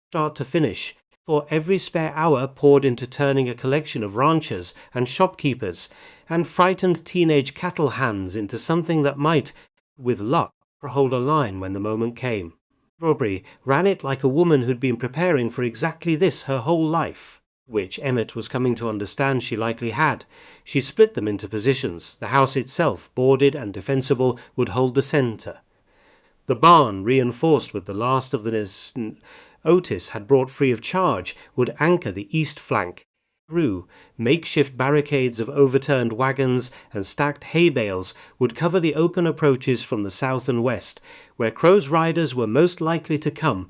start to finish, for every spare hour poured into turning a collection of ranchers and shopkeepers and frightened teenage cattle hands into something that might, with luck, hold a line when the moment came. Strawberry ran it like a woman who'd been preparing for exactly this her whole life, which Emmett was coming to understand she likely had. She split them into positions. The house itself, boarded and defensible, would hold the centre. The barn, reinforced with the last of the Otis had brought free of charge, would anchor the east flank. Through makeshift barricades of overturned wagons and stacked hay bales would cover the open approaches from the south and west, where Crow's riders were most likely to come,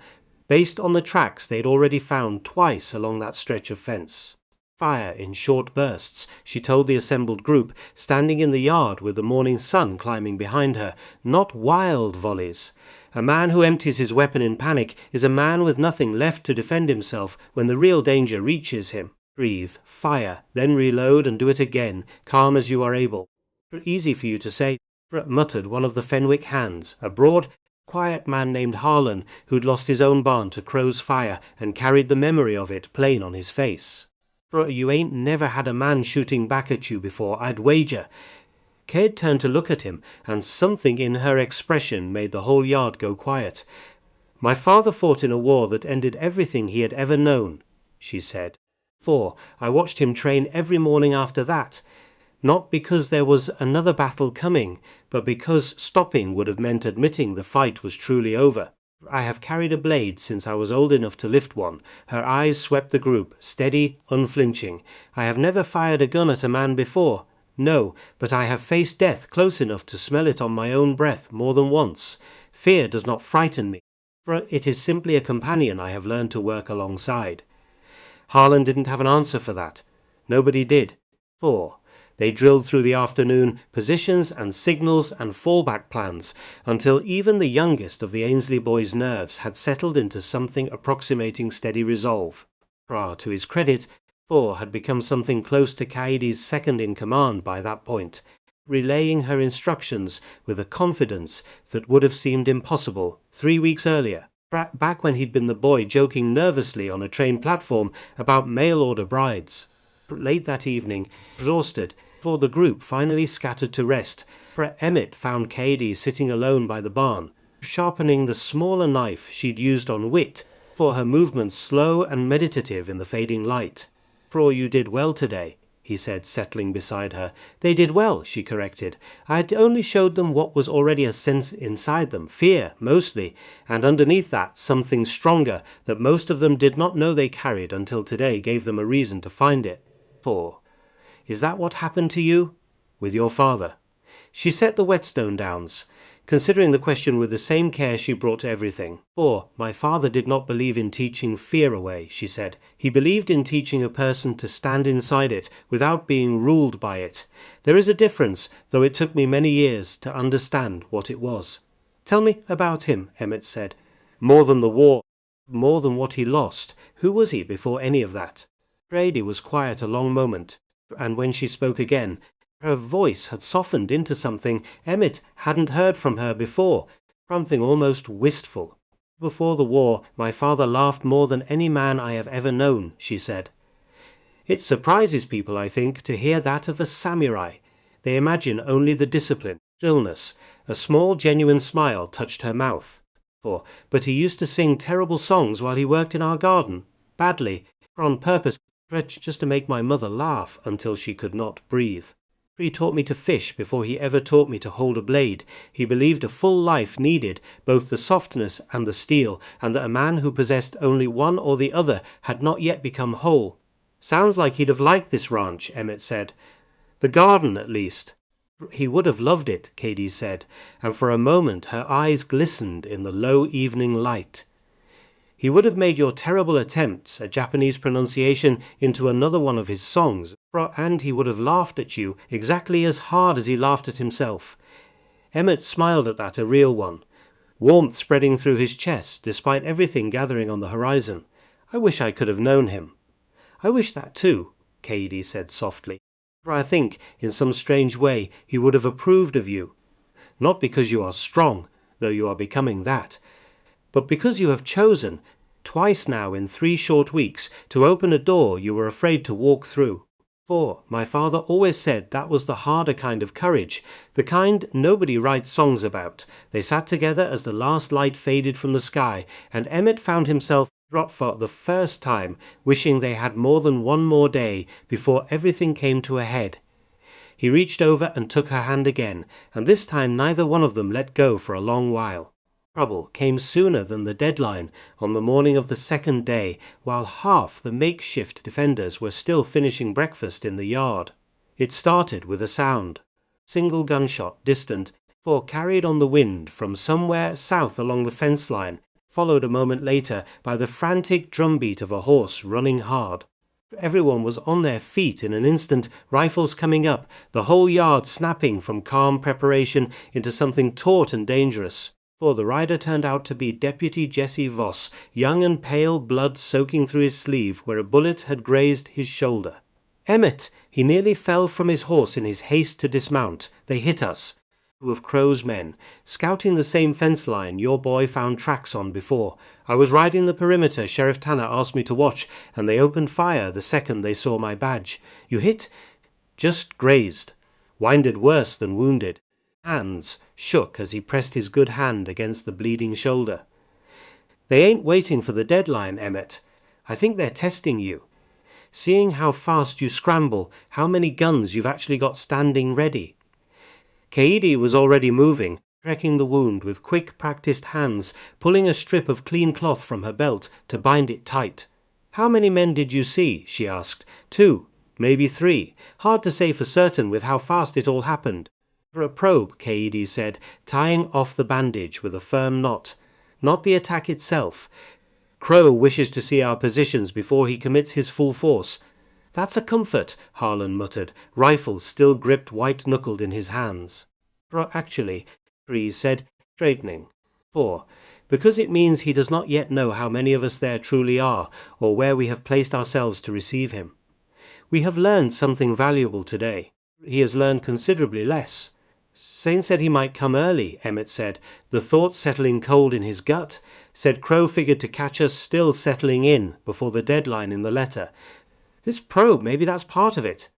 based on the tracks they'd already found twice along that stretch of fence. Fire in short bursts, she told the assembled group, standing in the yard with the morning sun climbing behind her, not wild volleys. A man who empties his weapon in panic is a man with nothing left to defend himself when the real danger reaches him. Breathe, fire, then reload and do it again, calm as you are able. Easy for you to say, muttered one of the Fenwick hands, a broad, quiet man named Harlan, who'd lost his own barn to Crow's fire and carried the memory of it plain on his face. You ain't never had a man shooting back at you before, I'd wager. Cade turned to look at him, and something in her expression made the whole yard go quiet. My father fought in a war that ended everything he had ever known, she said. I watched him train every morning after that. Not because there was another battle coming, but because stopping would have meant admitting the fight was truly over. I have carried a blade since I was old enough to lift one. Her eyes swept the group, steady, unflinching. I have never fired a gun at a man before. No, but I have faced death close enough to smell it on my own breath more than once. Fear does not frighten me, for it is simply a companion I have learned to work alongside. Harlan didn't have an answer for that. Nobody did. They drilled through the afternoon, positions and signals and fallback plans, until even the youngest of the Ainsley boys' nerves had settled into something approximating steady resolve. To his credit, had become something close to Kaede's second-in-command by that point, relaying her instructions with a confidence that would have seemed impossible 3 weeks earlier, back when he'd been the boy joking nervously on a train platform about mail-order brides. Late that evening, exhausted, before the group finally scattered to rest, for Emmett found Katie sitting alone by the barn, sharpening the smaller knife she'd used on Wit, for her movements slow and meditative in the fading light. "For you did well today," he said, settling beside her. "They did well," she corrected. "I had only showed them what was already a sense inside them, fear, mostly, and underneath that something stronger that most of them did not know they carried until today gave them a reason to find it. For, is that what happened to you? With your father?" She set the whetstone down, considering the question with the same care she brought to everything. "For my father did not believe in teaching fear away," she said. "He believed in teaching a person to stand inside it without being ruled by it. There is a difference, though it took me many years to understand what it was." "Tell me about him," Emmett said. "More than the war, more than what he lost. Who was he before any of that?" Brady was quiet a long moment, and when she spoke again, her voice had softened into something Emmett hadn't heard from her before, something almost wistful. "Before the war, my father laughed more than any man I have ever known," she said. "It surprises people, I think, to hear that of a samurai. They imagine only the discipline, stillness." A small, genuine smile touched her mouth. "But he used to sing terrible songs while he worked in our garden, badly, on purpose, just to make my mother laugh until she could not breathe. He taught me to fish before he ever taught me to hold a blade. He believed a full life needed both the softness and the steel, and that a man who possessed only one or the other had not yet become whole." "Sounds like he'd have liked this ranch," Emmett said. "The garden, at least." "He would have loved it," Katie said, and for a moment her eyes glistened in the low evening light. "He would have made your terrible attempts at Japanese pronunciation into another one of his songs, and he would have laughed at you exactly as hard as he laughed at himself." Emmett smiled at that, a real one, warmth spreading through his chest despite everything gathering on the horizon. "I wish I could have known him." "I wish that too," Katie said softly. "For I think, in some strange way, he would have approved of you. Not because you are strong, though you are becoming that, but because you have chosen, twice now in 3 short weeks, to open a door you were afraid to walk through. For my father always said that was the harder kind of courage, the kind nobody writes songs about." They sat together as the last light faded from the sky, and Emmett found himself, for the first time, wishing they had more than one more day before everything came to a head. He reached over and took her hand again, and this time neither one of them let go for a long while. Trouble came sooner than the deadline on the morning of the second day, while half the makeshift defenders were still finishing breakfast in the yard. It started with a sound. Single gunshot, distant, for carried on the wind from somewhere south along the fence line, followed a moment later by the frantic drumbeat of a horse running hard. Everyone was on their feet in an instant, rifles coming up, the whole yard snapping from calm preparation into something taut and dangerous. For the rider turned out to be Deputy Jesse Voss, young and pale, blood soaking through his sleeve where a bullet had grazed his shoulder. "Emmett!" He nearly fell from his horse in his haste to dismount. "They hit us." "Two of Crow's men, scouting the same fence line your boy found tracks on before. I was riding the perimeter Sheriff Tanner asked me to watch, and they opened fire the second they saw my badge." "You hit?" "Just grazed. Winded worse than wounded." Hands shook as he pressed his good hand against the bleeding shoulder. "They ain't waiting for the deadline, Emmett. I think they're testing you. Seeing how fast you scramble, how many guns you've actually got standing ready." Kaidi was already moving, checking the wound with quick, practiced hands, pulling a strip of clean cloth from her belt to bind it tight. "How many men did you see?" she asked. "2, maybe 3. Hard to say for certain with how fast it all happened." "For a probe," Kaidi said, tying off the bandage with a firm knot. "Not the attack itself. Crow wishes to see our positions before he commits his full force." "That's a comfort," Harlan muttered, rifle still gripped white-knuckled in his hands. "Actually," Breeze said, straightening. Because it means he does not yet know how many of us there truly are, or where we have placed ourselves to receive him. We have learned something valuable today. He has learned considerably less." "Saint said he might come early," Emmett said, the thought settling cold in his gut. "Said Crow figured to catch us still settling in before the deadline in the letter. This probe, maybe that's part of it.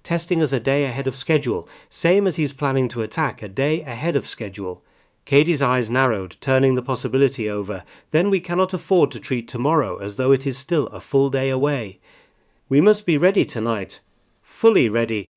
Testing us a day ahead of schedule, same as he's planning to attack a day ahead of schedule. Katie's eyes narrowed, turning the possibility over. Then we cannot afford to treat tomorrow as though it is still a full day away. We must be ready tonight. Fully ready.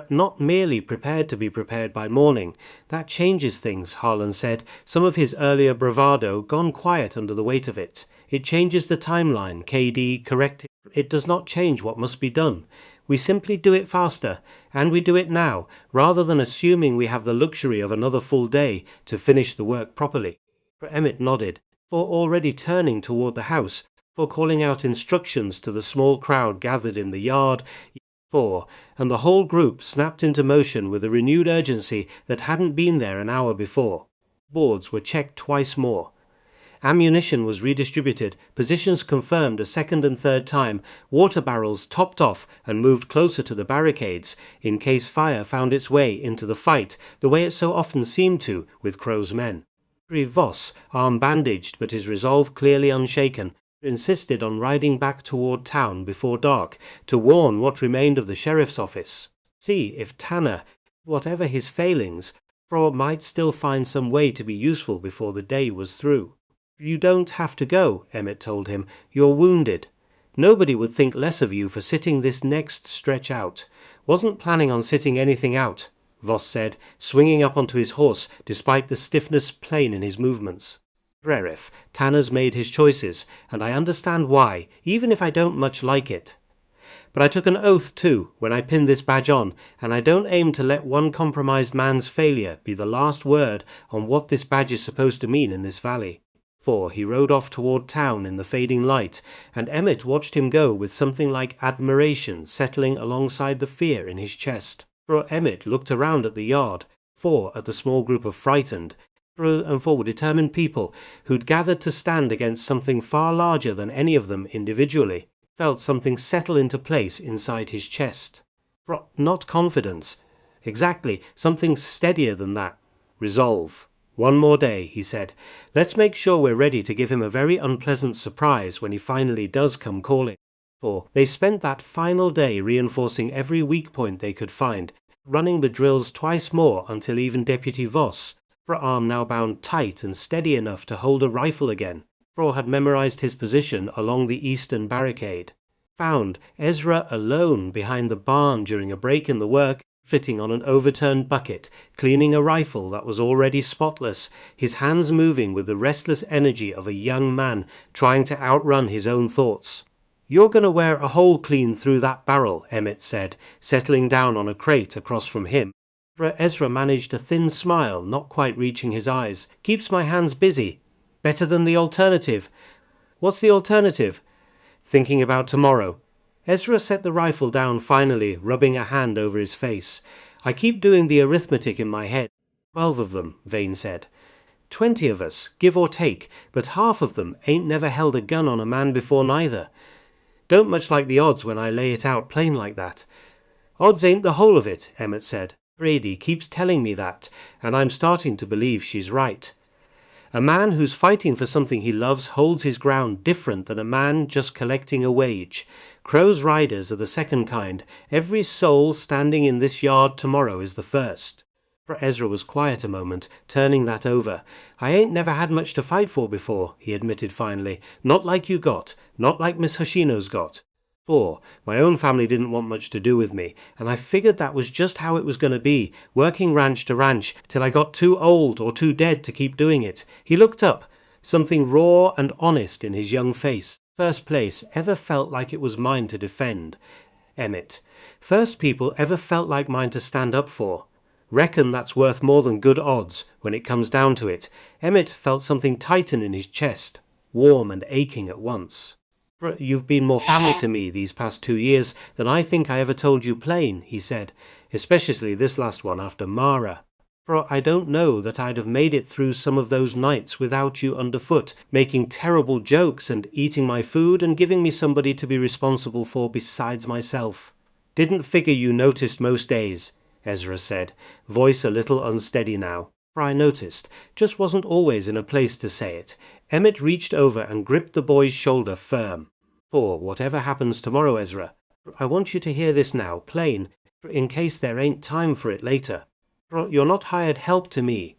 Not merely prepared to be prepared by morning. That changes things, Harlan said, some of his earlier bravado gone quiet under the weight of it. It changes the timeline, KD corrected. It does not change what must be done. We simply do it faster, and we do it now, rather than assuming we have the luxury of another full day to finish the work properly. Emmett nodded, for already turning toward the house, for calling out instructions to the small crowd gathered in the yard, and the whole group snapped into motion with a renewed urgency that hadn't been there an hour before. Boards were checked twice more. Ammunition was redistributed, positions confirmed a second and third time, water barrels topped off and moved closer to the barricades, in case fire found its way into the fight, the way it so often seemed to with Crow's men. Voss, arm bandaged but his resolve clearly unshaken, insisted on riding back toward town before dark to warn what remained of the sheriff's office. See if Tanner, whatever his failings, might still find some way to be useful before the day was through. You don't have to go, Emmett told him. You're wounded. Nobody would think less of you for sitting this next stretch out. Wasn't planning on sitting anything out, Voss said, swinging up onto his horse despite the stiffness plain in his movements. Sheriff, Tanner's made his choices, and I understand why, even if I don't much like it. But I took an oath, too, when I pinned this badge on, and I don't aim to let one compromised man's failure be the last word on what this badge is supposed to mean in this valley. For he rode off toward town in the fading light, and Emmett watched him go with something like admiration settling alongside the fear in his chest. For Emmett looked around at the yard, at the small group of frightened, and determined people who'd gathered to stand against something far larger than any of them individually, felt something settle into place inside his chest. Not confidence. Exactly, something steadier than that. Resolve. One more day, he said. Let's make sure we're ready to give him a very unpleasant surprise when he finally does come calling. For they spent that final day reinforcing every weak point they could find, running the drills twice more until even Deputy Voss, arm now bound tight and steady enough to hold a rifle again, had memorized his position along the eastern barricade. Found Ezra alone behind the barn during a break in the work, sitting on an overturned bucket, cleaning a rifle that was already spotless, his hands moving with the restless energy of a young man trying to outrun his own thoughts. You're going to wear a hole clean through that barrel, Emmett said, settling down on a crate across from him. Ezra managed a thin smile, not quite reaching his eyes. Keeps my hands busy. Better than the alternative. What's the alternative? Thinking about tomorrow. Ezra set the rifle down finally, rubbing a hand over his face. I keep doing the arithmetic in my head. 12 of them, Vane said. 20 of us, give or take, but half of them ain't never held a gun on a man before neither. Don't much like the odds when I lay it out plain like that. Odds ain't the whole of it, Emmett said. Brady keeps telling me that, and I'm starting to believe she's right. A man who's fighting for something he loves holds his ground different than a man just collecting a wage. Crow's riders are the second kind. Every soul standing in this yard tomorrow is the first. Ezra was quiet a moment, turning that over. I ain't never had much to fight for before, he admitted finally. Not like you got, not like Miss Hoshino's got. My own family didn't want much to do with me, and I figured that was just how it was going to be, working ranch to ranch, till I got too old or too dead to keep doing it. He looked up, something raw and honest in his young face. First place ever felt like it was mine to defend. Emmett. First people ever felt like mine to stand up for. Reckon that's worth more than good odds, when it comes down to it. Emmett felt something tighten in his chest, warm and aching at once. You've been more family to me these past 2 years than I think I ever told you plain, he said, especially this last one after Mara. For I don't know that I'd have made it through some of those nights without you underfoot, making terrible jokes and eating my food and giving me somebody to be responsible for besides myself. Didn't figure you noticed most days, Ezra said, voice a little unsteady now. For I noticed, just wasn't always in a place to say it. Emmett reached over and gripped the boy's shoulder firm. For whatever happens tomorrow, Ezra, I want you to hear this now, plain, in case there ain't time for it later. You're not hired help to me.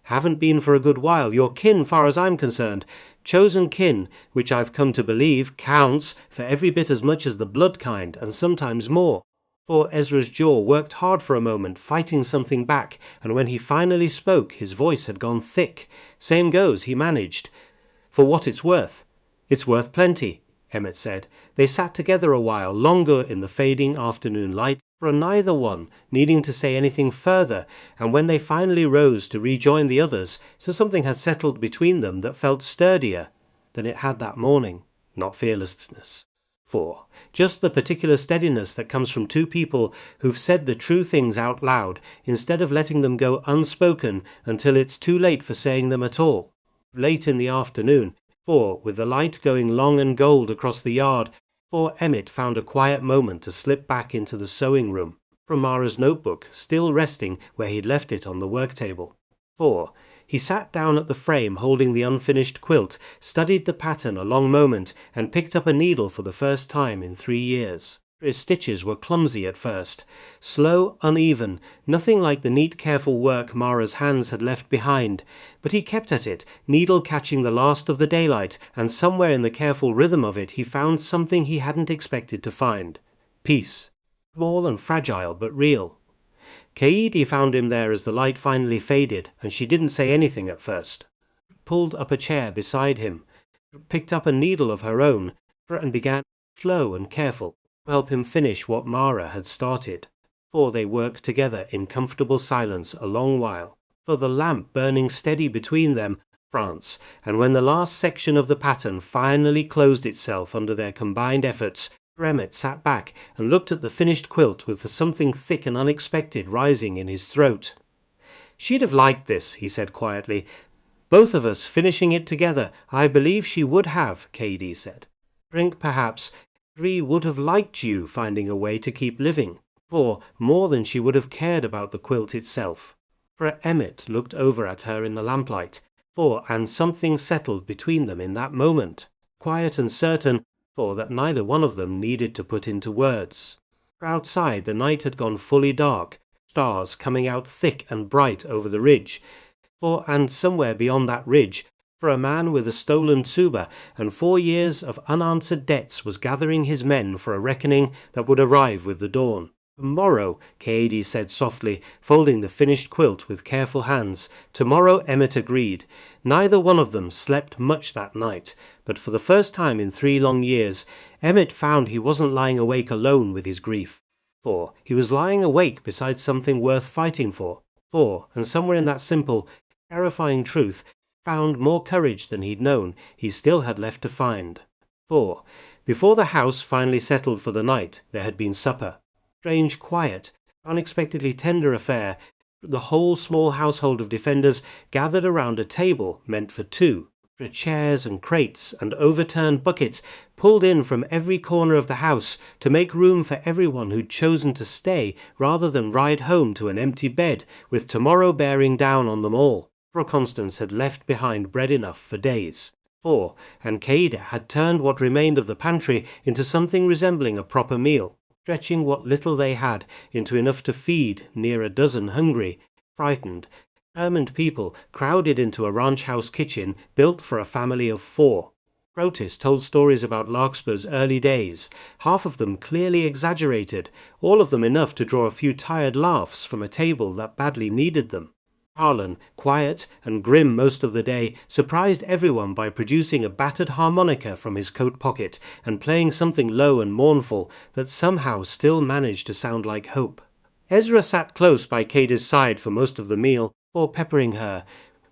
Haven't been for a good while. You're kin, far as I'm concerned. Chosen kin, which I've come to believe counts for every bit as much as the blood kind, and sometimes more. For Ezra's jaw worked hard for a moment, fighting something back, and when he finally spoke, his voice had gone thick. Same goes, he managed. For what it's worth. It's worth plenty, Emmett said. They sat together a while longer in the fading afternoon light, for neither one needing to say anything further, and when they finally rose to rejoin the others, so something had settled between them that felt sturdier than it had that morning. Not fearlessness. For just the particular steadiness that comes from two people who've said the true things out loud, instead of letting them go unspoken until it's too late for saying them at all. Late in the afternoon, for, with the light going long and gold across the yard, Emmett found a quiet moment to slip back into the sewing room, from Mara's notebook still resting where he'd left it on the work table. He sat down at the frame holding the unfinished quilt, studied the pattern a long moment, and picked up a needle for the first time in 3 years. His stitches were clumsy at first, slow, uneven, nothing like the neat, careful work Mara's hands had left behind, but he kept at it, needle catching the last of the daylight, and somewhere in the careful rhythm of it he found something he hadn't expected to find. Peace. Small and fragile, but real. Kaede found him there as the light finally faded, and she didn't say anything at first. Pulled up a chair beside him, picked up a needle of her own, and began, slow and careful, to help him finish what Mara had started. They worked together in comfortable silence a long while, for the lamp burning steady between them, France, and when the last section of the pattern finally closed itself under their combined efforts, Emmett sat back and looked at the finished quilt with something thick and unexpected rising in his throat. "She'd have liked this," he said quietly. "Both of us finishing it together. I believe she would have," Kaede said. "Drink, perhaps. Ree would have liked you finding a way to keep living, for more than she would have cared about the quilt itself." For Emmett looked over at her in the lamplight, and something settled between them in that moment, quiet and certain, that neither one of them needed to put into words. For outside the night had gone fully dark, stars coming out thick and bright over the ridge, and somewhere beyond that ridge, for a man with a stolen tsuba and 4 years of unanswered debts was gathering his men for a reckoning that would arrive with the dawn. "Tomorrow," Kaede said softly, folding the finished quilt with careful hands. "Tomorrow," Emmett agreed. Neither one of them slept much that night, but for the first time in 3 long years, Emmett found he wasn't lying awake alone with his grief. He was lying awake beside something worth fighting for. And somewhere in that simple, terrifying truth, found more courage than he'd known he still had left to find. Before the house finally settled for the night, there had been supper. Strange, quiet, unexpectedly tender affair, the whole small household of defenders gathered around a table meant for 2, chairs and crates and overturned buckets pulled in from every corner of the house to make room for everyone who'd chosen to stay rather than ride home to an empty bed, with tomorrow bearing down on them all. For Constance had left behind bread enough for days. And Kaede had turned what remained of the pantry into something resembling a proper meal, stretching what little they had into enough to feed near a dozen hungry, frightened, determined people crowded into a ranch house kitchen built for a family of 4. Protis told stories about Larkspur's early days, half of them clearly exaggerated, all of them enough to draw a few tired laughs from a table that badly needed them. Harlan, quiet and grim most of the day, surprised everyone by producing a battered harmonica from his coat pocket and playing something low and mournful that somehow still managed to sound like hope. Ezra sat close by Kaede's side for most of the meal, peppering her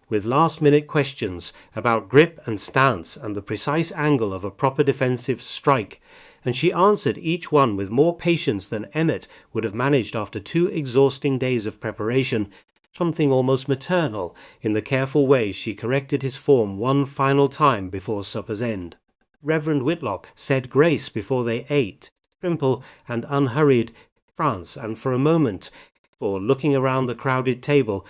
with last-minute questions about grip and stance and the precise angle of a proper defensive strike, and she answered each one with more patience than Emmett would have managed after 2 exhausting days of preparation, something almost maternal in the careful way she corrected his form one final time before supper's end. Reverend Whitlock said grace before they ate, simple and unhurried, France, and for a moment, looking around the crowded table,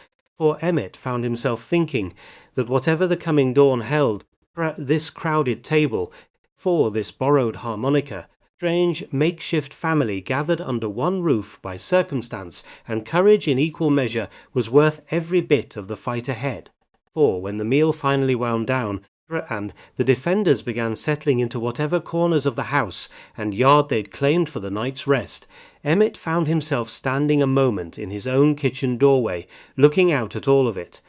Emmett found himself thinking that whatever the coming dawn held, this crowded table, For this borrowed harmonica, strange makeshift family gathered under one roof by circumstance and courage in equal measure was worth every bit of the fight ahead. For when the meal finally wound down, and the defenders began settling into whatever corners of the house and yard they'd claimed for the night's rest, Emmett found himself standing a moment in his own kitchen doorway, looking out at all of it.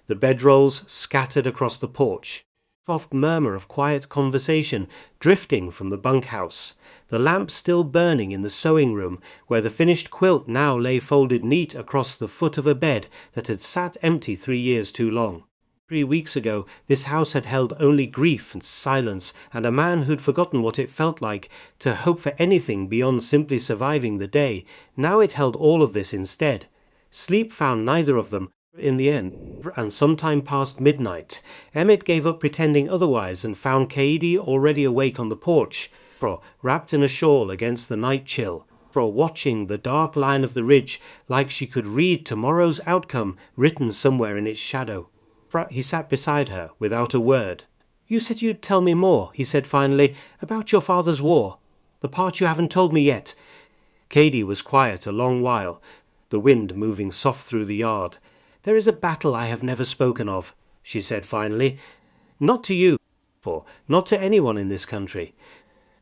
The bedrolls scattered across the porch, soft murmur of quiet conversation drifting from the bunkhouse, the lamp still burning in the sewing room, where the finished quilt now lay folded neat across the foot of a bed that had sat empty 3 years too long. 3 weeks ago this house had held only grief and silence, and a man who'd forgotten what it felt like to hope for anything beyond simply surviving the day. Now it held all of this instead. Sleep found neither of them in the end, and sometime past midnight, Emmett gave up pretending otherwise and found Kaede already awake on the porch, wrapped in a shawl against the night chill, watching the dark line of the ridge like she could read tomorrow's outcome written somewhere in its shadow. He sat beside her without a word. "You said you'd tell me more," he said finally, "about your father's war. The part you haven't told me yet." Kaede was quiet a long while, the wind moving soft through the yard. "There is a battle I have never spoken of," she said finally. "Not to you, not to anyone in this country.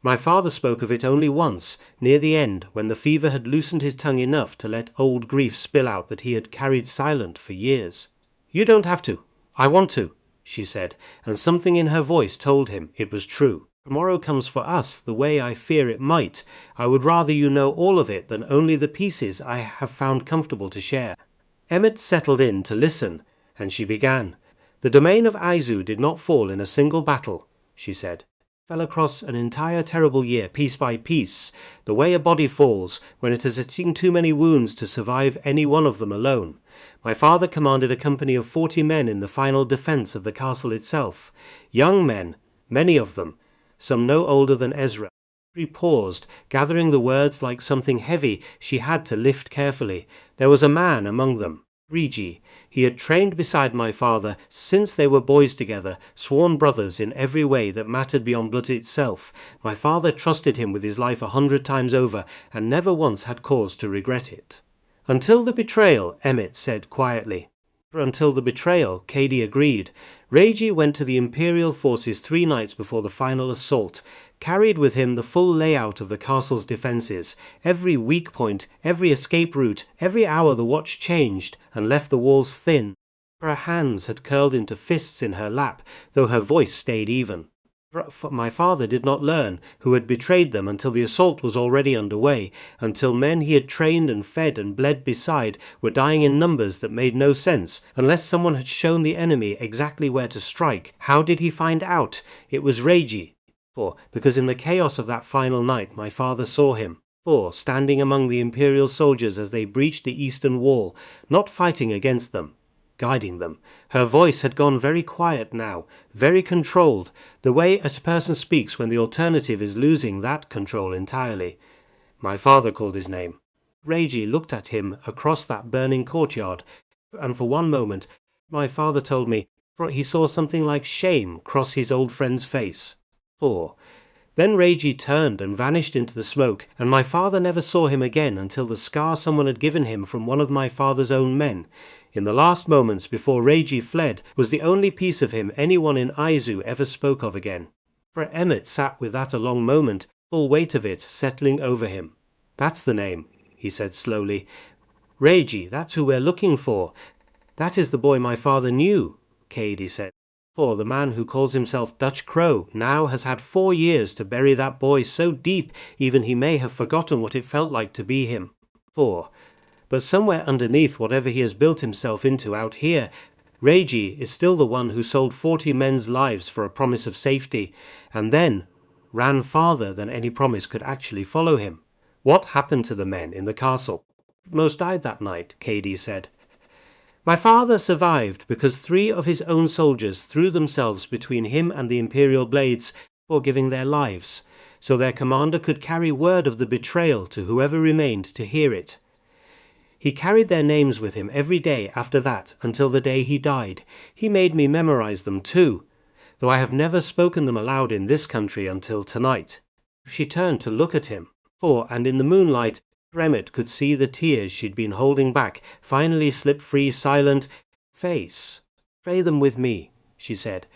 My father spoke of it only once, near the end, when the fever had loosened his tongue enough to let old grief spill out that he had carried silent for years. You don't have to. I want to," she said, and something in her voice told him it was true. "Tomorrow comes for us the way I fear it might. I would rather you know all of it than only the pieces I have found comfortable to share." Emmett settled in to listen, and she began. "The domain of Aizu did not fall in a single battle," she said. "Fell across an entire terrible year, piece by piece, the way a body falls when it has seen too many wounds to survive any one of them alone. My father commanded a company of 40 men in the final defense of the castle itself. Young men, many of them, some no older than Ezra." She paused, gathering the words like something heavy she had to lift carefully. "There was a man among them, Reiji. He had trained beside my father since they were boys together, sworn brothers in every way that mattered beyond blood itself. My father trusted him with his life 100 times over, and never once had cause to regret it." "Until the betrayal," Emmett said quietly. "Until the betrayal," Kaede agreed. "Reiji went to the Imperial forces 3 nights before the final assault, carried with him the full layout of the castle's defences, every weak point, every escape route, every hour the watch changed, and left the walls thin." Her hands had curled into fists in her lap, though her voice stayed even. "My father did not learn who had betrayed them until the assault was already underway, until men he had trained and fed and bled beside were dying in numbers that made no sense, unless someone had shown the enemy exactly where to strike. How did he find out? It was Reiji. Because in the chaos of that final night my father saw him, standing among the Imperial soldiers as they breached the eastern wall, not fighting against them, guiding them." Her voice had gone very quiet now, very controlled, the way a person speaks when the alternative is losing that control entirely. "My father called his name." Reiji looked at him across that burning courtyard, and for one moment, "My father told me," he saw something like shame cross his old friend's face. Then Reiji turned and vanished into the smoke, and my father never saw him again until the scar someone had given him from one of my father's own men, in the last moments before Reiji fled, was the only piece of him anyone in Aizu ever spoke of again. For Emmett sat with that a long moment, full weight of it settling over him. "That's the name," he said slowly. "Reiji, that's who we're looking for. That is the boy my father knew," Kaede said. "For the man who calls himself Dutch Crow now has had 4 years to bury that boy so deep even he may have forgotten what it felt like to be him. But somewhere underneath whatever he has built himself into out here, Reiji is still the one who sold 40 men's lives for a promise of safety, and then ran farther than any promise could actually follow him." "What happened to the men in the castle?" "Most died that night," Kaede said. "My father survived because 3 of his own soldiers threw themselves between him and the Imperial blades before giving their lives, so their commander could carry word of the betrayal to whoever remained to hear it. He carried their names with him every day after that until the day he died. He made me memorize them too. though I have never spoken them aloud in this country until tonight. She turned to look at him, and in the moonlight, Emmett could see the tears she'd been holding back finally slip free silent. Face. Pray them with me, she said.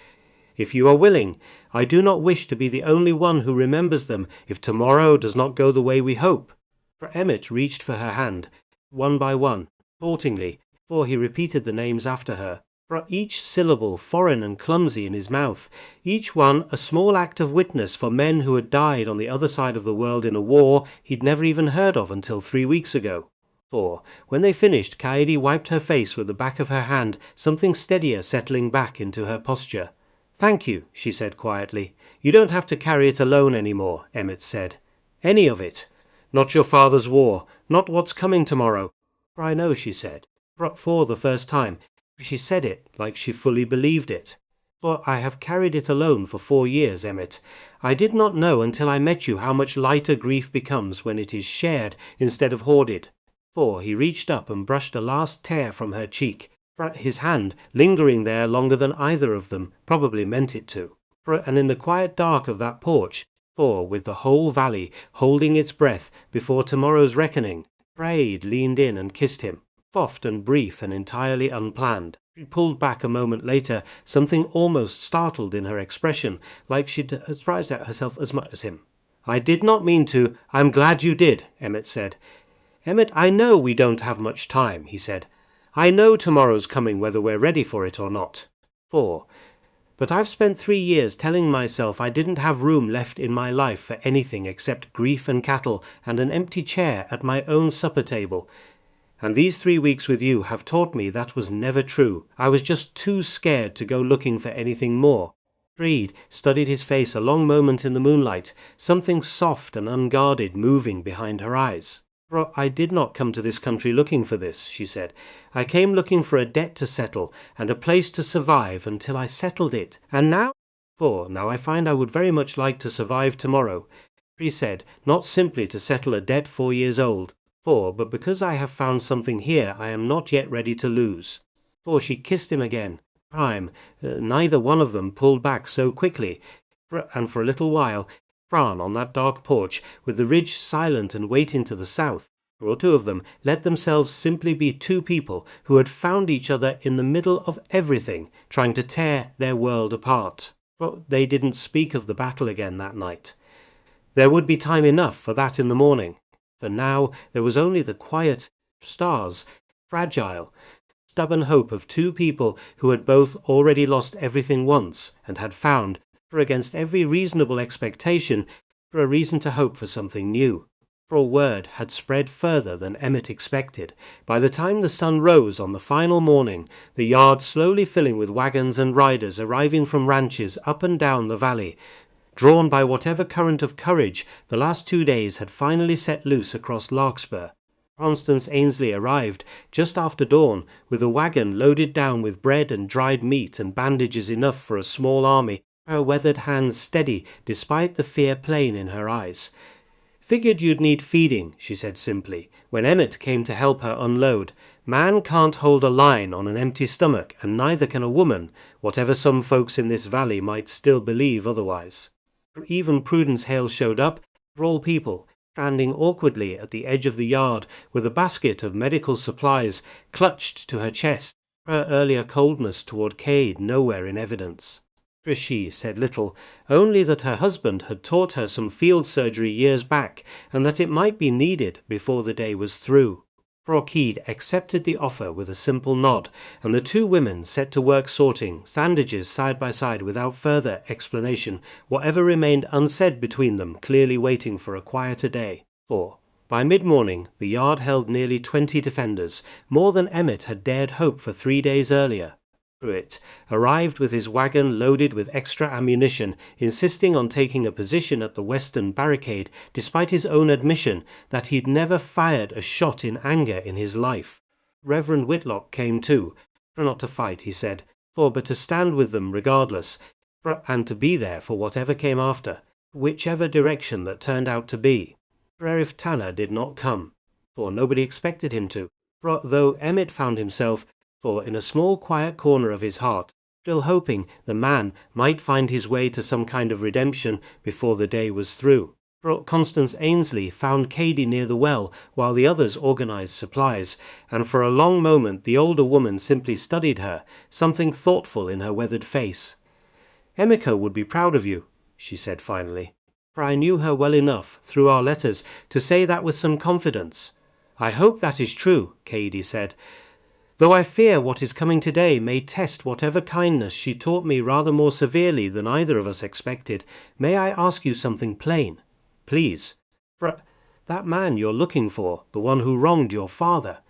If you are willing, I do not wish to be the only one who remembers them if tomorrow does not go the way we hope. For Emmett reached for her hand, one by one, haltingly, he repeated the names after her, for each syllable foreign and clumsy in his mouth, each one a small act of witness for men who had died on the other side of the world in a war he'd never even heard of until 3 weeks ago. When they finished, Kaede wiped her face with the back of her hand, something steadier settling back into her posture. Thank you, she said quietly. You don't have to carry it alone any more, Emmett said. Any of it. Not your father's war, not what's coming tomorrow. I know, she said, for the first time. She said it like she fully believed it. For I have carried it alone for 4 years, Emmett. I did not know until I met you how much lighter grief becomes when it is shared instead of hoarded. He reached up and brushed a last tear from her cheek. His hand, lingering there longer than either of them, probably meant it to. And in the quiet dark of that porch, with the whole valley holding its breath before tomorrow's reckoning, Praed leaned in and kissed him, soft and brief and entirely unplanned. She pulled back a moment later, something almost startled in her expression, like she'd surprised at herself as much as him. I did not mean to. I'm glad you did, Emmett said. Emmett, I know we don't have much time, he said. I know tomorrow's coming whether we're ready for it or not. But I've spent 3 years telling myself I didn't have room left in my life for anything except grief and cattle and an empty chair at my own supper table. And these 3 weeks with you have taught me that was never true. I was just too scared to go looking for anything more. Praed studied his face a long moment in the moonlight, something soft and unguarded moving behind her eyes. I did not come to this country looking for this, she said. I came looking for a debt to settle and a place to survive until I settled it. And now? Now I find I would very much like to survive tomorrow, he said, not simply to settle a debt 4 years old, but because I have found something here I am not yet ready to lose. She kissed him again. Neither one of them pulled back so quickly, and for a little while, Fran on that dark porch, with the ridge silent and waiting to the south, or 2 of them let themselves simply be 2 people who had found each other in the middle of everything, trying to tear their world apart. They didn't speak of the battle again that night. There would be time enough for that in the morning. For now there was only the quiet stars, fragile, stubborn hope of 2 people who had both already lost everything once and had found, against every reasonable expectation, a reason to hope for something new. Word had spread further than Emmett expected. By the time the sun rose on the final morning, the yard slowly filling with wagons and riders arriving from ranches up and down the valley, drawn by whatever current of courage the last 2 days had finally set loose across Larkspur. Constance Ainsley arrived just after dawn with a wagon loaded down with bread and dried meat and bandages enough for a small army, her weathered hands steady despite the fear plain in her eyes. Figured you'd need feeding, she said simply, when Emmett came to help her unload. Man can't hold a line on an empty stomach, and neither can a woman, whatever some folks in this valley might still believe otherwise. Even Prudence Hale showed up, for all people, standing awkwardly at the edge of the yard with a basket of medical supplies clutched to her chest, her earlier coldness toward Cade nowhere in evidence. She said little, only that her husband had taught her some field surgery years back, and that it might be needed before the day was through. Cade accepted the offer with a simple nod, and the 2 women set to work sorting sandages side by side without further explanation, whatever remained unsaid between them clearly waiting for a quieter day. By mid-morning the yard held nearly 20 defenders, more than Emmett had dared hope for 3 days earlier. Pruitt arrived with his wagon loaded with extra ammunition, insisting on taking a position at the western barricade, despite his own admission that he'd never fired a shot in anger in his life. Reverend Whitlock came too, not to fight, he said, but to stand with them regardless, and to be there for whatever came after, whichever direction that turned out to be. Sheriff Tanner did not come, for nobody expected him to, though Emmett found himself in a small quiet corner of his heart, still hoping the man might find his way to some kind of redemption before the day was through. Constance Ainsley found Cady near the well while the others organized supplies, and for a long moment the older woman simply studied her, something thoughtful in her weathered face. "Emiko would be proud of you," she said finally, "for I knew her well enough, through our letters, to say that with some confidence." "I hope that is true," Cady said, "though I fear what is coming today may test whatever kindness she taught me rather more severely than either of us expected. May I ask you something plain?" "Please." "For that man you're looking for, the one who wronged your father."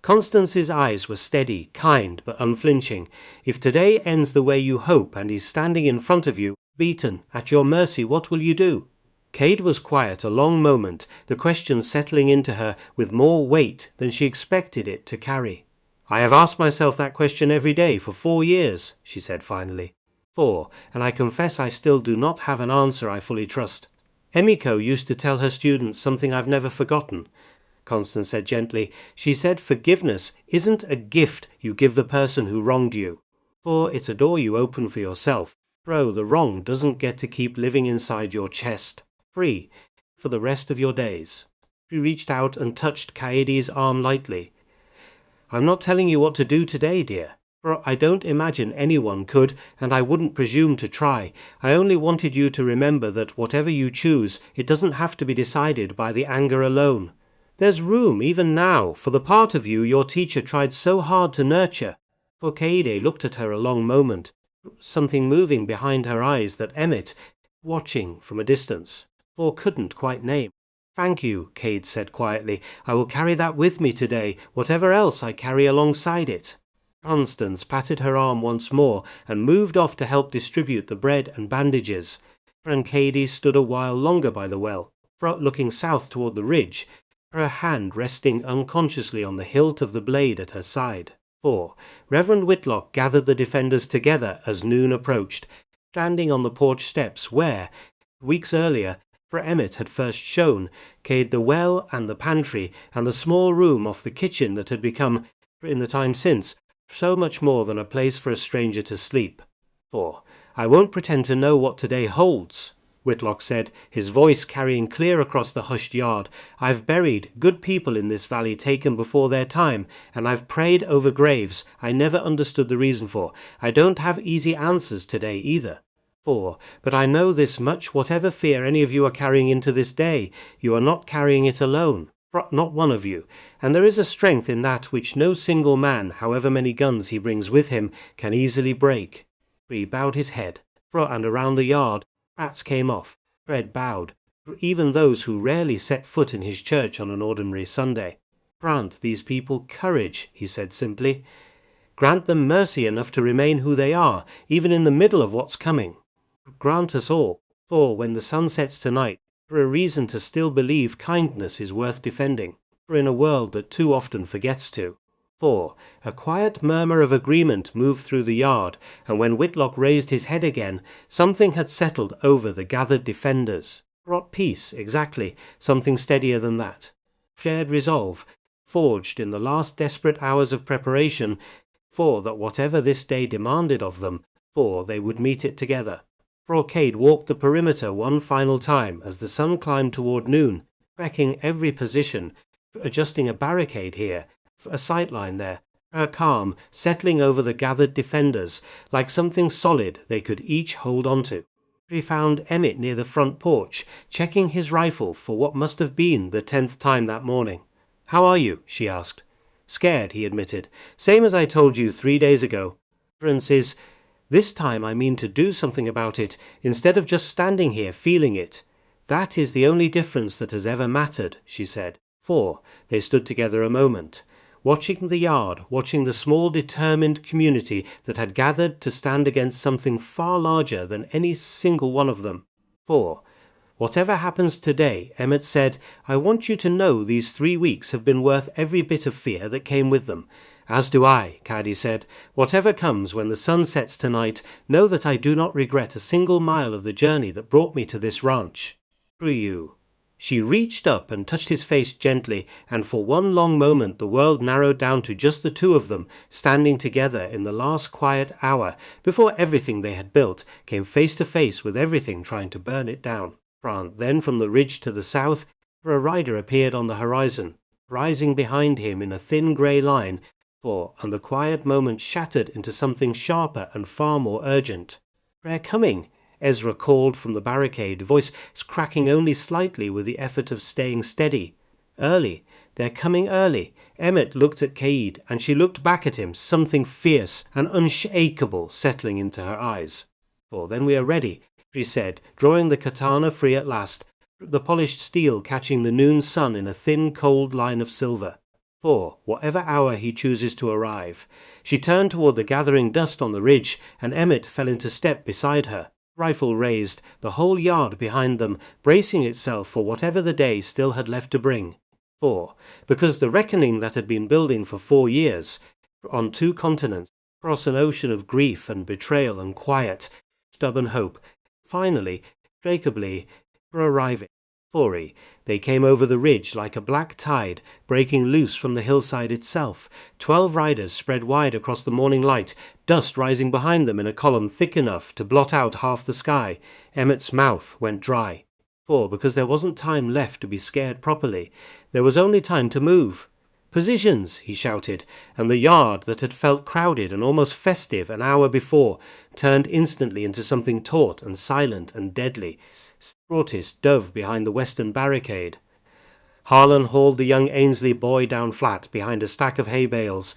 Constance's eyes were steady, kind, but unflinching. "If today ends the way you hope and he's standing in front of you, beaten, at your mercy, what will you do?" Cade was quiet a long moment, the question settling into her with more weight than she expected it to carry. "I have asked myself that question every day for 4 years," she said finally. 4, and I confess I still do not have an answer I fully trust. "Emiko used to tell her students something I've never forgotten," Constance said gently. "She said forgiveness isn't a gift you give the person who wronged you, for it's a door you open for yourself. The wrong doesn't get to keep living inside your chest, free, for the rest of your days." She reached out and touched Cady's arm lightly. "I'm not telling you what to do today, dear, for I don't imagine anyone could, and I wouldn't presume to try. I only wanted you to remember that whatever you choose, it doesn't have to be decided by the anger alone. There's room, even now, for the part of you your teacher tried so hard to nurture." For Cade looked at her a long moment, something moving behind her eyes that Emmett, watching from a distance, couldn't quite name. "Thank you," Cade said quietly. "I will carry that with me today, whatever else I carry alongside it." Constance patted her arm once more and moved off to help distribute the bread and bandages, and Cady stood a while longer by the well, looking south toward the ridge, her hand resting unconsciously on the hilt of the blade at her side. Reverend Whitlock gathered the defenders together as noon approached, standing on the porch steps where, weeks earlier, Emmett had first shown Cade the well and the pantry and the small room off the kitchen that had become, in the time since, so much more than a place for a stranger to sleep. "I won't pretend to know what today holds," Whitlock said, his voice carrying clear across the hushed yard. "I've buried good people in this valley taken before their time, and I've prayed over graves I never understood the reason for. I don't have easy answers today either. But I know this much: whatever fear any of you are carrying into this day, you are not carrying it alone, not one of you, and there is a strength in that which no single man, however many guns he brings with him, can easily break." He bowed his head, and around the yard hats came off. Fred bowed, even those who rarely set foot in his church on an ordinary Sunday. "Grant these people courage," he said simply. "Grant them mercy enough to remain who they are, even in the middle of what's coming. Grant us all, when the sun sets tonight, for a reason to still believe kindness is worth defending, for in a world that too often forgets to." A quiet murmur of agreement moved through the yard, and when Whitlock raised his head again, something had settled over the gathered defenders. Not peace, exactly, something steadier than that. Shared resolve, forged in the last desperate hours of preparation, that whatever this day demanded of them, they would meet it together. Cade walked the perimeter one final time as the sun climbed toward noon, tracking every position, adjusting a barricade here, a sightline there, calm, settling over the gathered defenders, like something solid they could each hold onto. He found Emmett near the front porch, checking his rifle for what must have been the 10th time that morning. "How are you?" she asked. "Scared," he admitted. "Same as I told you 3 days ago. Difference is, this time I mean to do something about it, instead of just standing here feeling it. That is the only difference that has ever mattered," she said. They stood together a moment, watching the yard, watching the small determined community that had gathered to stand against something far larger than any single one of them. "Whatever happens today," Emmett said, "I want you to know these 3 weeks have been worth every bit of fear that came with them." "As do I," Cady said. "Whatever comes when the sun sets tonight, know that I do not regret a single mile of the journey that brought me to this ranch." "You," She reached up and touched his face gently, and for one long moment the world narrowed down to just the two of them, standing together in the last quiet hour, before everything they had built came face to face with everything trying to burn it down. Then from the ridge to the south, a rider appeared on the horizon, rising behind him in a thin grey line, and the quiet moment shattered into something sharper and far more urgent. "They're coming," Ezra called from the barricade, voice cracking only slightly with the effort of staying steady. "Early. They're coming early." Emmett looked at Caid, and she looked back at him, something fierce and unshakable settling into her eyes. "Then we are ready," she said, drawing the katana free at last, the polished steel catching the noon sun in a thin, cold line of silver. Whatever hour he chooses to arrive." She turned toward the gathering dust on the ridge, and Emmett fell into step beside her, rifle raised, the whole yard behind them, bracing itself for whatever the day still had left to bring. Because the reckoning that had been building for 4 years, on 2 continents, across an ocean of grief and betrayal and quiet, stubborn hope, finally, shakably, arriving. They came over the ridge like a black tide, breaking loose from the hillside itself. 12 riders spread wide across the morning light, dust rising behind them in a column thick enough to blot out half the sky. Emmett's mouth went dry. Because there wasn't time left to be scared properly. There was only time to move. "Positions!" he shouted, and the yard that had felt crowded and almost festive an hour before turned instantly into something taut and silent and deadly. Strautist dove behind the western barricade. Harlan hauled the young Ainsley boy down flat behind a stack of hay bales,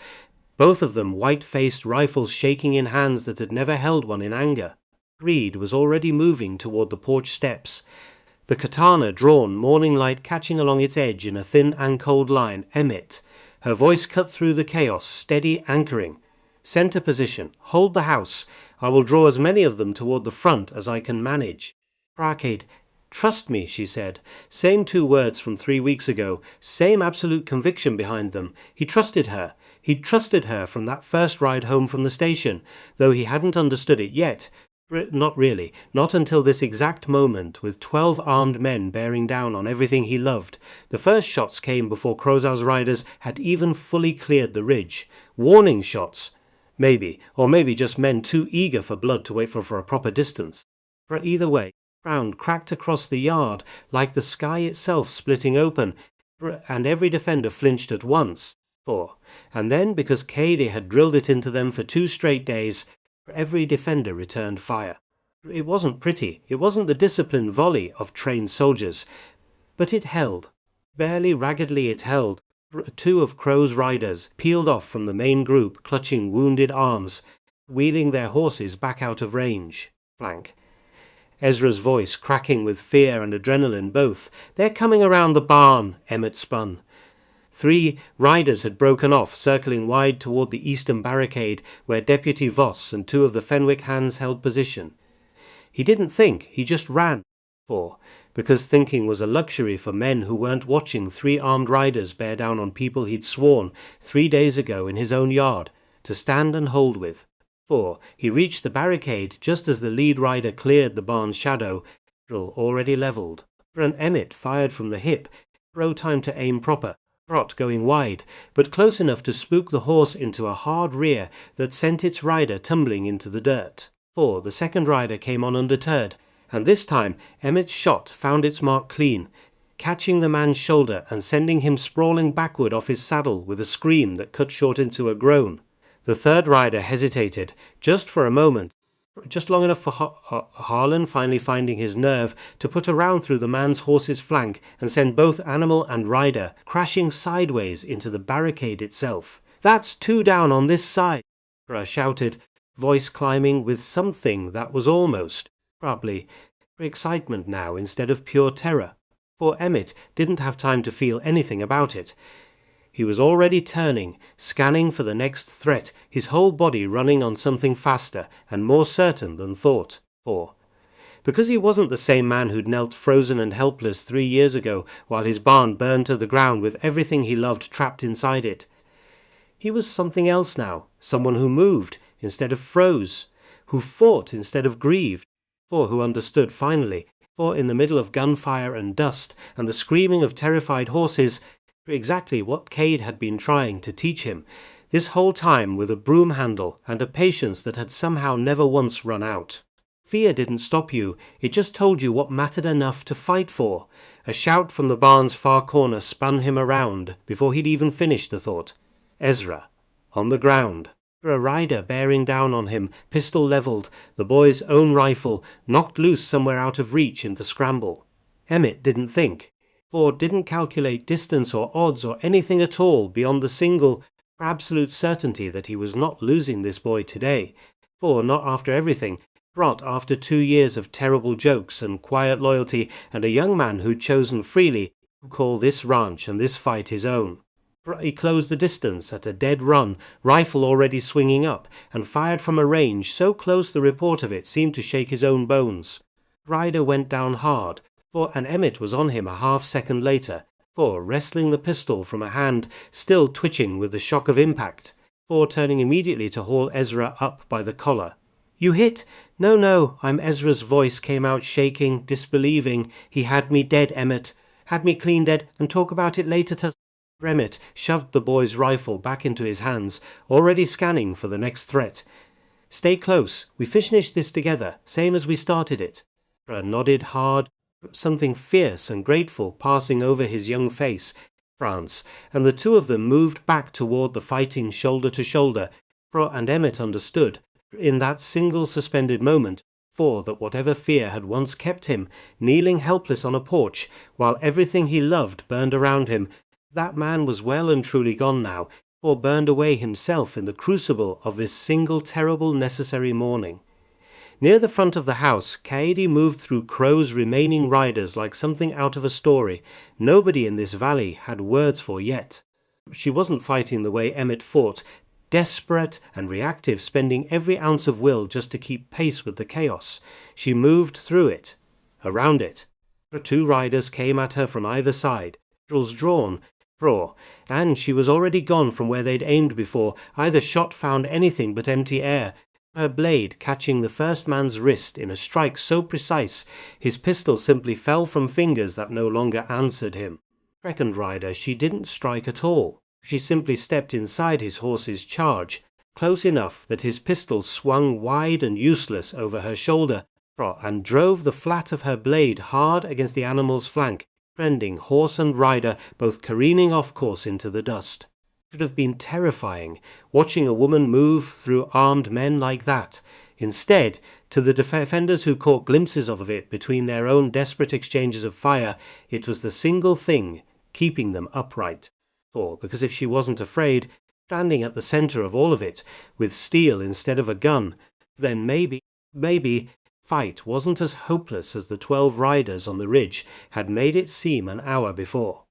both of them white-faced, rifles shaking in hands that had never held one in anger. Reed was already moving toward the porch steps, the katana drawn, morning light catching along its edge in a thin and cold line. "Emmett." Her voice cut through the chaos, steady, anchoring. "Center position. Hold the house. I will draw as many of them toward the front as I can manage." "Caid, trust me," she said. Same 2 words from 3 weeks ago, same absolute conviction behind them. He trusted her. He'd trusted her from that first ride home from the station, though he hadn't understood it yet. Not really, not until this exact moment, with 12 armed men bearing down on everything he loved. The first shots came before Crozau's riders had even fully cleared the ridge. Warning shots, maybe, or maybe just men too eager for blood to wait for a proper distance. But either way, ground cracked across the yard, like the sky itself splitting open, and every defender flinched at once. And then, because Caid had drilled it into them for 2 straight days, every defender returned fire. It wasn't pretty, it wasn't the disciplined volley of trained soldiers, but it held. Barely, raggedly it held. 2 of Crow's riders peeled off from the main group, clutching wounded arms, wheeling their horses back out of range. Flank. Ezra's voice cracking with fear and adrenaline both. "They're coming around the barn," Emmett spun. 3 riders had broken off, circling wide toward the eastern barricade, where Deputy Voss and 2 of the Fenwick hands held position. He didn't think, he just ran. Because thinking was a luxury for men who weren't watching 3 armed riders bear down on people he'd sworn 3 days ago in his own yard to stand and hold with. He reached the barricade just as the lead rider cleared the barn's shadow, already levelled. And Emmett fired from the hip, no time to aim proper. Trot going wide, but close enough to spook the horse into a hard rear that sent its rider tumbling into the dirt. The second rider came on undeterred, and this time Emmett's shot found its mark clean, catching the man's shoulder and sending him sprawling backward off his saddle with a scream that cut short into a groan. The third rider hesitated, just for a moment, just long enough for Harlan finally finding his nerve to put around through the man's horse's flank and send both animal and rider crashing sideways into the barricade itself. "That's 2 down on this side," shouted, voice climbing with something that was almost, probably, excitement now instead of pure terror. For Emmett didn't have time to feel anything about it. He was already turning, scanning for the next threat, his whole body running on something faster and more certain than thought. Because he wasn't the same man who'd knelt frozen and helpless 3 years ago while his barn burned to the ground with everything he loved trapped inside it. He was something else now, someone who moved instead of froze, who fought instead of grieved, who understood finally for in the middle of gunfire and dust and the screaming of terrified horses, exactly what Cade had been trying to teach him, this whole time with a broom handle and a patience that had somehow never once run out. Fear didn't stop you, it just told you what mattered enough to fight for. A shout from the barn's far corner spun him around before he'd even finished the thought. Ezra, on the ground. A rider bearing down on him, pistol levelled, the boy's own rifle, knocked loose somewhere out of reach in the scramble. Emmett didn't think, for didn't calculate distance or odds or anything at all beyond the single, absolute certainty that he was not losing this boy today, for not after everything, not after 2 years of terrible jokes and quiet loyalty and a young man who'd chosen freely to call this ranch and this fight his own. He closed the distance at a dead run, rifle already swinging up, and fired from a range so close the report of it seemed to shake his own bones. Ryder went down hard, and Emmett was on him a half-second later, wresting the pistol from a hand still twitching with the shock of impact, turning immediately to haul Ezra up by the collar. "You hit?" No, I'm Ezra's voice came out shaking, disbelieving. "He had me dead, Emmett. Had me clean dead, and talk about it later to..." Emmett shoved the boy's rifle back into his hands, already scanning for the next threat. "Stay close. We finished this together, same as we started it." Nodded hard, something fierce and grateful passing over his young face, France, and the two of them moved back toward the fighting shoulder to shoulder, and Emmett understood, in that single suspended moment, that whatever fear had once kept him, kneeling helpless on a porch, while everything he loved burned around him, that man was well and truly gone now, burned away himself in the crucible of this single terrible necessary morning. Near the front of the house, Cady moved through Crow's remaining riders like something out of a story nobody in this valley had words for yet. She wasn't fighting the way Emmett fought, desperate and reactive, spending every ounce of will just to keep pace with the chaos. She moved through it, around it. 2 riders came at her from either side, pistols drawn, and she was already gone from where they'd aimed before. Either shot found anything but empty air, her blade catching the first man's wrist in a strike so precise his pistol simply fell from fingers that no longer answered him. Second rider she didn't strike at all. She simply stepped inside his horse's charge, close enough that his pistol swung wide and useless over her shoulder, and drove the flat of her blade hard against the animal's flank, sending horse and rider both careening off course into the dust. It would have been terrifying, watching a woman move through armed men like that. Instead, to the defenders who caught glimpses of it between their own desperate exchanges of fire, it was the single thing keeping them upright. Because if she wasn't afraid, standing at the center of all of it, with steel instead of a gun, then maybe, fight wasn't as hopeless as the 12 riders on the ridge had made it seem an hour before.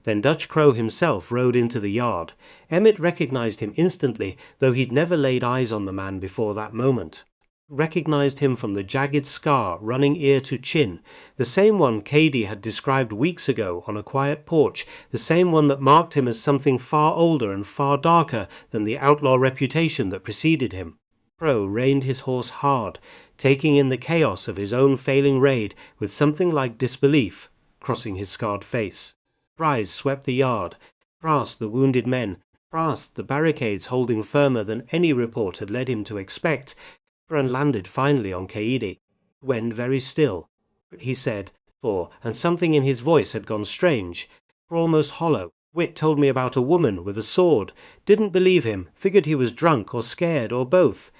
Then Dutch Crow himself rode into the yard. Emmett recognized him instantly, though he'd never laid eyes on the man before that moment. Recognized him from the jagged scar running ear to chin, the same one Cady had described weeks ago on a quiet porch, the same one that marked him as something far older and far darker than the outlaw reputation that preceded him. Crow reined his horse hard, taking in the chaos of his own failing raid with something like disbelief crossing his scarred face. Cries swept the yard, past the wounded men, past the barricades holding firmer than any report had led him to expect, and landed finally on Cady. When very still, he said, and something in his voice had gone strange, almost hollow. "Wit told me about a woman with a sword. Didn't believe him, figured he was drunk or scared or both."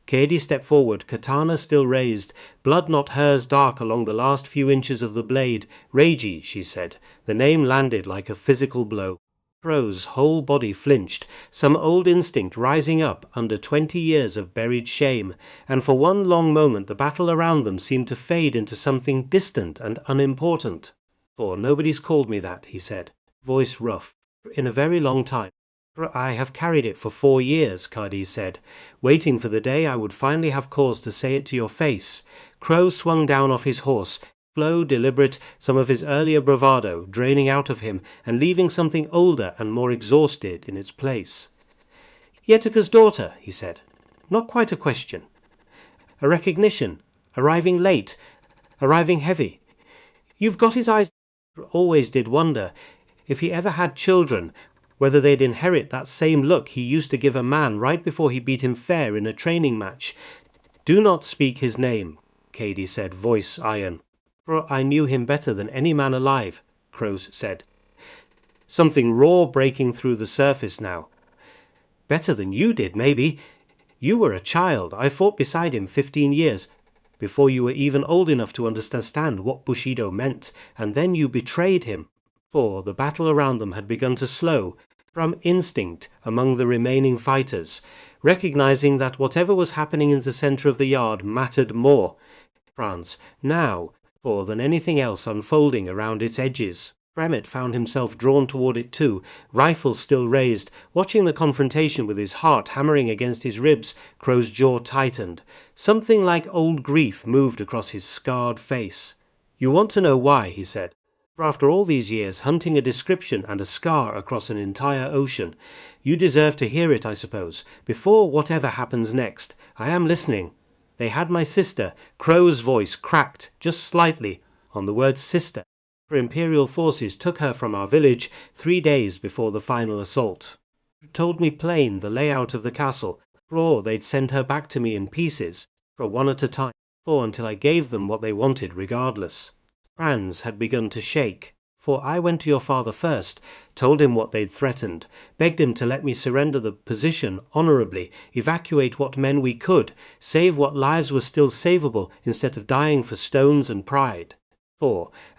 Cady stepped forward, katana still raised, blood not hers dark along the last few inches of the blade. "Ragey," she said. The name landed like a physical blow. Crow's whole body flinched, some old instinct rising up under 20 years of buried shame, and for one long moment the battle around them seemed to fade into something distant and unimportant. "Nobody's called me that," he said, voice rough, "in a very long time." "I have carried it for 4 years," Cady said, "waiting for the day I would finally have cause to say it to your face." Crow swung down off his horse, slow, deliberate, some of his earlier bravado draining out of him and leaving something older and more exhausted in its place. "Yetika's daughter," he said. "Not quite a question. A recognition. Arriving late. arriving heavy. You've got his eyes. Always did wonder, if he ever had children, whether they'd inherit that same look he used to give a man right before he beat him fair in a training match. Do not speak his name, Cady said, voice iron. For I knew him better than any man alive, Crows said. Something raw breaking through the surface now. Better than you did, maybe. You were a child. I fought beside him 15 years, before you were even old enough to understand what Bushido meant, and then you betrayed him. For the battle around them had begun to slow, from instinct among the remaining fighters, recognizing that whatever was happening in the center of the yard mattered more, France, now, for than anything else unfolding around its edges. Emmett found himself drawn toward it too, rifle still raised, watching the confrontation with his heart hammering against his ribs. Crow's jaw tightened. Something like old grief moved across his scarred face. You want to know why, he said. For after all these years hunting a description and a scar across an entire ocean, you deserve to hear it, I suppose, before whatever happens next. I am listening. They had my sister. Crow's voice cracked, just slightly, on the word sister. For Imperial forces took her from our village 3 days before the final assault. Told me plain the layout of the castle, for they'd send her back to me in pieces, for one at a time, for until I gave them what they wanted regardless. Hands had begun to shake, for I went to your father first, told him what they'd threatened, begged him to let me surrender the position honourably, evacuate what men we could, save what lives were still savable instead of dying for stones and pride.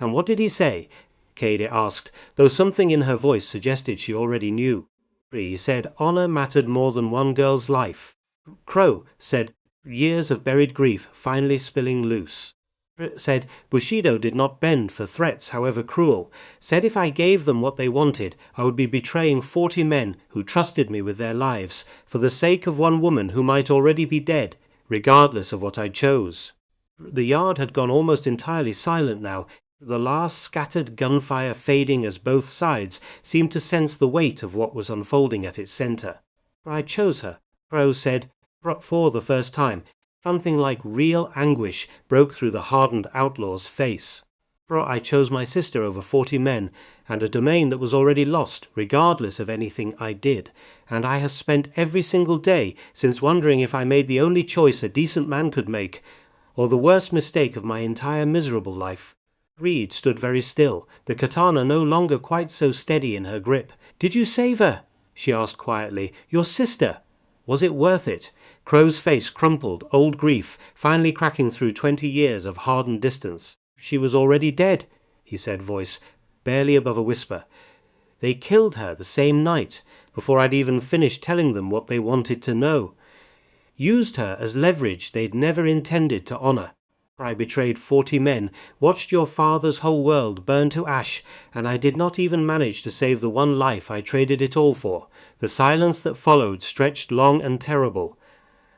And what did he say? Cady asked, though something in her voice suggested she already knew. He said honour mattered more than one girl's life. Crow said years of buried grief finally spilling loose. Said Bushido did not bend for threats, however cruel. Said if I gave them what they wanted, I would be betraying 40 men who trusted me with their lives, for the sake of one woman who might already be dead, regardless of what I chose. The yard had gone almost entirely silent now, the last scattered gunfire fading as both sides seemed to sense the weight of what was unfolding at its centre. I chose her, Crow said, for the first time. Something like real anguish broke through the hardened outlaw's face. For I chose my sister over 40 men, and a domain that was already lost, regardless of anything I did, and I have spent every single day since wondering if I made the only choice a decent man could make, or the worst mistake of my entire miserable life. Reed stood very still, the katana no longer quite so steady in her grip. Did you save her? She asked quietly. Your sister? Was it worth it? Crow's face crumpled, old grief, finally cracking through 20 years of hardened distance. She was already dead, he said, voice barely above a whisper. They killed her the same night, before I'd even finished telling them what they wanted to know. Used her as leverage they'd never intended to honour. I betrayed 40 men, watched your father's whole world burn to ash, and I did not even manage to save the one life I traded it all for. The silence that followed stretched long and terrible.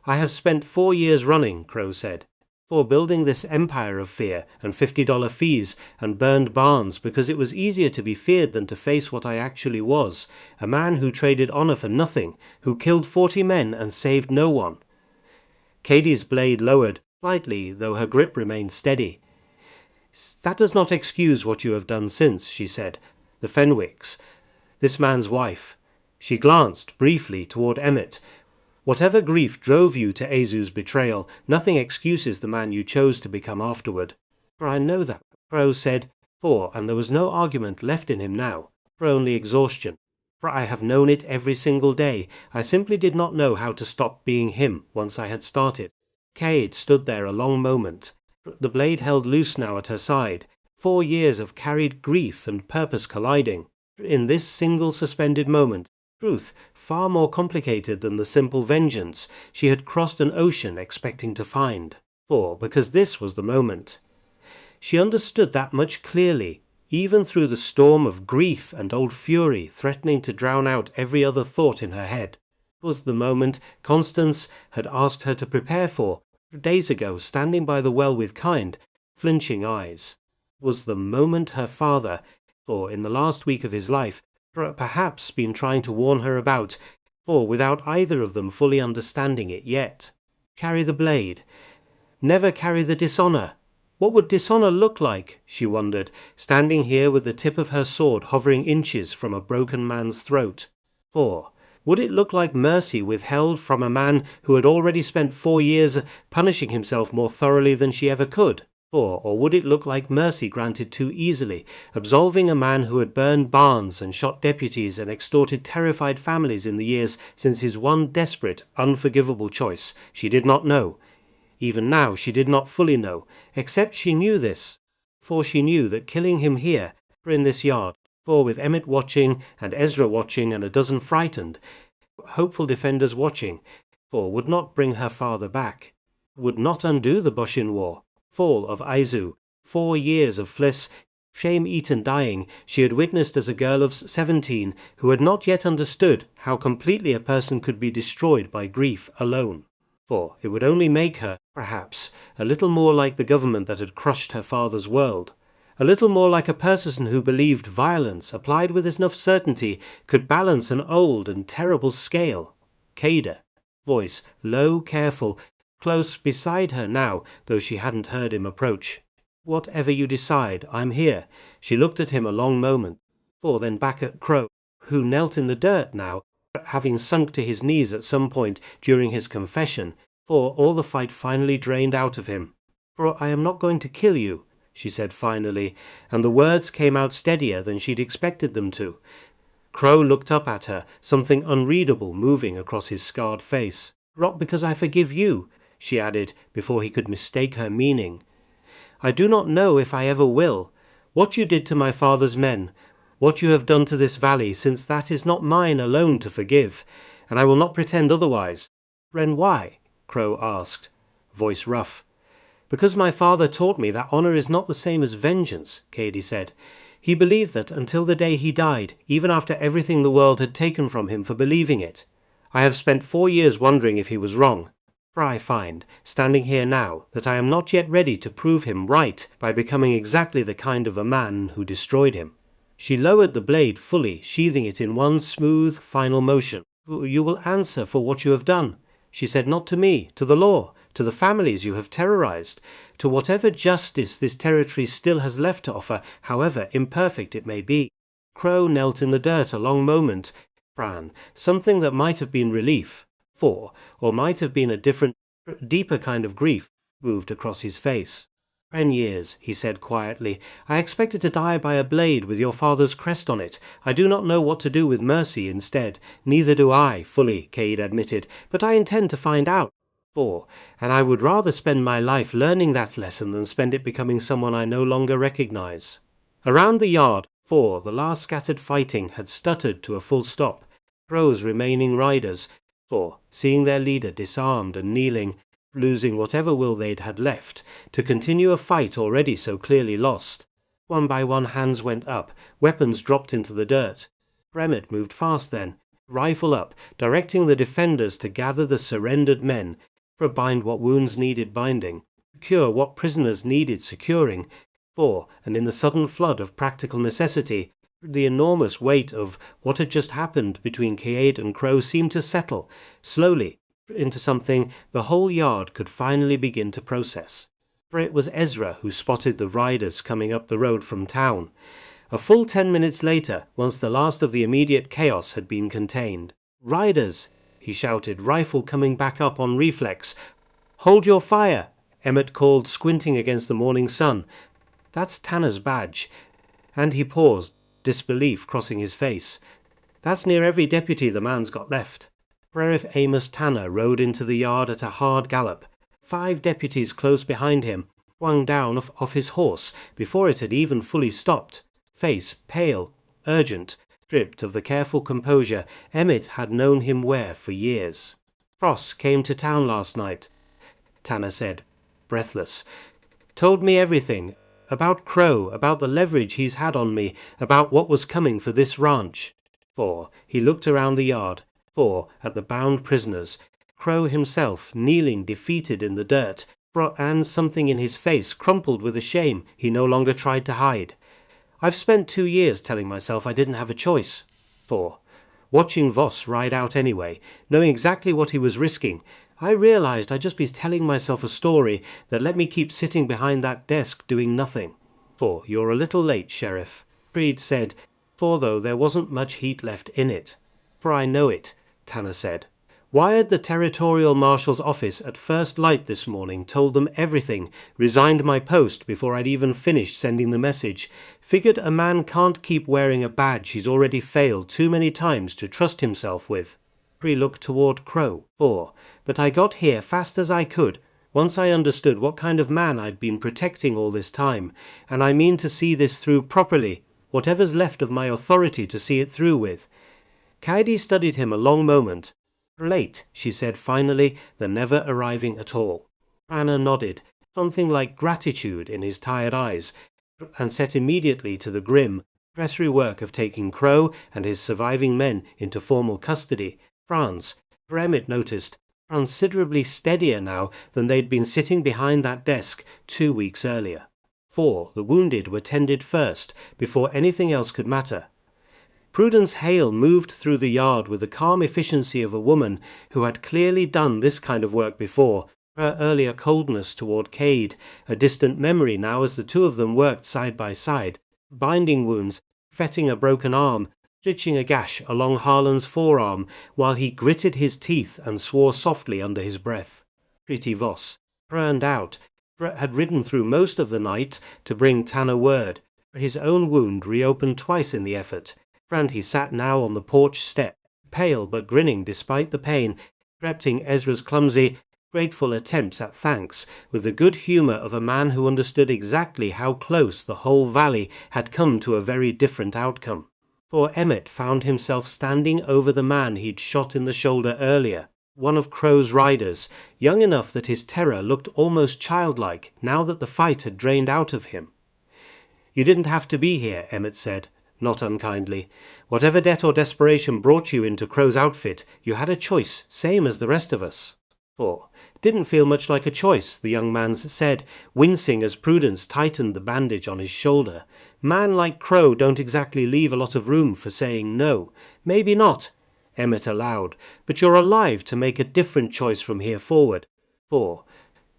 I have spent 4 years running, Crow said, for building this empire of fear and $50 fees and burned barns because it was easier to be feared than to face what I actually was, a man who traded honour for nothing, who killed 40 men and saved no one. Cady's blade lowered slightly, though her grip remained steady. That does not excuse what you have done since, she said. The Fenwicks, this man's wife. She glanced briefly toward Emmett. Whatever grief drove you to Azu's betrayal, nothing excuses the man you chose to become afterward. For I know that, Crow said, and there was no argument left in him now, for only exhaustion. For I have known it every single day. I simply did not know how to stop being him once I had started. Cade stood there a long moment, the blade held loose now at her side. 4 years of carried grief and purpose colliding. In this single suspended moment, truth, far more complicated than the simple vengeance she had crossed an ocean expecting to find. Because this was the moment. She understood that much clearly, even through the storm of grief and old fury threatening to drown out every other thought in her head. It was the moment Constance had asked her to prepare for, days ago, standing by the well with kind, flinching eyes. It was the moment her father, in the last week of his life, perhaps been trying to warn her about, without either of them fully understanding it yet. Carry the blade. Never carry the dishonour. What would dishonor look like, she wondered, standing here with the tip of her sword hovering inches from a broken man's throat? 4. Would it look like mercy withheld from a man who had already spent 4 years punishing himself more thoroughly than she ever could? 4. Or would it look like mercy granted too easily, absolving a man who had burned barns and shot deputies and extorted terrified families in the years since his one desperate, unforgivable choice? She did not know. Even now she did not fully know, except she knew this, for she knew that killing him here, in this yard, for with Emmett watching, and Ezra watching, and a dozen frightened, hopeful defenders watching, for would not bring her father back, would not undo the Bushin War, fall of Aizu, 4 years of fliss, shame-eaten dying she had witnessed as a girl of 17 who had not yet understood how completely a person could be destroyed by grief alone. For it would only make her, perhaps, a little more like the government that had crushed her father's world, a little more like a person who believed violence, applied with enough certainty, could balance an old and terrible scale. Cada, voice low, careful, close beside her now, though she hadn't heard him approach. Whatever you decide, I'm here. She looked at him a long moment, for then back at Crow, who knelt in the dirt now, having sunk to his knees at some point during his confession, for all the fight finally drained out of him. For I am not going to kill you, she said finally, and the words came out steadier than she'd expected them to. Crow looked up at her, something unreadable moving across his scarred face. Not because I forgive you, she added, before he could mistake her meaning. I do not know if I ever will. What you did to my father's men, what you have done to this valley, since that is not mine alone to forgive, and I will not pretend otherwise. Then why? Crow asked, voice rough. Because my father taught me that honor is not the same as vengeance, Cady said. He believed that until the day he died, even after everything the world had taken from him for believing it. I have spent 4 years wondering if he was wrong. For I find, standing here now, that I am not yet ready to prove him right by becoming exactly the kind of a man who destroyed him. She lowered the blade fully, sheathing it in one smooth, final motion. You will answer for what you have done, she said, not to me, to the law, to the families you have terrorized, to whatever justice this territory still has left to offer, however imperfect it may be. Crow knelt in the dirt a long moment. Fran, something that might have been relief, or might have been a different, deeper kind of grief, moved across his face. 10 years, he said quietly. I expected to die by a blade with your father's crest on it. I do not know what to do with mercy instead. Neither do I, fully, Cade admitted, but I intend to find out. And I would rather spend my life learning that lesson than spend it becoming someone I no longer recognize. Around the yard, the last scattered fighting had stuttered to a full stop. Crow's remaining riders, seeing their leader disarmed and kneeling, losing whatever will they'd had left, to continue a fight already so clearly lost. One by one hands went up, weapons dropped into the dirt. Emmett moved fast then, rifle up, directing the defenders to gather the surrendered men, for bind what wounds needed binding, cure what prisoners needed securing, and in the sudden flood of practical necessity, the enormous weight of what had just happened between Cade and Crow seemed to settle, slowly, into something the whole yard could finally begin to process. For it was Ezra who spotted the riders coming up the road from town. A full 10 minutes later, once the last of the immediate chaos had been contained. Riders, he shouted, rifle coming back up on reflex. Hold your fire, Emmett called, squinting against the morning sun. That's Tanner's badge. And he paused, disbelief crossing his face. That's near every deputy the man's got left. Sheriff Amos Tanner rode into the yard at a hard gallop. 5 deputies close behind him, swung down off his horse before it had even fully stopped. Face pale, urgent, stripped of the careful composure Emmett had known him wear for years. Frost came to town last night, Tanner said, breathless. Told me everything. About Crow, about the leverage he's had on me, about what was coming for this ranch. He looked around the yard. At the bound prisoners, Crow himself kneeling defeated in the dirt, and something in his face crumpled with a shame he no longer tried to hide. I've spent 2 years telling myself I didn't have a choice. Watching Voss ride out anyway, knowing exactly what he was risking, I realized I'd just be telling myself a story that let me keep sitting behind that desk doing nothing. For you're a little late, Sheriff, Creed said, for though there wasn't much heat left in it. For I know it, Tanner said. Wired the Territorial Marshal's office at first light this morning, told them everything, resigned my post before I'd even finished sending the message. Figured a man can't keep wearing a badge he's already failed too many times to trust himself with. He looked toward Crow. But I got here fast as I could, once I understood what kind of man I'd been protecting all this time, and I mean to see this through properly, whatever's left of my authority to see it through with. Kaidi studied him a long moment. Late, she said finally, than never arriving at all. Anna nodded, something like gratitude in his tired eyes, and set immediately to the grim, pressury work of taking Crow and his surviving men into formal custody. Franz, Emmett noticed, considerably steadier now than they'd been sitting behind that desk 2 weeks earlier. For the wounded were tended first, before anything else could matter. Prudence Hale moved through the yard with the calm efficiency of a woman who had clearly done this kind of work before, her earlier coldness toward Cade, a distant memory now as the two of them worked side by side, binding wounds, fetting a broken arm, stitching a gash along Harlan's forearm, while he gritted his teeth and swore softly under his breath. Pretty Voss, burned out, had ridden through most of the night to bring Tanner word. His own wound reopened twice in the effort, and he sat now on the porch step, pale but grinning despite the pain, accepting Ezra's clumsy, grateful attempts at thanks with the good humour of a man who understood exactly how close the whole valley had come to a very different outcome. For Emmett found himself standing over the man he'd shot in the shoulder earlier, one of Crow's riders, young enough that his terror looked almost childlike now that the fight had drained out of him. "You didn't have to be here," Emmett said, not unkindly. "Whatever debt or desperation brought you into Crow's outfit, you had a choice, same as the rest of us." Didn't feel much like a choice, the young man said, wincing as Prudence tightened the bandage on his shoulder. "Man like Crow don't exactly leave a lot of room for saying no." "Maybe not," Emmett allowed, "but you're alive to make a different choice from here forward."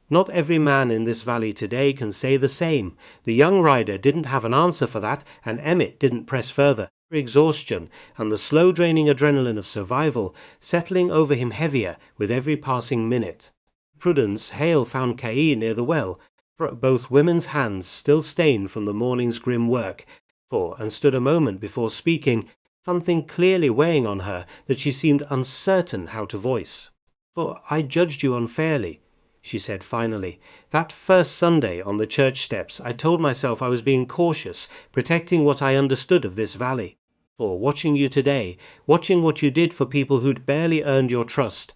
Not every man in this valley today can say the same. The young rider didn't have an answer for that, and Emmett didn't press further. Exhaustion and the slow-draining adrenaline of survival settling over him heavier with every passing minute. Prudence Hale found Kay near the well, both women's hands still stained from the morning's grim work, and stood a moment before speaking, something clearly weighing on her that she seemed uncertain how to voice. "I judged you unfairly," she said finally. "That first Sunday on the church steps I told myself I was being cautious, protecting what I understood of this valley. Watching you today, watching what you did for people who'd barely earned your trust.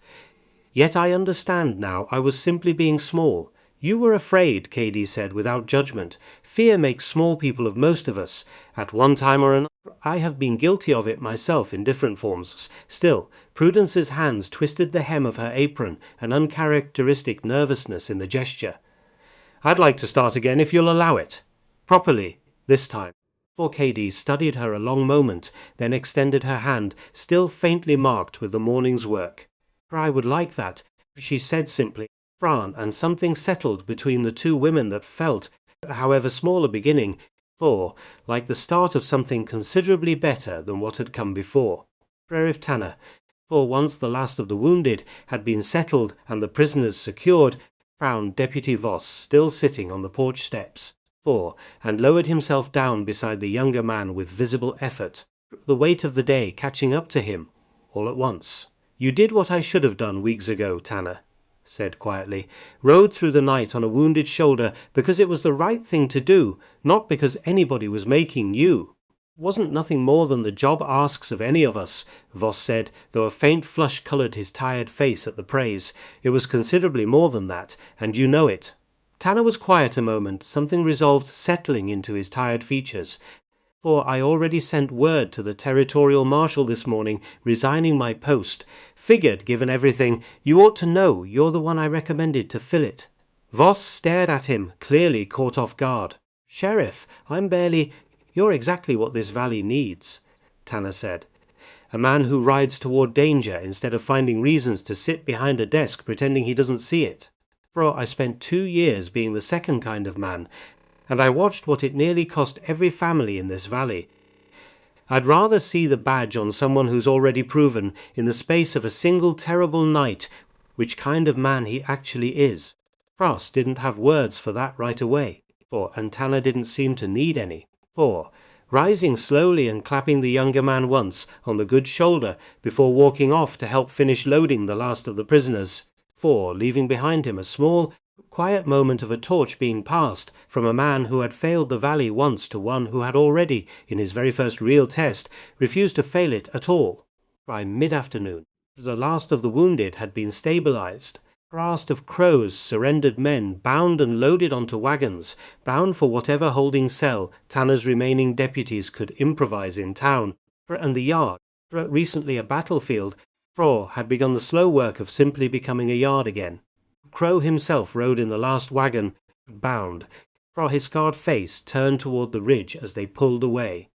Yet I understand now I was simply being small. You were afraid," Cady said without judgment. "Fear makes small people of most of us. At one time or another, I have been guilty of it myself in different forms." Still, Prudence's hands twisted the hem of her apron, an uncharacteristic nervousness in the gesture. "I'd like to start again if you'll allow it. Properly, this time." Cady studied her a long moment, then extended her hand, still faintly marked with the morning's work. "I would like that," she said simply. Fran, and something settled between the two women that felt, however small a beginning, like the start of something considerably better than what had come before. Sheriff Tanner, once the last of the wounded had been settled and the prisoners secured, found Deputy Voss still sitting on the porch steps, and lowered himself down beside the younger man with visible effort, the weight of the day catching up to him all at once. "You did what I should have done weeks ago, Tanner," said quietly. "Rode through the night on a wounded shoulder because it was the right thing to do, not because anybody was making you." "Wasn't nothing more than the job asks of any of us," Voss said, though a faint flush coloured his tired face at the praise. "It was considerably more than that, and you know it." Tanner was quiet a moment, something resolved settling into his tired features. "I already sent word to the Territorial Marshal this morning, resigning my post. Figured, given everything, you ought to know you're the one I recommended to fill it." Voss stared at him, clearly caught off guard. "Sheriff, I'm barely—" "You're exactly what this valley needs," Tanner said. a man who rides toward danger instead of finding reasons to sit behind a desk pretending he doesn't see it. For I spent 2 years being the second kind of man, and I watched what it nearly cost every family in this valley. I'd rather see the badge on someone who's already proven, in the space of a single terrible night, which kind of man he actually is. Frost didn't have words for that right away, and Tanner didn't seem to need any. Rising slowly and clapping the younger man once on the good shoulder before walking off to help finish loading the last of the prisoners. Leaving behind him a small, quiet moment of a torch being passed from a man who had failed the valley once to one who had already, in his very first real test, refused to fail it at all. By mid-afternoon, the last of the wounded had been stabilized. A raft of Crow's surrendered men bound and loaded onto wagons, bound for whatever holding cell Tanner's remaining deputies could improvise in town, and the yard, recently a battlefield, had begun the slow work of simply becoming a yard again. Crow himself rode in the last wagon, bound, his scarred face turned toward the ridge as they pulled away.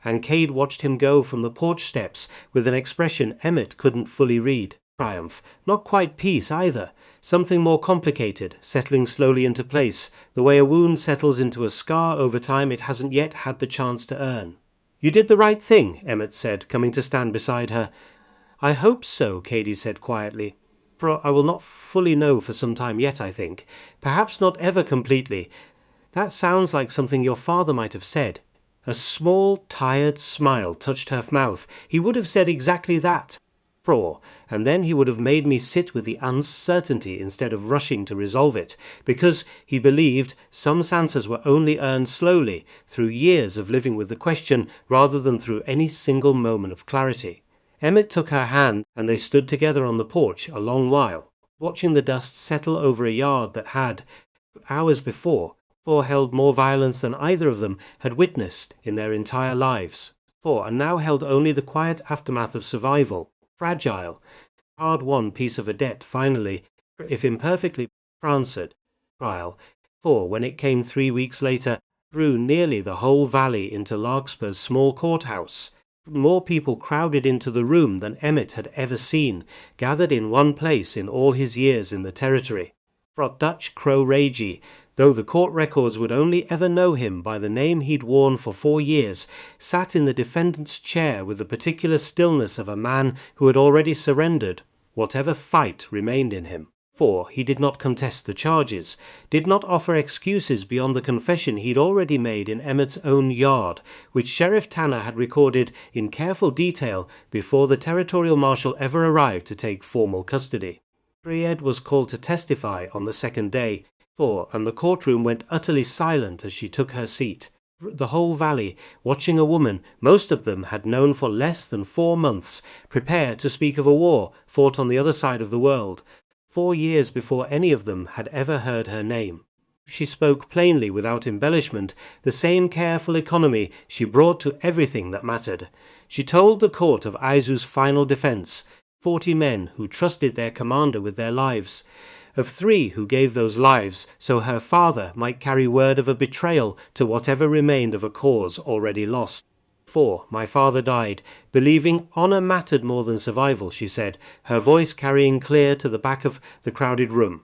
And Cade watched him go from the porch steps with an expression Emmett couldn't fully read. Triumph, not quite peace either, something more complicated, settling slowly into place, the way a wound settles into a scar over time it hasn't yet had the chance to earn. "You did the right thing," Emmett said, coming to stand beside her. "I hope so," Cady said quietly. "For I will not fully know for some time yet, I think. Perhaps not ever completely. That sounds like something your father might have said." A small, tired smile touched her mouth. He would have said exactly that. And then he would have made me sit with the uncertainty instead of rushing to resolve it, because he believed some answers were only earned slowly, through years of living with the question, rather than through any single moment of clarity. Emmett took her hand, and they stood together on the porch a long while, watching the dust settle over a yard that had, hours before, held more violence than either of them had witnessed in their entire lives, and now held only the quiet aftermath of survival. Fragile, hard-won piece of a debt finally, if imperfectly answered, trial, when it came 3 weeks later, threw nearly the whole valley into Larkspur's small courthouse. More people crowded into the room than Emmett had ever seen, gathered in one place in all his years in the territory. Dutch Crow Ragey, though the court records would only ever know him by the name he'd worn for 4 years, sat in the defendant's chair with the particular stillness of a man who had already surrendered whatever fight remained in him. He did not contest the charges, did not offer excuses beyond the confession he'd already made in Emmett's own yard, which Sheriff Tanner had recorded in careful detail before the territorial marshal ever arrived to take formal custody. Bried was called to testify on the second day, and the courtroom went utterly silent as she took her seat. The whole valley, watching a woman most of them had known for less than 4 months, prepare to speak of a war fought on the other side of the world, 4 years before any of them had ever heard her name. She spoke plainly without embellishment, the same careful economy she brought to everything that mattered. She told the court of Aizu's final defense, 40 men who trusted their commander with their lives, of 3 who gave those lives so her father might carry word of a betrayal to whatever remained of a cause already lost. My father died, believing honor mattered more than survival, she said, her voice carrying clear to the back of the crowded room.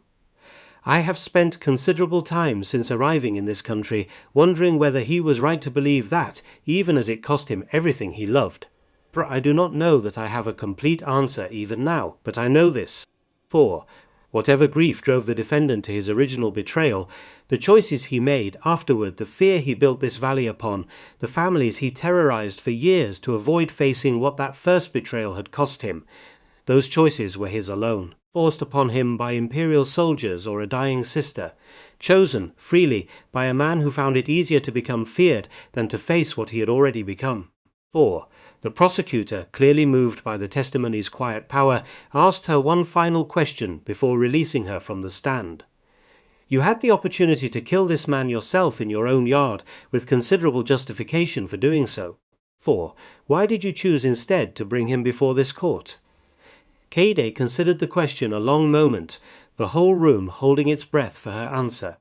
I have spent considerable time since arriving in this country wondering whether he was right to believe that, even as it cost him everything he loved. For I do not know that I have a complete answer even now, but I know this. Whatever grief drove the defendant to his original betrayal, the choices he made afterward, the fear he built this valley upon, the families he terrorized for years to avoid facing what that first betrayal had cost him, those choices were his alone, forced upon him by imperial soldiers or a dying sister, chosen freely by a man who found it easier to become feared than to face what he had already become. The prosecutor, clearly moved by the testimony's quiet power, asked her one final question before releasing her from the stand. You had the opportunity to kill this man yourself in your own yard, with considerable justification for doing so. Why did you choose instead to bring him before this court? Cade considered the question a long moment, the whole room holding its breath for her answer.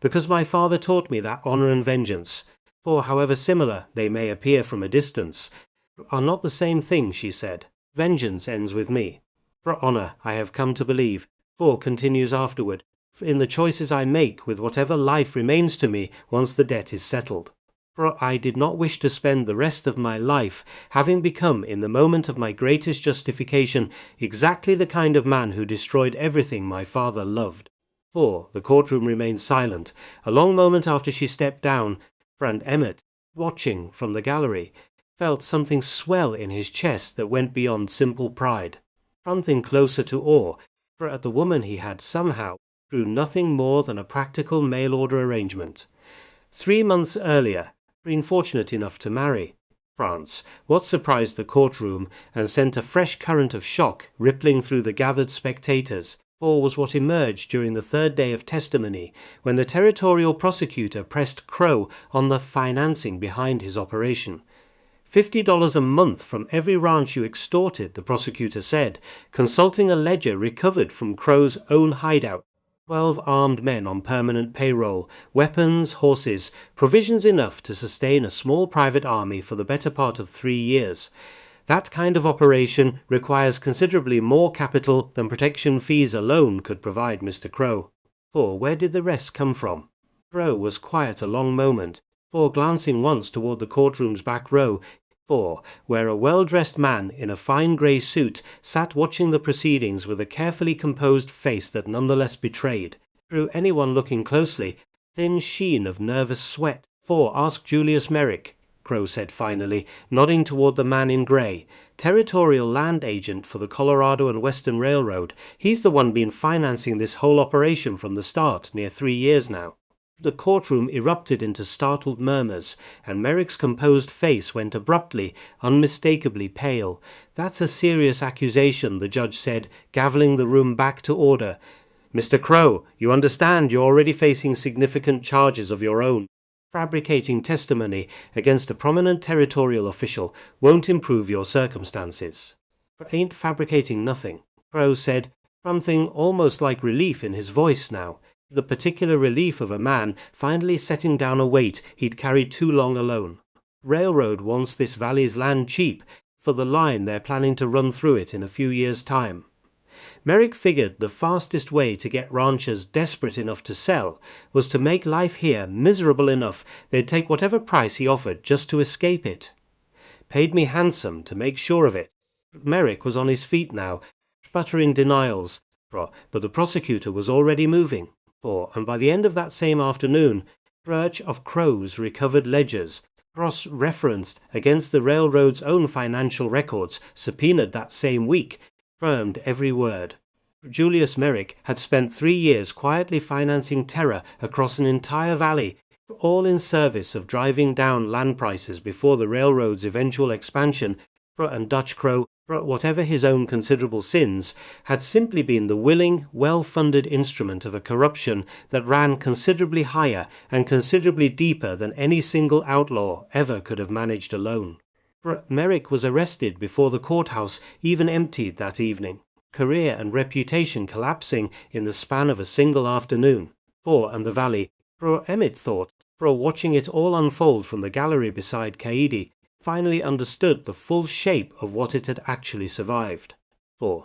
Because my father taught me that honor and vengeance, however similar they may appear from a distance, are not the same thing, she said. Vengeance ends with me. For honor, I have come to believe, for continues afterward, in the choices I make with whatever life remains to me once the debt is settled. For I did not wish to spend the rest of my life having become, in the moment of my greatest justification, exactly the kind of man who destroyed everything my father loved. For the courtroom remained silent a long moment after she stepped down, and Emmett, watching from the gallery, felt something swell in his chest that went beyond simple pride, something closer to awe, for at the woman he had somehow, through nothing more than a practical mail-order arrangement, 3 months earlier, been fortunate enough to marry. France, what surprised the courtroom and sent a fresh current of shock rippling through the gathered spectators, for was what emerged during the third day of testimony, when the territorial prosecutor pressed Crow on the financing behind his operation. $50 a month from every ranch you extorted, the prosecutor said, consulting a ledger recovered from Crow's own hideout. 12 armed men on permanent payroll, weapons, horses, provisions enough to sustain a small private army for the better part of 3 years. That kind of operation requires considerably more capital than protection fees alone could provide, Mr. Crow. For where did the rest come from? Crow was quiet a long moment, for glancing once toward the courtroom's back row, where a well-dressed man in a fine grey suit sat watching the proceedings with a carefully composed face that nonetheless betrayed, through anyone looking closely, thin sheen of nervous sweat. Ask Julius Merrick, Crow said finally, nodding toward the man in grey, territorial land agent for the Colorado and Western Railroad. He's the one been financing this whole operation from the start, near 3 years now. The courtroom erupted into startled murmurs, and Merrick's composed face went abruptly, unmistakably pale. That's a serious accusation, the judge said, gavelling the room back to order. Mr. Crow, you understand you're already facing significant charges of your own. Fabricating testimony against a prominent territorial official won't improve your circumstances. Ain't fabricating nothing, Crow said, something almost like relief in his voice now. The particular relief of a man finally setting down a weight he'd carried too long alone. Railroad wants this valley's land cheap for the line they're planning to run through it in a few years' time. Merrick figured the fastest way to get ranchers desperate enough to sell was to make life here miserable enough they'd take whatever price he offered just to escape it. Paid me handsome to make sure of it. Merrick was on his feet now, sputtering denials, but the prosecutor was already moving. And by the end of that same afternoon, search of Crow's recovered ledgers, cross-referenced against the railroad's own financial records, subpoenaed that same week, confirmed every word. Julius Merrick had spent 3 years quietly financing terror across an entire valley, all in service of driving down land prices before the railroad's eventual expansion, and Dutch Crow, whatever his own considerable sins, had simply been the willing, well-funded instrument of a corruption that ran considerably higher and considerably deeper than any single outlaw ever could have managed alone. Merrick was arrested before the courthouse even emptied that evening, career and reputation collapsing in the span of a single afternoon. And the valley, Emmett thought, watching it all unfold from the gallery beside Kaede, finally understood the full shape of what it had actually survived.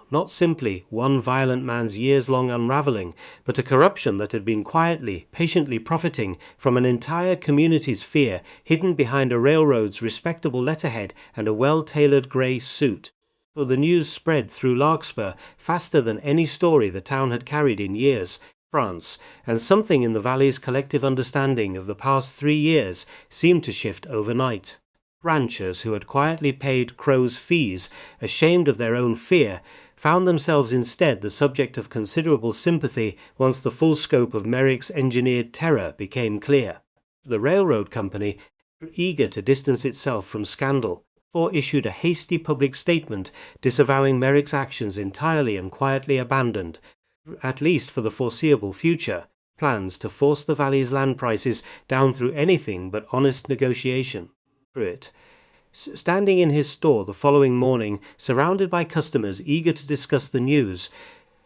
Not simply one violent man's years-long unravelling, but a corruption that had been quietly, patiently profiting from an entire community's fear hidden behind a railroad's respectable letterhead and a well-tailored grey suit. The news spread through Larkspur faster than any story the town had carried in years, France, and something in the valley's collective understanding of the past 3 years seemed to shift overnight. Ranchers who had quietly paid Crow's fees, ashamed of their own fear, found themselves instead the subject of considerable sympathy once the full scope of Merrick's engineered terror became clear. The railroad company, eager to distance itself from scandal, issued a hasty public statement disavowing Merrick's actions entirely and quietly abandoned, at least for the foreseeable future, plans to force the valley's land prices down through anything but honest negotiation. Standing in his store the following morning, surrounded by customers eager to discuss the news,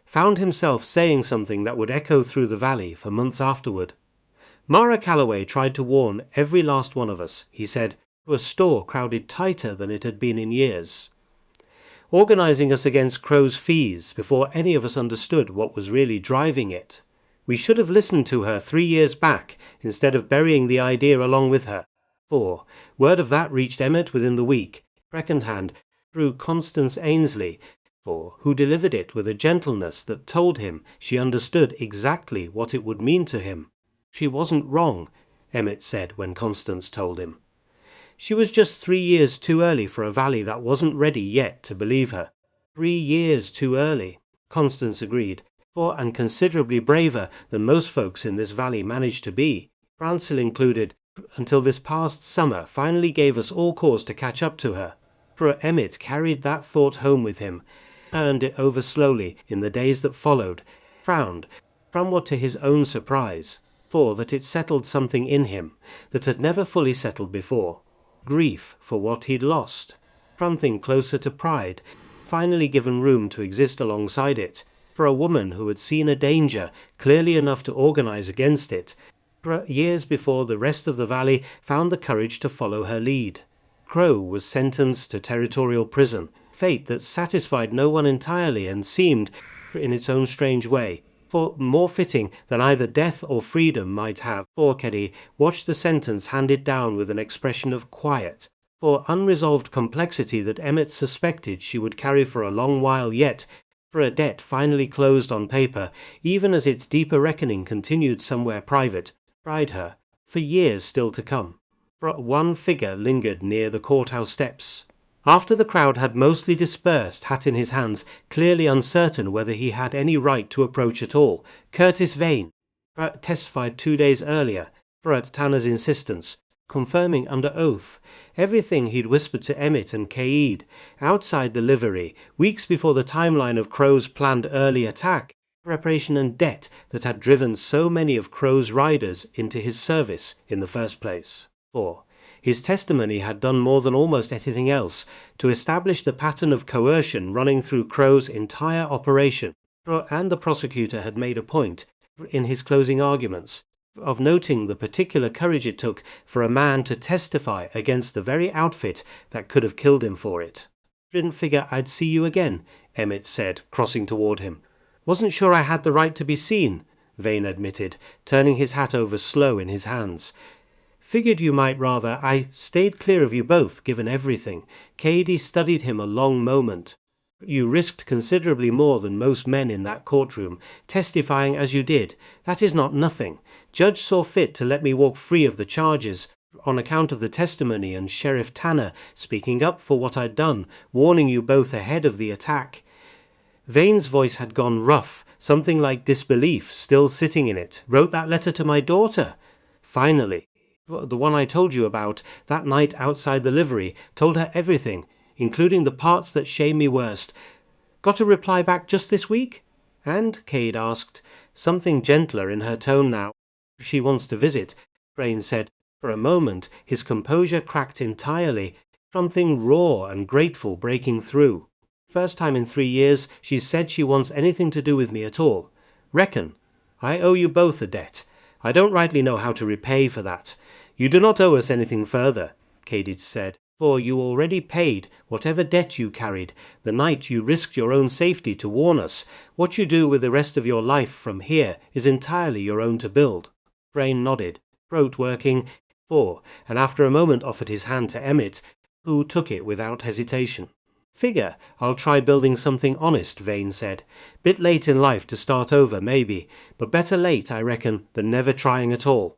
found himself saying something that would echo through the valley for months afterward. Mara Calloway tried to warn every last one of us, he said, to a store crowded tighter than it had been in years, organizing us against Crow's fees before any of us understood what was really driving it. We should have listened to her 3 years back instead of burying the idea along with her. 4. Word of that reached Emmett within the week, second-hand, through Constance Ainsley, who delivered it with a gentleness that told him she understood exactly what it would mean to him. She wasn't wrong, Emmett said when Constance told him. She was just 3 years too early for a valley that wasn't ready yet to believe her. 3 years too early, Constance agreed, and considerably braver than most folks in this valley managed to be, Francil included, until this past summer finally gave us all cause to catch up to her. For Emmett carried that thought home with him, turned it over slowly in the days that followed, frowned, somewhat to his own surprise, for that it settled something in him that had never fully settled before. Grief for what he'd lost, something closer to pride, finally given room to exist alongside it, for a woman who had seen a danger clearly enough to organize against it, for years before the rest of the valley found the courage to follow her lead. Crow was sentenced to territorial prison, fate that satisfied no one entirely and seemed, in its own strange way, for more fitting than either death or freedom might have. For Keddy watched the sentence handed down with an expression of quiet, for unresolved complexity that Emmett suspected she would carry for a long while yet, for a debt finally closed on paper, even as its deeper reckoning continued somewhere private, tried her, for years still to come. For one figure lingered near the courthouse steps. After the crowd had mostly dispersed, hat in his hands, clearly uncertain whether he had any right to approach at all, Curtis Vane testified 2 days earlier, for at Tanner's insistence, confirming under oath everything he'd whispered to Emmett and Caid, outside the livery, weeks before the timeline of Crow's planned early attack, preparation and debt that had driven so many of Crow's riders into his service in the first place. 4. His testimony had done more than almost anything else to establish the pattern of coercion running through Crow's entire operation, and the prosecutor had made a point, in his closing arguments, of noting the particular courage it took for a man to testify against the very outfit that could have killed him for it. Didn't figure I'd see you again, Emmett said, crossing toward him. Wasn't sure I had the right to be seen, Vane admitted, turning his hat over slow in his hands. Figured you might rather. I stayed clear of you both, given everything. Cady studied him a long moment. You risked considerably more than most men in that courtroom, testifying as you did. That is not nothing. Judge saw fit to let me walk free of the charges, on account of the testimony and Sheriff Tanner speaking up for what I'd done, warning you both ahead of the attack. Vane's voice had gone rough, something like disbelief still sitting in it. Wrote that letter to my daughter. Finally. The one I told you about, that night outside the livery, told her everything, including the parts that shame me worst. Got a reply back just this week? And, Cade asked, something gentler in her tone now. She wants to visit, Crane said. For a moment his composure cracked entirely, something raw and grateful breaking through. First time in 3 years she's said she wants anything to do with me at all. Reckon. I owe you both a debt. I don't rightly know how to repay for that. You do not owe us anything further, Cady said, for you already paid whatever debt you carried the night you risked your own safety to warn us. What you do with the rest of your life from here is entirely your own to build. Crane nodded, throat working, and after a moment offered his hand to Emmett, who took it without hesitation. Figure I'll try building something honest, Vane said. Bit late in life to start over, maybe, but better late, I reckon, than never trying at all.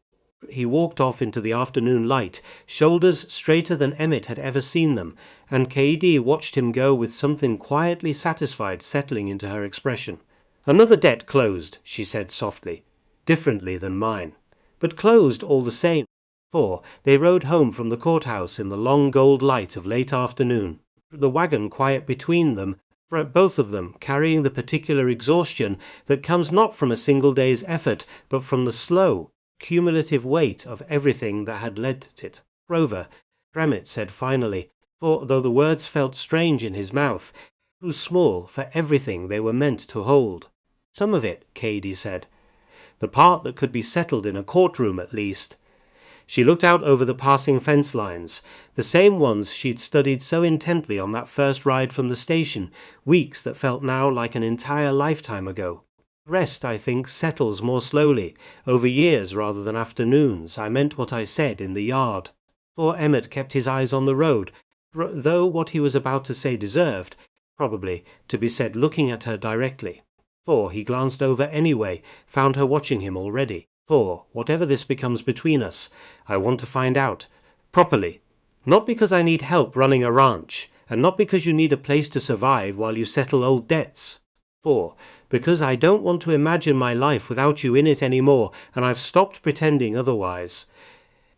He walked off into the afternoon light, shoulders straighter than Emmett had ever seen them, and K.D. watched him go with something quietly satisfied settling into her expression. Another debt closed, she said softly, differently than mine, but closed all the same. For they rode home from the courthouse in the long gold light of late afternoon, the wagon quiet between them, for both of them carrying the particular exhaustion that comes not from a single day's effort, but from the slow, cumulative weight of everything that had led to it. Rover, Emmett said finally, for though the words felt strange in his mouth, too small for everything they were meant to hold. Some of it, Cady said. The part that could be settled in a courtroom at least. She looked out over the passing fence lines, the same ones she'd studied so intently on that first ride from the station, weeks that felt now like an entire lifetime ago. The rest, I think, settles more slowly, over years rather than afternoons. I meant what I said in the yard. For Emmett kept his eyes on the road, though what he was about to say deserved, probably, to be said looking at her directly. For he glanced over anyway, found her watching him already. For, whatever this becomes between us, I want to find out, properly. Not because I need help running a ranch, and not because you need a place to survive while you settle old debts. For, because I don't want to imagine my life without you in it any more, and I've stopped pretending otherwise.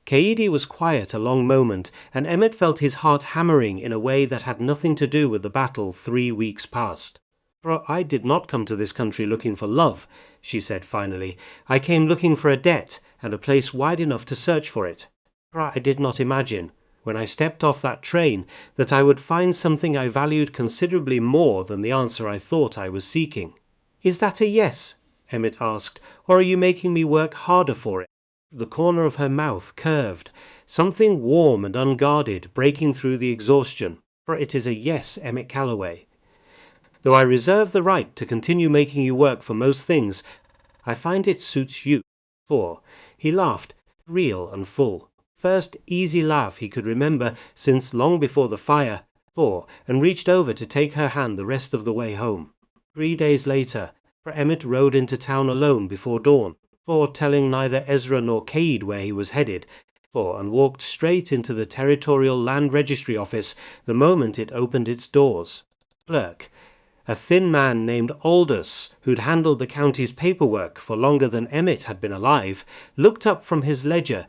Kaede was quiet a long moment, and Emmett felt his heart hammering in a way that had nothing to do with the battle 3 weeks past. For I did not come to this country looking for love, she said finally. I came looking for a debt, and a place wide enough to search for it. For I did not imagine, when I stepped off that train, that I would find something I valued considerably more than the answer I thought I was seeking. Is that a yes? Emmett asked, or are you making me work harder for it? The corner of her mouth curved, something warm and unguarded breaking through the exhaustion. For it is a yes, Emmett Calloway. Though I reserve the right to continue making you work for most things, I find it suits you. For he laughed, real and full. First easy laugh he could remember since long before the fire. And reached over to take her hand the rest of the way home. 3 days later, for Emmett rode into town alone before dawn, telling neither Ezra nor Kaede where he was headed, and walked straight into the Territorial Land Registry office the moment it opened its doors. Clerk, a thin man named Aldous, who'd handled the county's paperwork for longer than Emmett had been alive, looked up from his ledger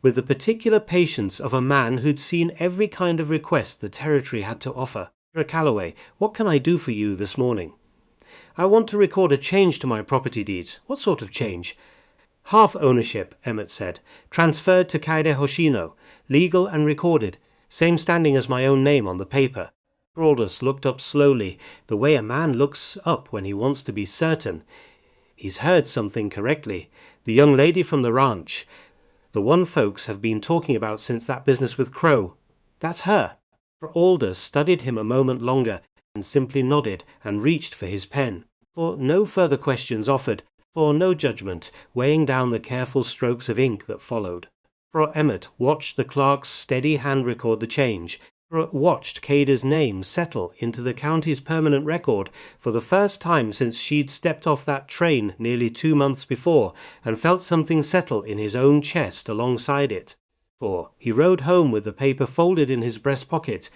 with the particular patience of a man who'd seen every kind of request the territory had to offer. Calloway, what can I do for you this morning? I want to record a change to my property deeds. What sort of change? Half ownership, Emmett said. Transferred to Kaede Hoshino. Legal and recorded. Same standing as my own name on the paper. Aldous looked up slowly, the way a man looks up when he wants to be certain. He's heard something correctly. The young lady from the ranch. The one folks have been talking about since that business with Crow. That's her. Aldous studied him a moment longer, and simply nodded and reached for his pen. For no further questions offered, for no judgment, weighing down the careful strokes of ink that followed. For Emmett watched the clerk's steady hand record the change, watched Kaede's name settle into the county's permanent record for the first time since she'd stepped off that train nearly 2 months before, and felt something settle in his own chest alongside it. For he rode home with the paper folded in his breast pocket,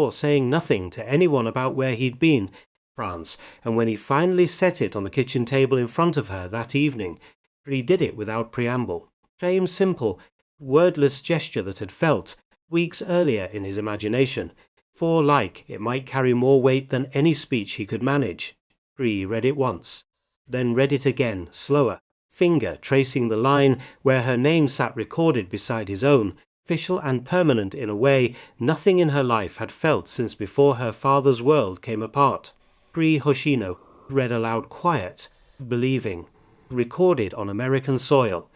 saying nothing to anyone about where he'd been, France, and when he finally set it on the kitchen table in front of her that evening, he did it without preamble. Same simple, wordless gesture that had felt, weeks earlier in his imagination, like it might carry more weight than any speech he could manage. He read it once, then read it again, slower, finger tracing the line where her name sat recorded beside his own, official and permanent in a way nothing in her life had felt since before her father's world came apart. Hoshino read aloud quiet, believing, recorded on American soil.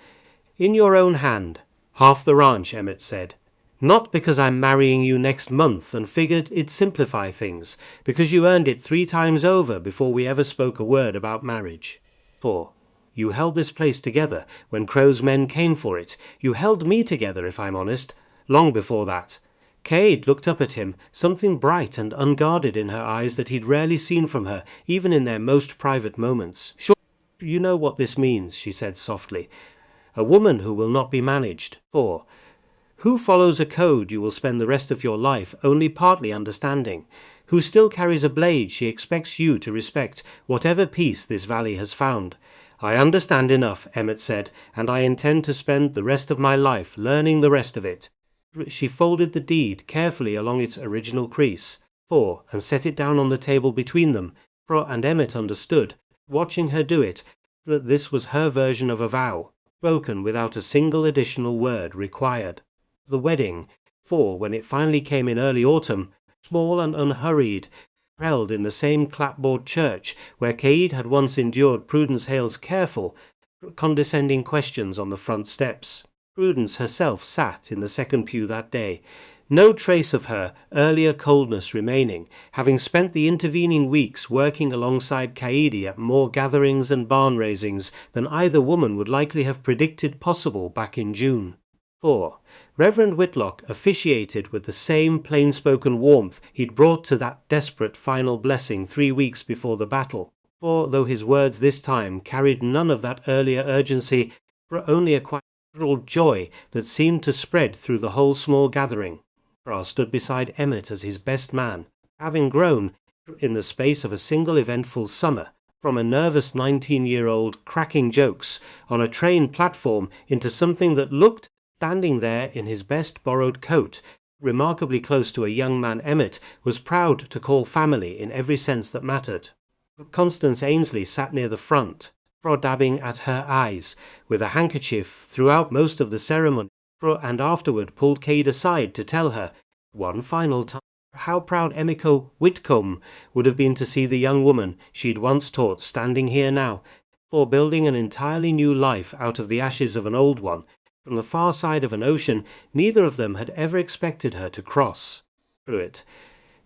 In your own hand, half the ranch, Emmett said. Not because I'm marrying you next month and figured it'd simplify things, because you earned it 3 times over before we ever spoke a word about marriage. You held this place together when Crow's men came for it. You held me together, if I'm honest, long before that. Kaede looked up at him, something bright and unguarded in her eyes that he'd rarely seen from her, even in their most private moments. Sure, you know what this means, she said softly. A woman who will not be managed. Who follows a code you will spend the rest of your life only partly understanding, who still carries a blade she expects you to respect, whatever peace this valley has found. I understand enough, Emmett said, and I intend to spend the rest of my life learning the rest of it. She folded the deed carefully along its original crease, and set it down on the table between them, and Emmett understood, watching her do it, that this was her version of a vow, spoken without a single additional word required. The wedding, when it finally came in early autumn, small and unhurried, held in the same clapboard church where Kaede had once endured Prudence Hale's careful, condescending questions on the front steps. Prudence herself sat in the second pew that day, no trace of her earlier coldness remaining, having spent the intervening weeks working alongside Kaede at more gatherings and barn raisings than either woman would likely have predicted possible back in June. 4. Reverend Whitlock officiated with the same plain-spoken warmth he'd brought to that desperate final blessing 3 weeks before the battle, for though his words this time carried none of that earlier urgency, but only a quiet joy that seemed to spread through the whole small gathering. Fra stood beside Emmett as his best man, having grown, in the space of a single eventful summer, from a nervous 19-year-old cracking jokes on a train platform into something that looked, standing there in his best borrowed coat, remarkably close to a young man Emmett was proud to call family in every sense that mattered. Constance Ainsley sat near the front, Fra dabbing at her eyes with a handkerchief throughout most of the ceremony, and afterward pulled Cade aside to tell her, one final time, how proud Emiko Whitcomb would have been to see the young woman she'd once taught standing here now, for building an entirely new life out of the ashes of an old one, from the far side of an ocean neither of them had ever expected her to cross. Pruitt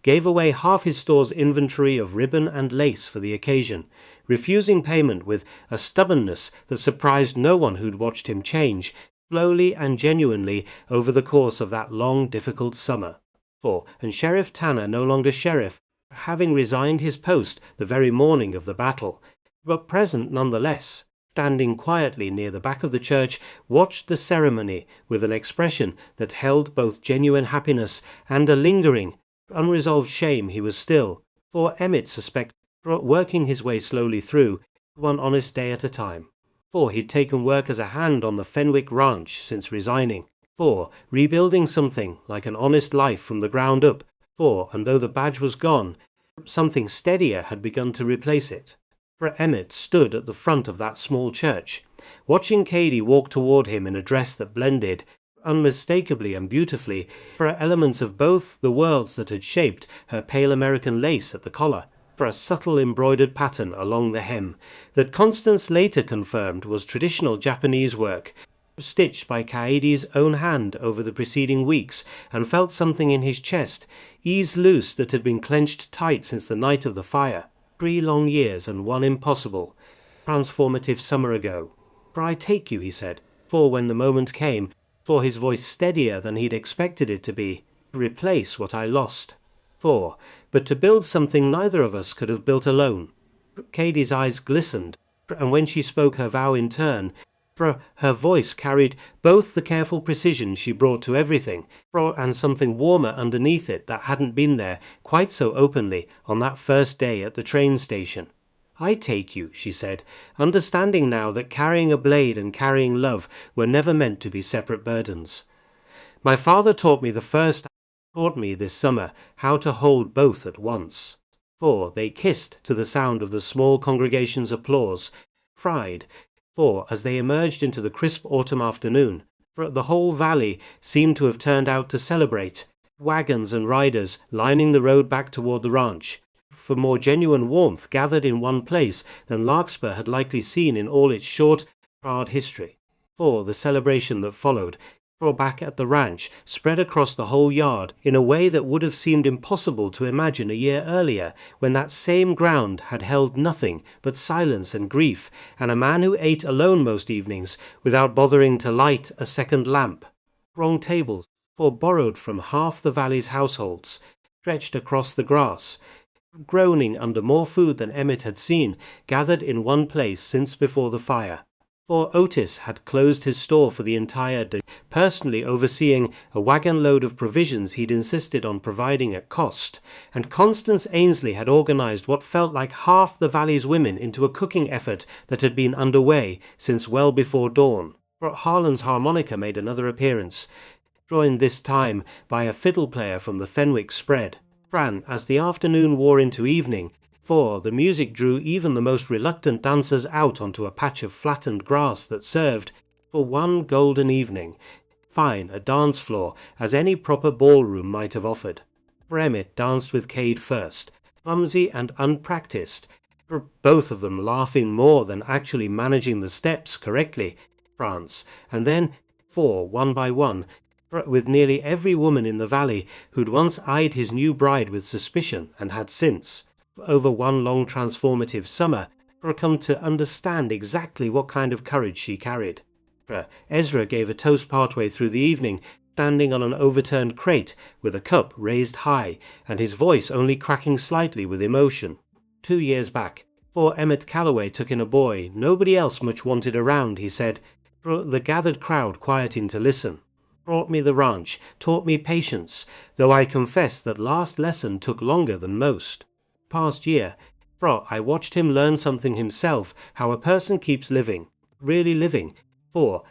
gave away half his store's inventory of ribbon and lace for the occasion, refusing payment with a stubbornness that surprised no one who'd watched him change, slowly and genuinely over the course of that long, difficult summer. 4. And Sheriff Tanner no longer sheriff, having resigned his post the very morning of the battle, but present nonetheless, standing quietly near the back of the church, watched the ceremony with an expression that held both genuine happiness and a lingering, unresolved shame he was still, for Emmett suspected, working his way slowly through, one honest day at a time. 4. He'd taken work as a hand on the Fenwick Ranch since resigning. 4. Rebuilding something like an honest life from the ground up. 4. And though the badge was gone, something steadier had begun to replace it. For Emmett stood at the front of that small church, watching Kaede walk toward him in a dress that blended, unmistakably and beautifully, for elements of both the worlds that had shaped her pale American lace at the collar, for a subtle embroidered pattern along the hem, that Constance later confirmed was traditional Japanese work, stitched by Kaede's own hand over the preceding weeks, and felt something in his chest, ease loose that had been clenched tight since the night of the fire. 3 long years and one impossible, transformative summer ago. For I take you, he said, for when the moment came, for his voice steadier than he'd expected it to be, to replace what I lost. 4. But to build something neither of us could have built alone. Kaede's eyes glistened, and when she spoke her vow in turn, for her voice carried both the careful precision she brought to everything, and something warmer underneath it that hadn't been there quite so openly on that first day at the train station. I take you, she said, understanding now that carrying a blade and carrying love were never meant to be separate burdens. My father taught me this summer how to hold both at once. 4. They kissed to the sound of the small congregation's applause, fried. 4. As they emerged into the crisp autumn afternoon, for the whole valley seemed to have turned out to celebrate, wagons and riders lining the road back toward the ranch, for more genuine warmth gathered in one place than Larkspur had likely seen in all its short, hard history. 4. The celebration that followed, for back at the ranch, spread across the whole yard in a way that would have seemed impossible to imagine a year earlier, when that same ground had held nothing but silence and grief, and a man who ate alone most evenings without bothering to light a second lamp. Wrong tables, for borrowed from half the valley's households, stretched across the grass, groaning under more food than Emmett had seen, gathered in one place since before the fire. For Otis had closed his store for the entire day, personally overseeing a wagon load of provisions he'd insisted on providing at cost, and Constance Ainsley had organized what felt like half the valley's women into a cooking effort that had been underway since well before dawn. For Harlan's harmonica made another appearance, joined this time by a fiddle player from the Fenwick spread. Fran, as the afternoon wore into evening, for the music drew even the most reluctant dancers out onto a patch of flattened grass that served, for one golden evening, fine a dance floor as any proper ballroom might have offered. For Emmett danced with Cade first, clumsy and unpracticed, for both of them laughing more than actually managing the steps correctly, France, and then 4 one by one, with nearly every woman in the valley who'd once eyed his new bride with suspicion and had since, over one long transformative summer, come to understand exactly what kind of courage she carried. Ezra gave a toast partway through the evening, standing on an overturned crate with a cup raised high, and his voice only cracking slightly with emotion. 2 years back, before Emmett Calloway took in a boy nobody else much wanted around, he said, the gathered crowd quieting to listen. Brought me the ranch, taught me patience, though I confess that last lesson took longer than most. Past year, I watched him learn something himself, how a person keeps living, really living,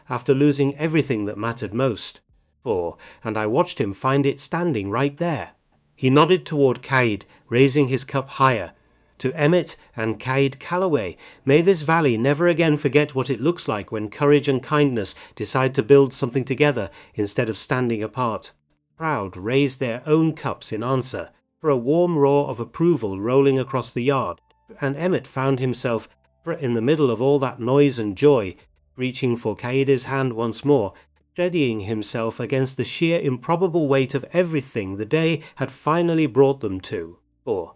after losing everything that mattered most. And I watched him find it standing right there. He nodded toward Caid, raising his cup higher. To Emmett and Caid Calloway, may this valley never again forget what it looks like when courage and kindness decide to build something together instead of standing apart. Crowd raised their own cups in answer, for a warm roar of approval rolling across the yard, and Emmett found himself, in the middle of all that noise and joy, reaching for Caid's hand once more, steadying himself against the sheer improbable weight of everything the day had finally brought them to.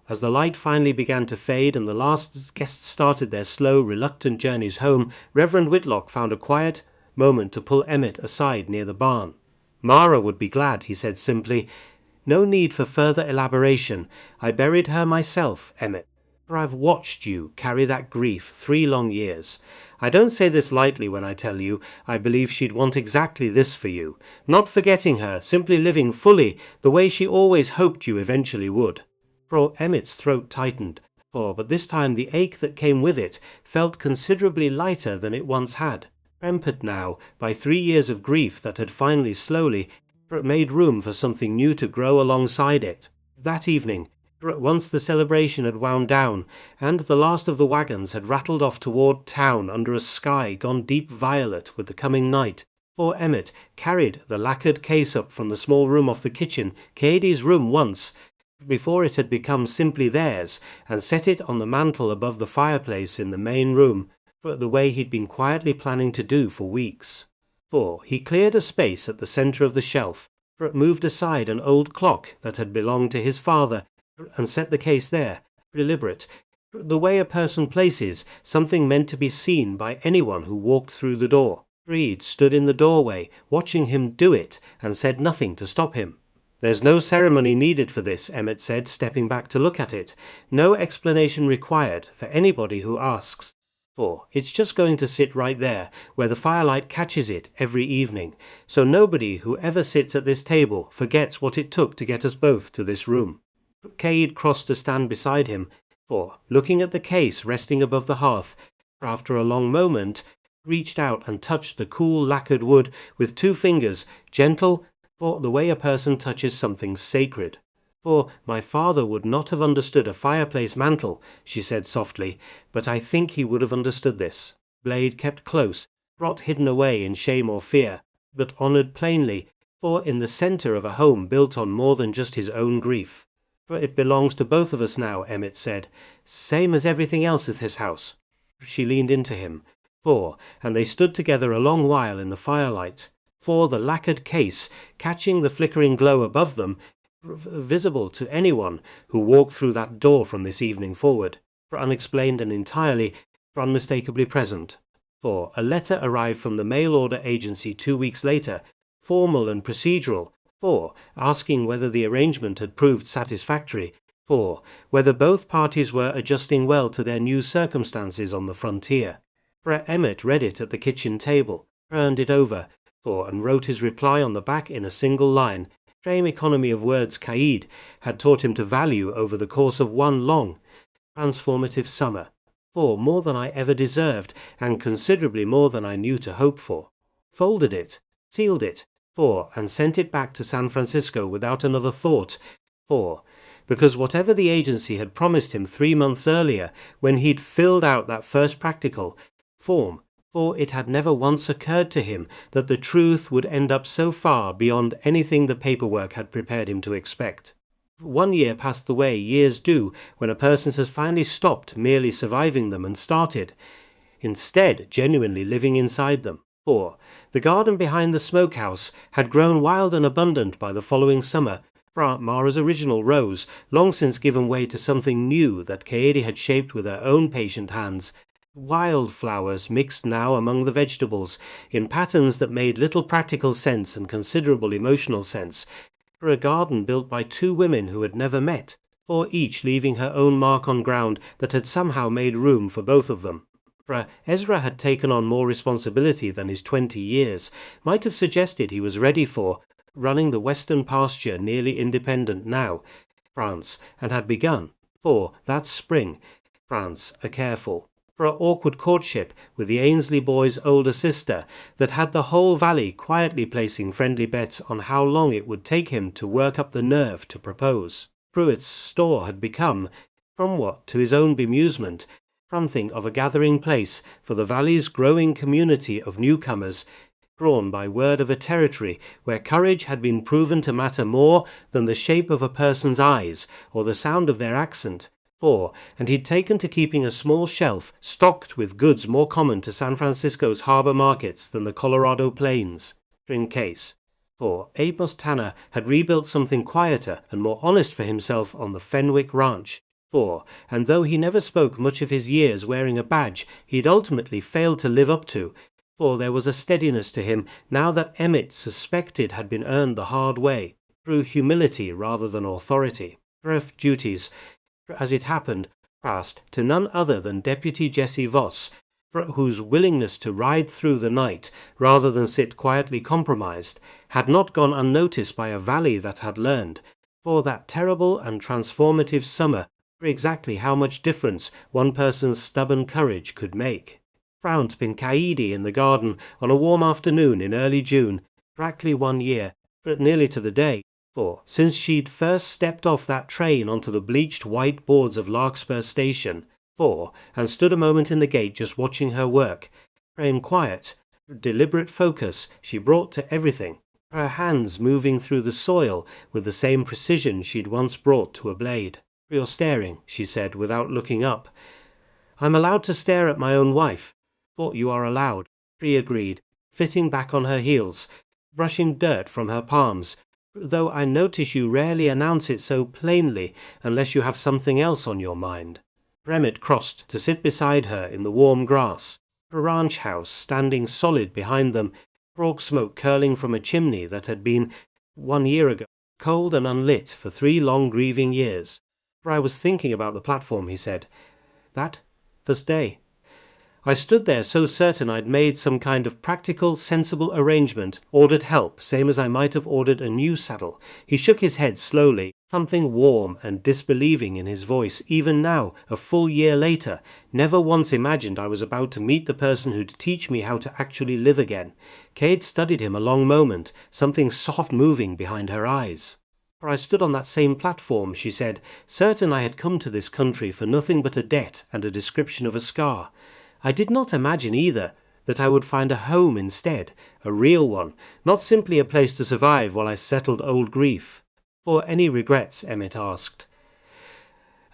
As the light finally began to fade and the last guests started their slow, reluctant journeys home, Reverend Whitlock found a quiet moment to pull Emmett aside near the barn. Mara would be glad, he said simply. No need for further elaboration. I buried her myself, Emmett, for I've watched you carry that grief 3 long years. I don't say this lightly when I tell you I believe she'd want exactly this for you, not forgetting her, simply living fully the way she always hoped you eventually would. Emmett's throat tightened, but this time the ache that came with it felt considerably lighter than it once had, tempered now by 3 years of grief that had finally slowly made room for something new to grow alongside it. That evening, once the celebration had wound down, and the last of the wagons had rattled off toward town under a sky gone deep violet with the coming night, Emmett carried the lacquered case up from the small room off the kitchen, Cady's room once, before it had become simply theirs, and set it on the mantel above the fireplace in the main room, the way he'd been quietly planning to do for weeks. He cleared a space at the centre of the shelf, moved aside an old clock that had belonged to his father, and set the case there, deliberate, the way a person places something meant to be seen by anyone who walked through the door. Reed stood in the doorway, watching him do it, and said nothing to stop him. There's no ceremony needed for this, Emmett said, stepping back to look at it. No explanation required for anybody who asks. It's just going to sit right there, where the firelight catches it every evening, so nobody who ever sits at this table forgets what it took to get us both to this room. Caid crossed to stand beside him, looking at the case resting above the hearth, after a long moment, reached out and touched the cool lacquered wood with 2 fingers, gentle, the way a person touches something sacred. My father would not have understood a fireplace mantel, she said softly, but I think he would have understood this. Blade kept close, not hidden away in shame or fear, but honoured plainly, in the centre of a home built on more than just his own grief. It belongs to both of us now, Emmett said, same as everything else at his house. She leaned into him, and they stood together a long while in the firelight, the lacquered case catching the flickering glow above them, visible to anyone who walked through that door from this evening forward, unexplained and entirely, unmistakably present. A letter arrived from the mail order agency 2 weeks later, formal and procedural, asking whether the arrangement had proved satisfactory, whether both parties were adjusting well to their new circumstances on the frontier. Emmett read it at the kitchen table, turned it over, and wrote his reply on the back in a single line, same economy of words Caid had taught him to value over the course of one long, transformative summer, more than I ever deserved, and considerably more than I knew to hope for. Folded it, sealed it, and sent it back to San Francisco without another thought, because whatever the agency had promised him 3 months earlier, when he'd filled out that first practical form, it had never once occurred to him that the truth would end up so far beyond anything the paperwork had prepared him to expect. 1 year passed the way years do when a person has finally stopped merely surviving them and started, instead, genuinely living inside them. 4. The garden behind the smokehouse had grown wild and abundant by the following summer, for Aunt Mara's original rose long since given way to something new that Kaede had shaped with her own patient hands. Wild flowers mixed now among the vegetables in patterns that made little practical sense and considerable emotional sense, for a garden built by two women who had never met, or each leaving her own mark on ground that had somehow made room for both of them. For Ezra had taken on more responsibility than his 20 years might have suggested he was ready for, running the western pasture nearly independent now, France, and had begun, for that spring, France, a careful, for an awkward courtship with the Ainsley boy's older sister that had the whole valley quietly placing friendly bets on how long it would take him to work up the nerve to propose. Pruitt's store had become, somewhat to his own bemusement, something of a gathering place for the valley's growing community of newcomers, drawn by word of a territory where courage had been proven to matter more than the shape of a person's eyes or the sound of their accent. And he'd taken to keeping a small shelf stocked with goods more common to San Francisco's harbor markets than the Colorado plains, in case. Amos Tanner had rebuilt something quieter and more honest for himself on the Fenwick Ranch. And though he never spoke much of his years wearing a badge he'd ultimately failed to live up to, for there was a steadiness to him now that Emmett suspected had been earned the hard way, through humility rather than authority. Sheriff duties, as it happened, passed to none other than Deputy Jesse Voss, whose willingness to ride through the night rather than sit quietly compromised had not gone unnoticed by a valley that had learned, for that terrible and transformative summer, exactly how much difference one person's stubborn courage could make. Frowned been Kaede in the garden on a warm afternoon in early June, exactly 1 year, but nearly to the day, since she'd first stepped off that train onto the bleached white boards of Larkspur Station, and stood a moment in the gate just watching her work. In quiet, deliberate focus she brought to everything, her hands moving through the soil with the same precision she'd once brought to a blade. "You're staring," she said without looking up. "I'm allowed to stare at my own wife." "You are allowed," she agreed, fitting back on her heels, brushing dirt from her palms, "though I notice you rarely announce it so plainly unless you have something else on your mind." Emmett crossed to sit beside her in the warm grass, a ranch house standing solid behind them, frog smoke curling from a chimney that had been, 1 year ago, cold and unlit for 3 long grieving years. "For I was thinking about the platform," he said. "That first day. I stood there so certain I'd made some kind of practical, sensible arrangement, ordered help, same as I might have ordered a new saddle." He shook his head slowly, something warm and disbelieving in his voice. "Even now, a full year later, never once imagined I was about to meet the person who'd teach me how to actually live again." Cade studied him a long moment, something soft moving behind her eyes. "For I stood on that same platform," she said, "certain I had come to this country for nothing but a debt and a description of a scar. I did not imagine either that I would find a home instead, a real one, not simply a place to survive while I settled old grief." "For any regrets?" Emmett asked.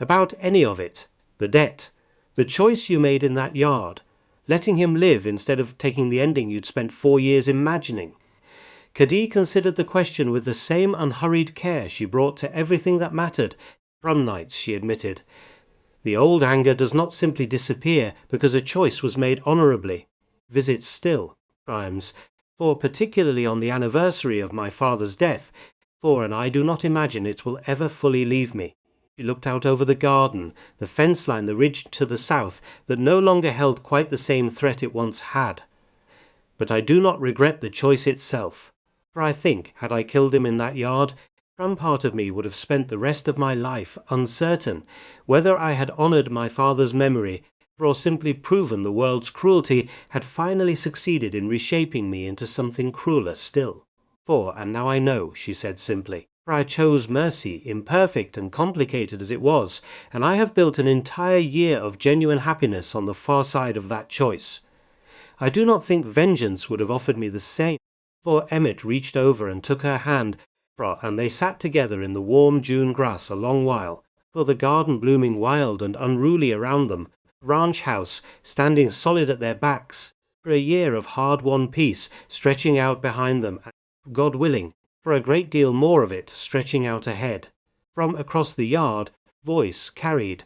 "About any of it. The debt. The choice you made in that yard. Letting him live instead of taking the ending you'd spent 4 years imagining." Kaede considered the question with the same unhurried care she brought to everything that mattered. "Prom nights," she admitted. "The old anger does not simply disappear because a choice was made honourably. Visits still, times, for particularly on the anniversary of my father's death, and I do not imagine it will ever fully leave me." She looked out over the garden, the fence line, the ridge to the south that no longer held quite the same threat it once had. "But I do not regret the choice itself. For I think, had I killed him in that yard, some part of me would have spent the rest of my life uncertain whether I had honoured my father's memory, or simply proven the world's cruelty had finally succeeded in reshaping me into something crueler still. And now I know," she said simply, "for I chose mercy, imperfect and complicated as it was, and I have built an entire year of genuine happiness on the far side of that choice. I do not think vengeance would have offered me the same." Emmett reached over and took her hand, and they sat together in the warm June grass a long while, the garden blooming wild and unruly around them, ranch house standing solid at their backs, for a year of hard-won peace stretching out behind them, and, God willing, for a great deal more of it stretching out ahead. From across the yard, voice carried,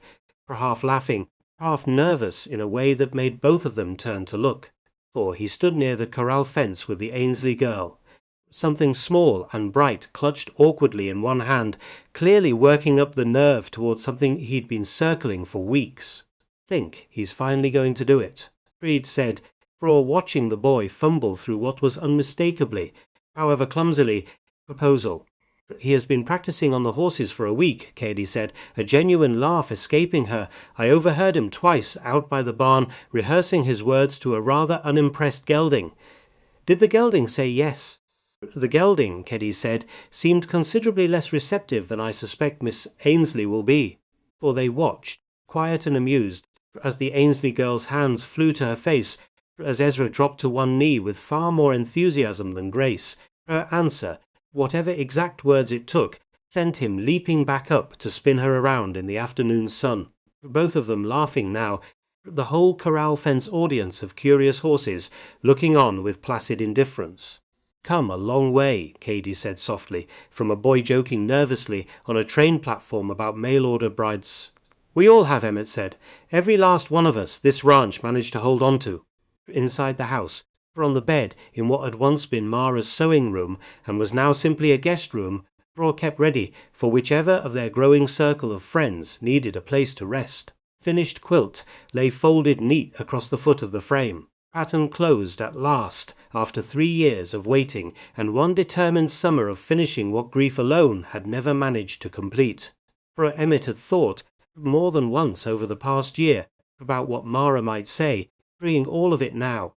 half laughing, half nervous in a way that made both of them turn to look. For he stood near the corral fence with the Ainsley girl. Something small and bright clutched awkwardly in one hand, clearly working up the nerve towards something he'd been circling for weeks. Think he's finally going to do it, Reed said, for watching the boy fumble through what was unmistakably, however clumsily, proposal. He has been practicing on the horses for a week, Cady said, a genuine laugh escaping her. I overheard him twice out by the barn rehearsing his words to a rather unimpressed gelding. Did the gelding say yes? The gelding, Cady said, seemed considerably less receptive than I suspect Miss Ainsley will be. For they watched, quiet and amused, as the Ainsley girl's hands flew to her face, as Ezra dropped to one knee with far more enthusiasm than grace. Her answer, whatever exact words it took, sent him leaping back up to spin her around in the afternoon sun. Both of them laughing now, the whole corral fence audience of curious horses looking on with placid indifference. Come a long way, Cady said softly, from a boy joking nervously on a train platform about mail-order brides. We all have, Emmett said. Every last one of us this ranch managed to hold on to. Inside the house, for on the bed in what had once been Mara's sewing room and was now simply a guest room, all kept ready for whichever of their growing circle of friends needed a place to rest. Finished quilt lay folded neat across the foot of the frame. Pattern closed at last, after 3 years of waiting and one determined summer of finishing what grief alone had never managed to complete. For Emmett had thought, more than once over the past year, about what Mara might say, freeing all of it now.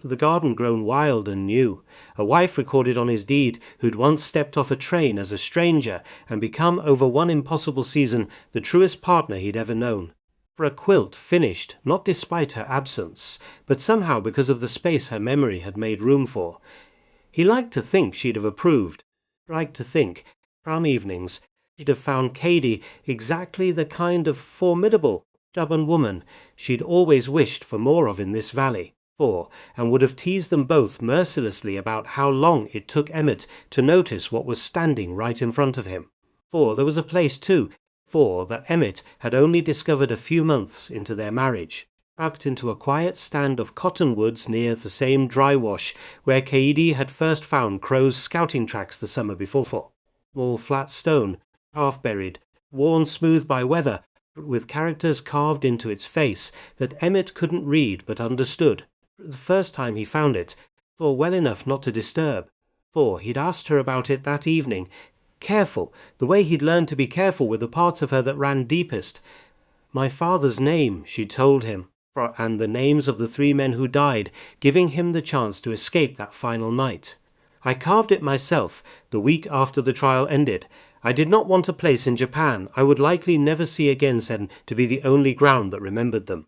The garden grown wild and new, a wife recorded on his deed who'd once stepped off a train as a stranger and become over one impossible season the truest partner he'd ever known. For a quilt finished, not despite her absence, but somehow because of the space her memory had made room for. He liked to think she'd have approved, liked to think, from evenings, she'd have found Cady exactly the kind of formidable, stubborn woman she'd always wished for more of in this valley, and would have teased them both mercilessly about how long it took Emmett to notice what was standing right in front of him. For there was a place, too, that Emmett had only discovered a few months into their marriage, packed into a quiet stand of cottonwoods near the same dry wash where Cady had first found Crow's scouting tracks the summer before. Small flat stone, half buried, worn smooth by weather, with characters carved into its face that Emmett couldn't read but understood. The first time he found it, for well enough not to disturb, for he'd asked her about it that evening, careful, the way he'd learned to be careful with the parts of her that ran deepest. My father's name, she told him, and the names of the 3 men who died, giving him the chance to escape that final night. I carved it myself, the week after the trial ended. I did not want a place in Japan I would likely never see again said to be the only ground that remembered them.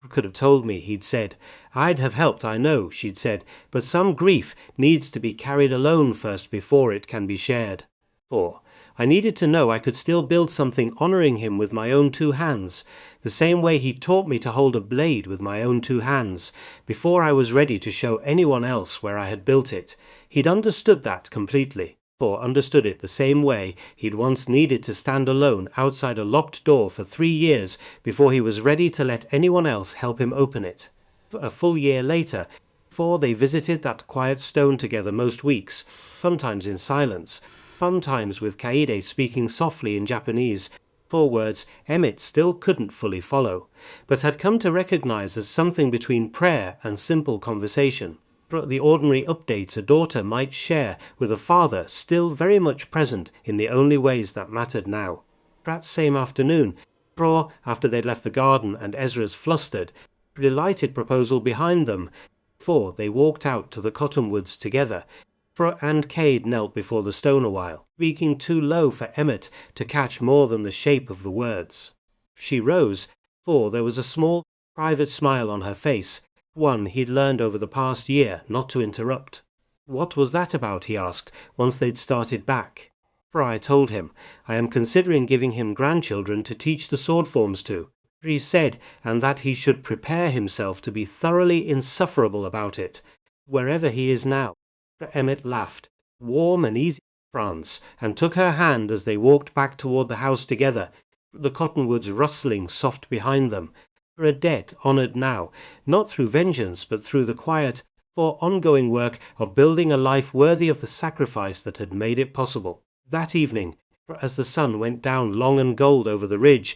Could have told me, he'd said. I'd have helped, I know, she'd said, but some grief needs to be carried alone first before it can be shared. I needed to know I could still build something honouring him with my own 2 hands, the same way he taught me to hold a blade with my own 2 hands, before I was ready to show anyone else where I had built it. He'd understood that completely, understood it the same way he'd once needed to stand alone outside a locked door for 3 years before he was ready to let anyone else help him open it. A full year later, they visited that quiet stone together most weeks, sometimes in silence, sometimes with Kaede speaking softly in Japanese, 4 words Emmett still couldn't fully follow, but had come to recognize as something between prayer and simple conversation, the ordinary updates a daughter might share with a father still very much present in the only ways that mattered now. That same afternoon, after they'd left the garden and Ezra's flustered, delighted proposal behind them, they walked out to the cottonwoods together, and Cade knelt before the stone a while, speaking too low for Emmett to catch more than the shape of the words. She rose, there was a small, private smile on her face, one he'd learned over the past year not to interrupt. What was that about, he asked, once they'd started back. I told him, I am considering giving him grandchildren to teach the sword forms to. he said, and that he should prepare himself to be thoroughly insufferable about it, wherever he is now. Emmett laughed, warm and easy, France, and took her hand as they walked back toward the house together, the cottonwoods rustling soft behind them, for a debt honoured now, not through vengeance but through the quiet, for ongoing work of building a life worthy of the sacrifice that had made it possible. That evening, as the sun went down long and gold over the ridge,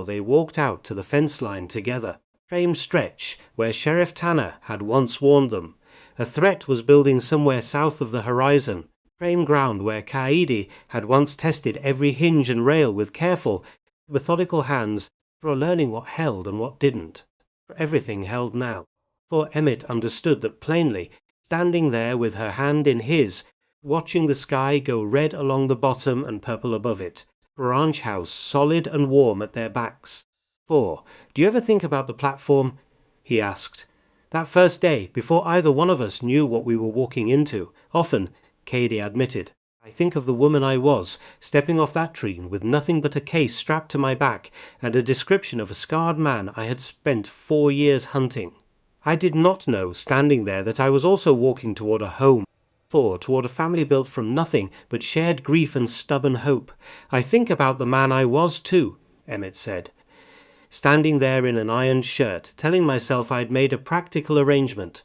they walked out to the fence line together, same stretch where Sheriff Tanner had once warned them. A threat was building somewhere south of the horizon, same ground where Kaede had once tested every hinge and rail with careful, methodical hands for learning what held and what didn't. For everything held now. For Emmett understood that plainly, standing there with her hand in his, watching the sky go red along the bottom and purple above it, ranch house solid and warm at their backs. Do you ever think about the platform? He asked. That first day, before either one of us knew what we were walking into, often, Kaede admitted, I think of the woman I was, stepping off that train with nothing but a case strapped to my back and a description of a scarred man I had spent 4 years hunting. I did not know, standing there, that I was also walking toward a home, toward a family built from nothing but shared grief and stubborn hope. I think about the man I was too, Emmett said, standing there in an ironed shirt, telling myself I'd made a practical arrangement.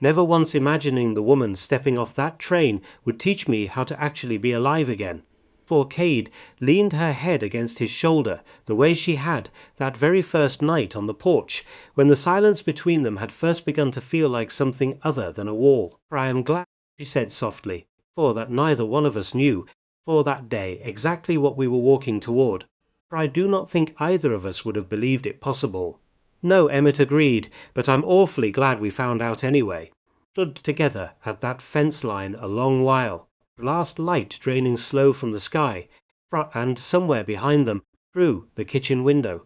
Never once imagining the woman stepping off that train would teach me how to actually be alive again. Kaede leaned her head against his shoulder, the way she had that very first night on the porch, when the silence between them had first begun to feel like something other than a wall. For I am glad, she said softly, that neither one of us knew, that day, exactly what we were walking toward. For I do not think either of us would have believed it possible. No, Emmett agreed, but I'm awfully glad we found out anyway. Stood together at that fence line a long while, last light draining slow from the sky, and somewhere behind them, through the kitchen window,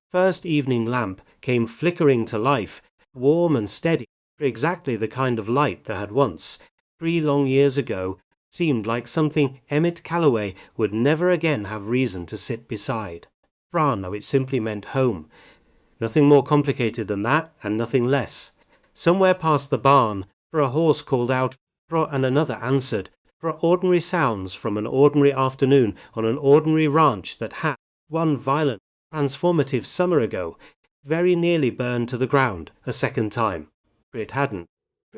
first evening lamp came flickering to life, warm and steady, exactly the kind of light that had once, 3 long years ago, seemed like something Emmett Calloway would never again have reason to sit beside. No, it simply meant home. Nothing more complicated than that, and nothing less. Somewhere past the barn, a horse called out, and another answered, ordinary sounds from an ordinary afternoon on an ordinary ranch that had, one violent, transformative summer ago, very nearly burned to the ground a second time. It hadn't.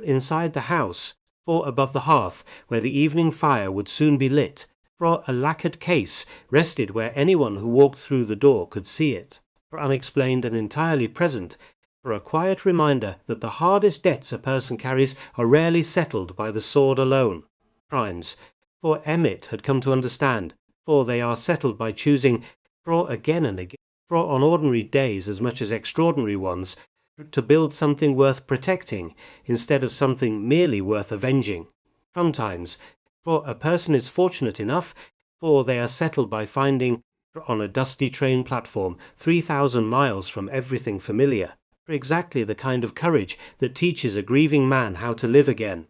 Inside the house, above the hearth, where the evening fire would soon be lit, a lacquered case rested where anyone who walked through the door could see it, unexplained and entirely present, a quiet reminder that the hardest debts a person carries are rarely settled by the sword alone. Crimes, Emmett had come to understand, they are settled by choosing, again and again, on ordinary days as much as extraordinary ones, to build something worth protecting instead of something merely worth avenging. Sometimes, a person is fortunate enough, they are settled by finding, on a dusty train platform 3,000 miles from everything familiar, exactly the kind of courage that teaches a grieving man how to live again.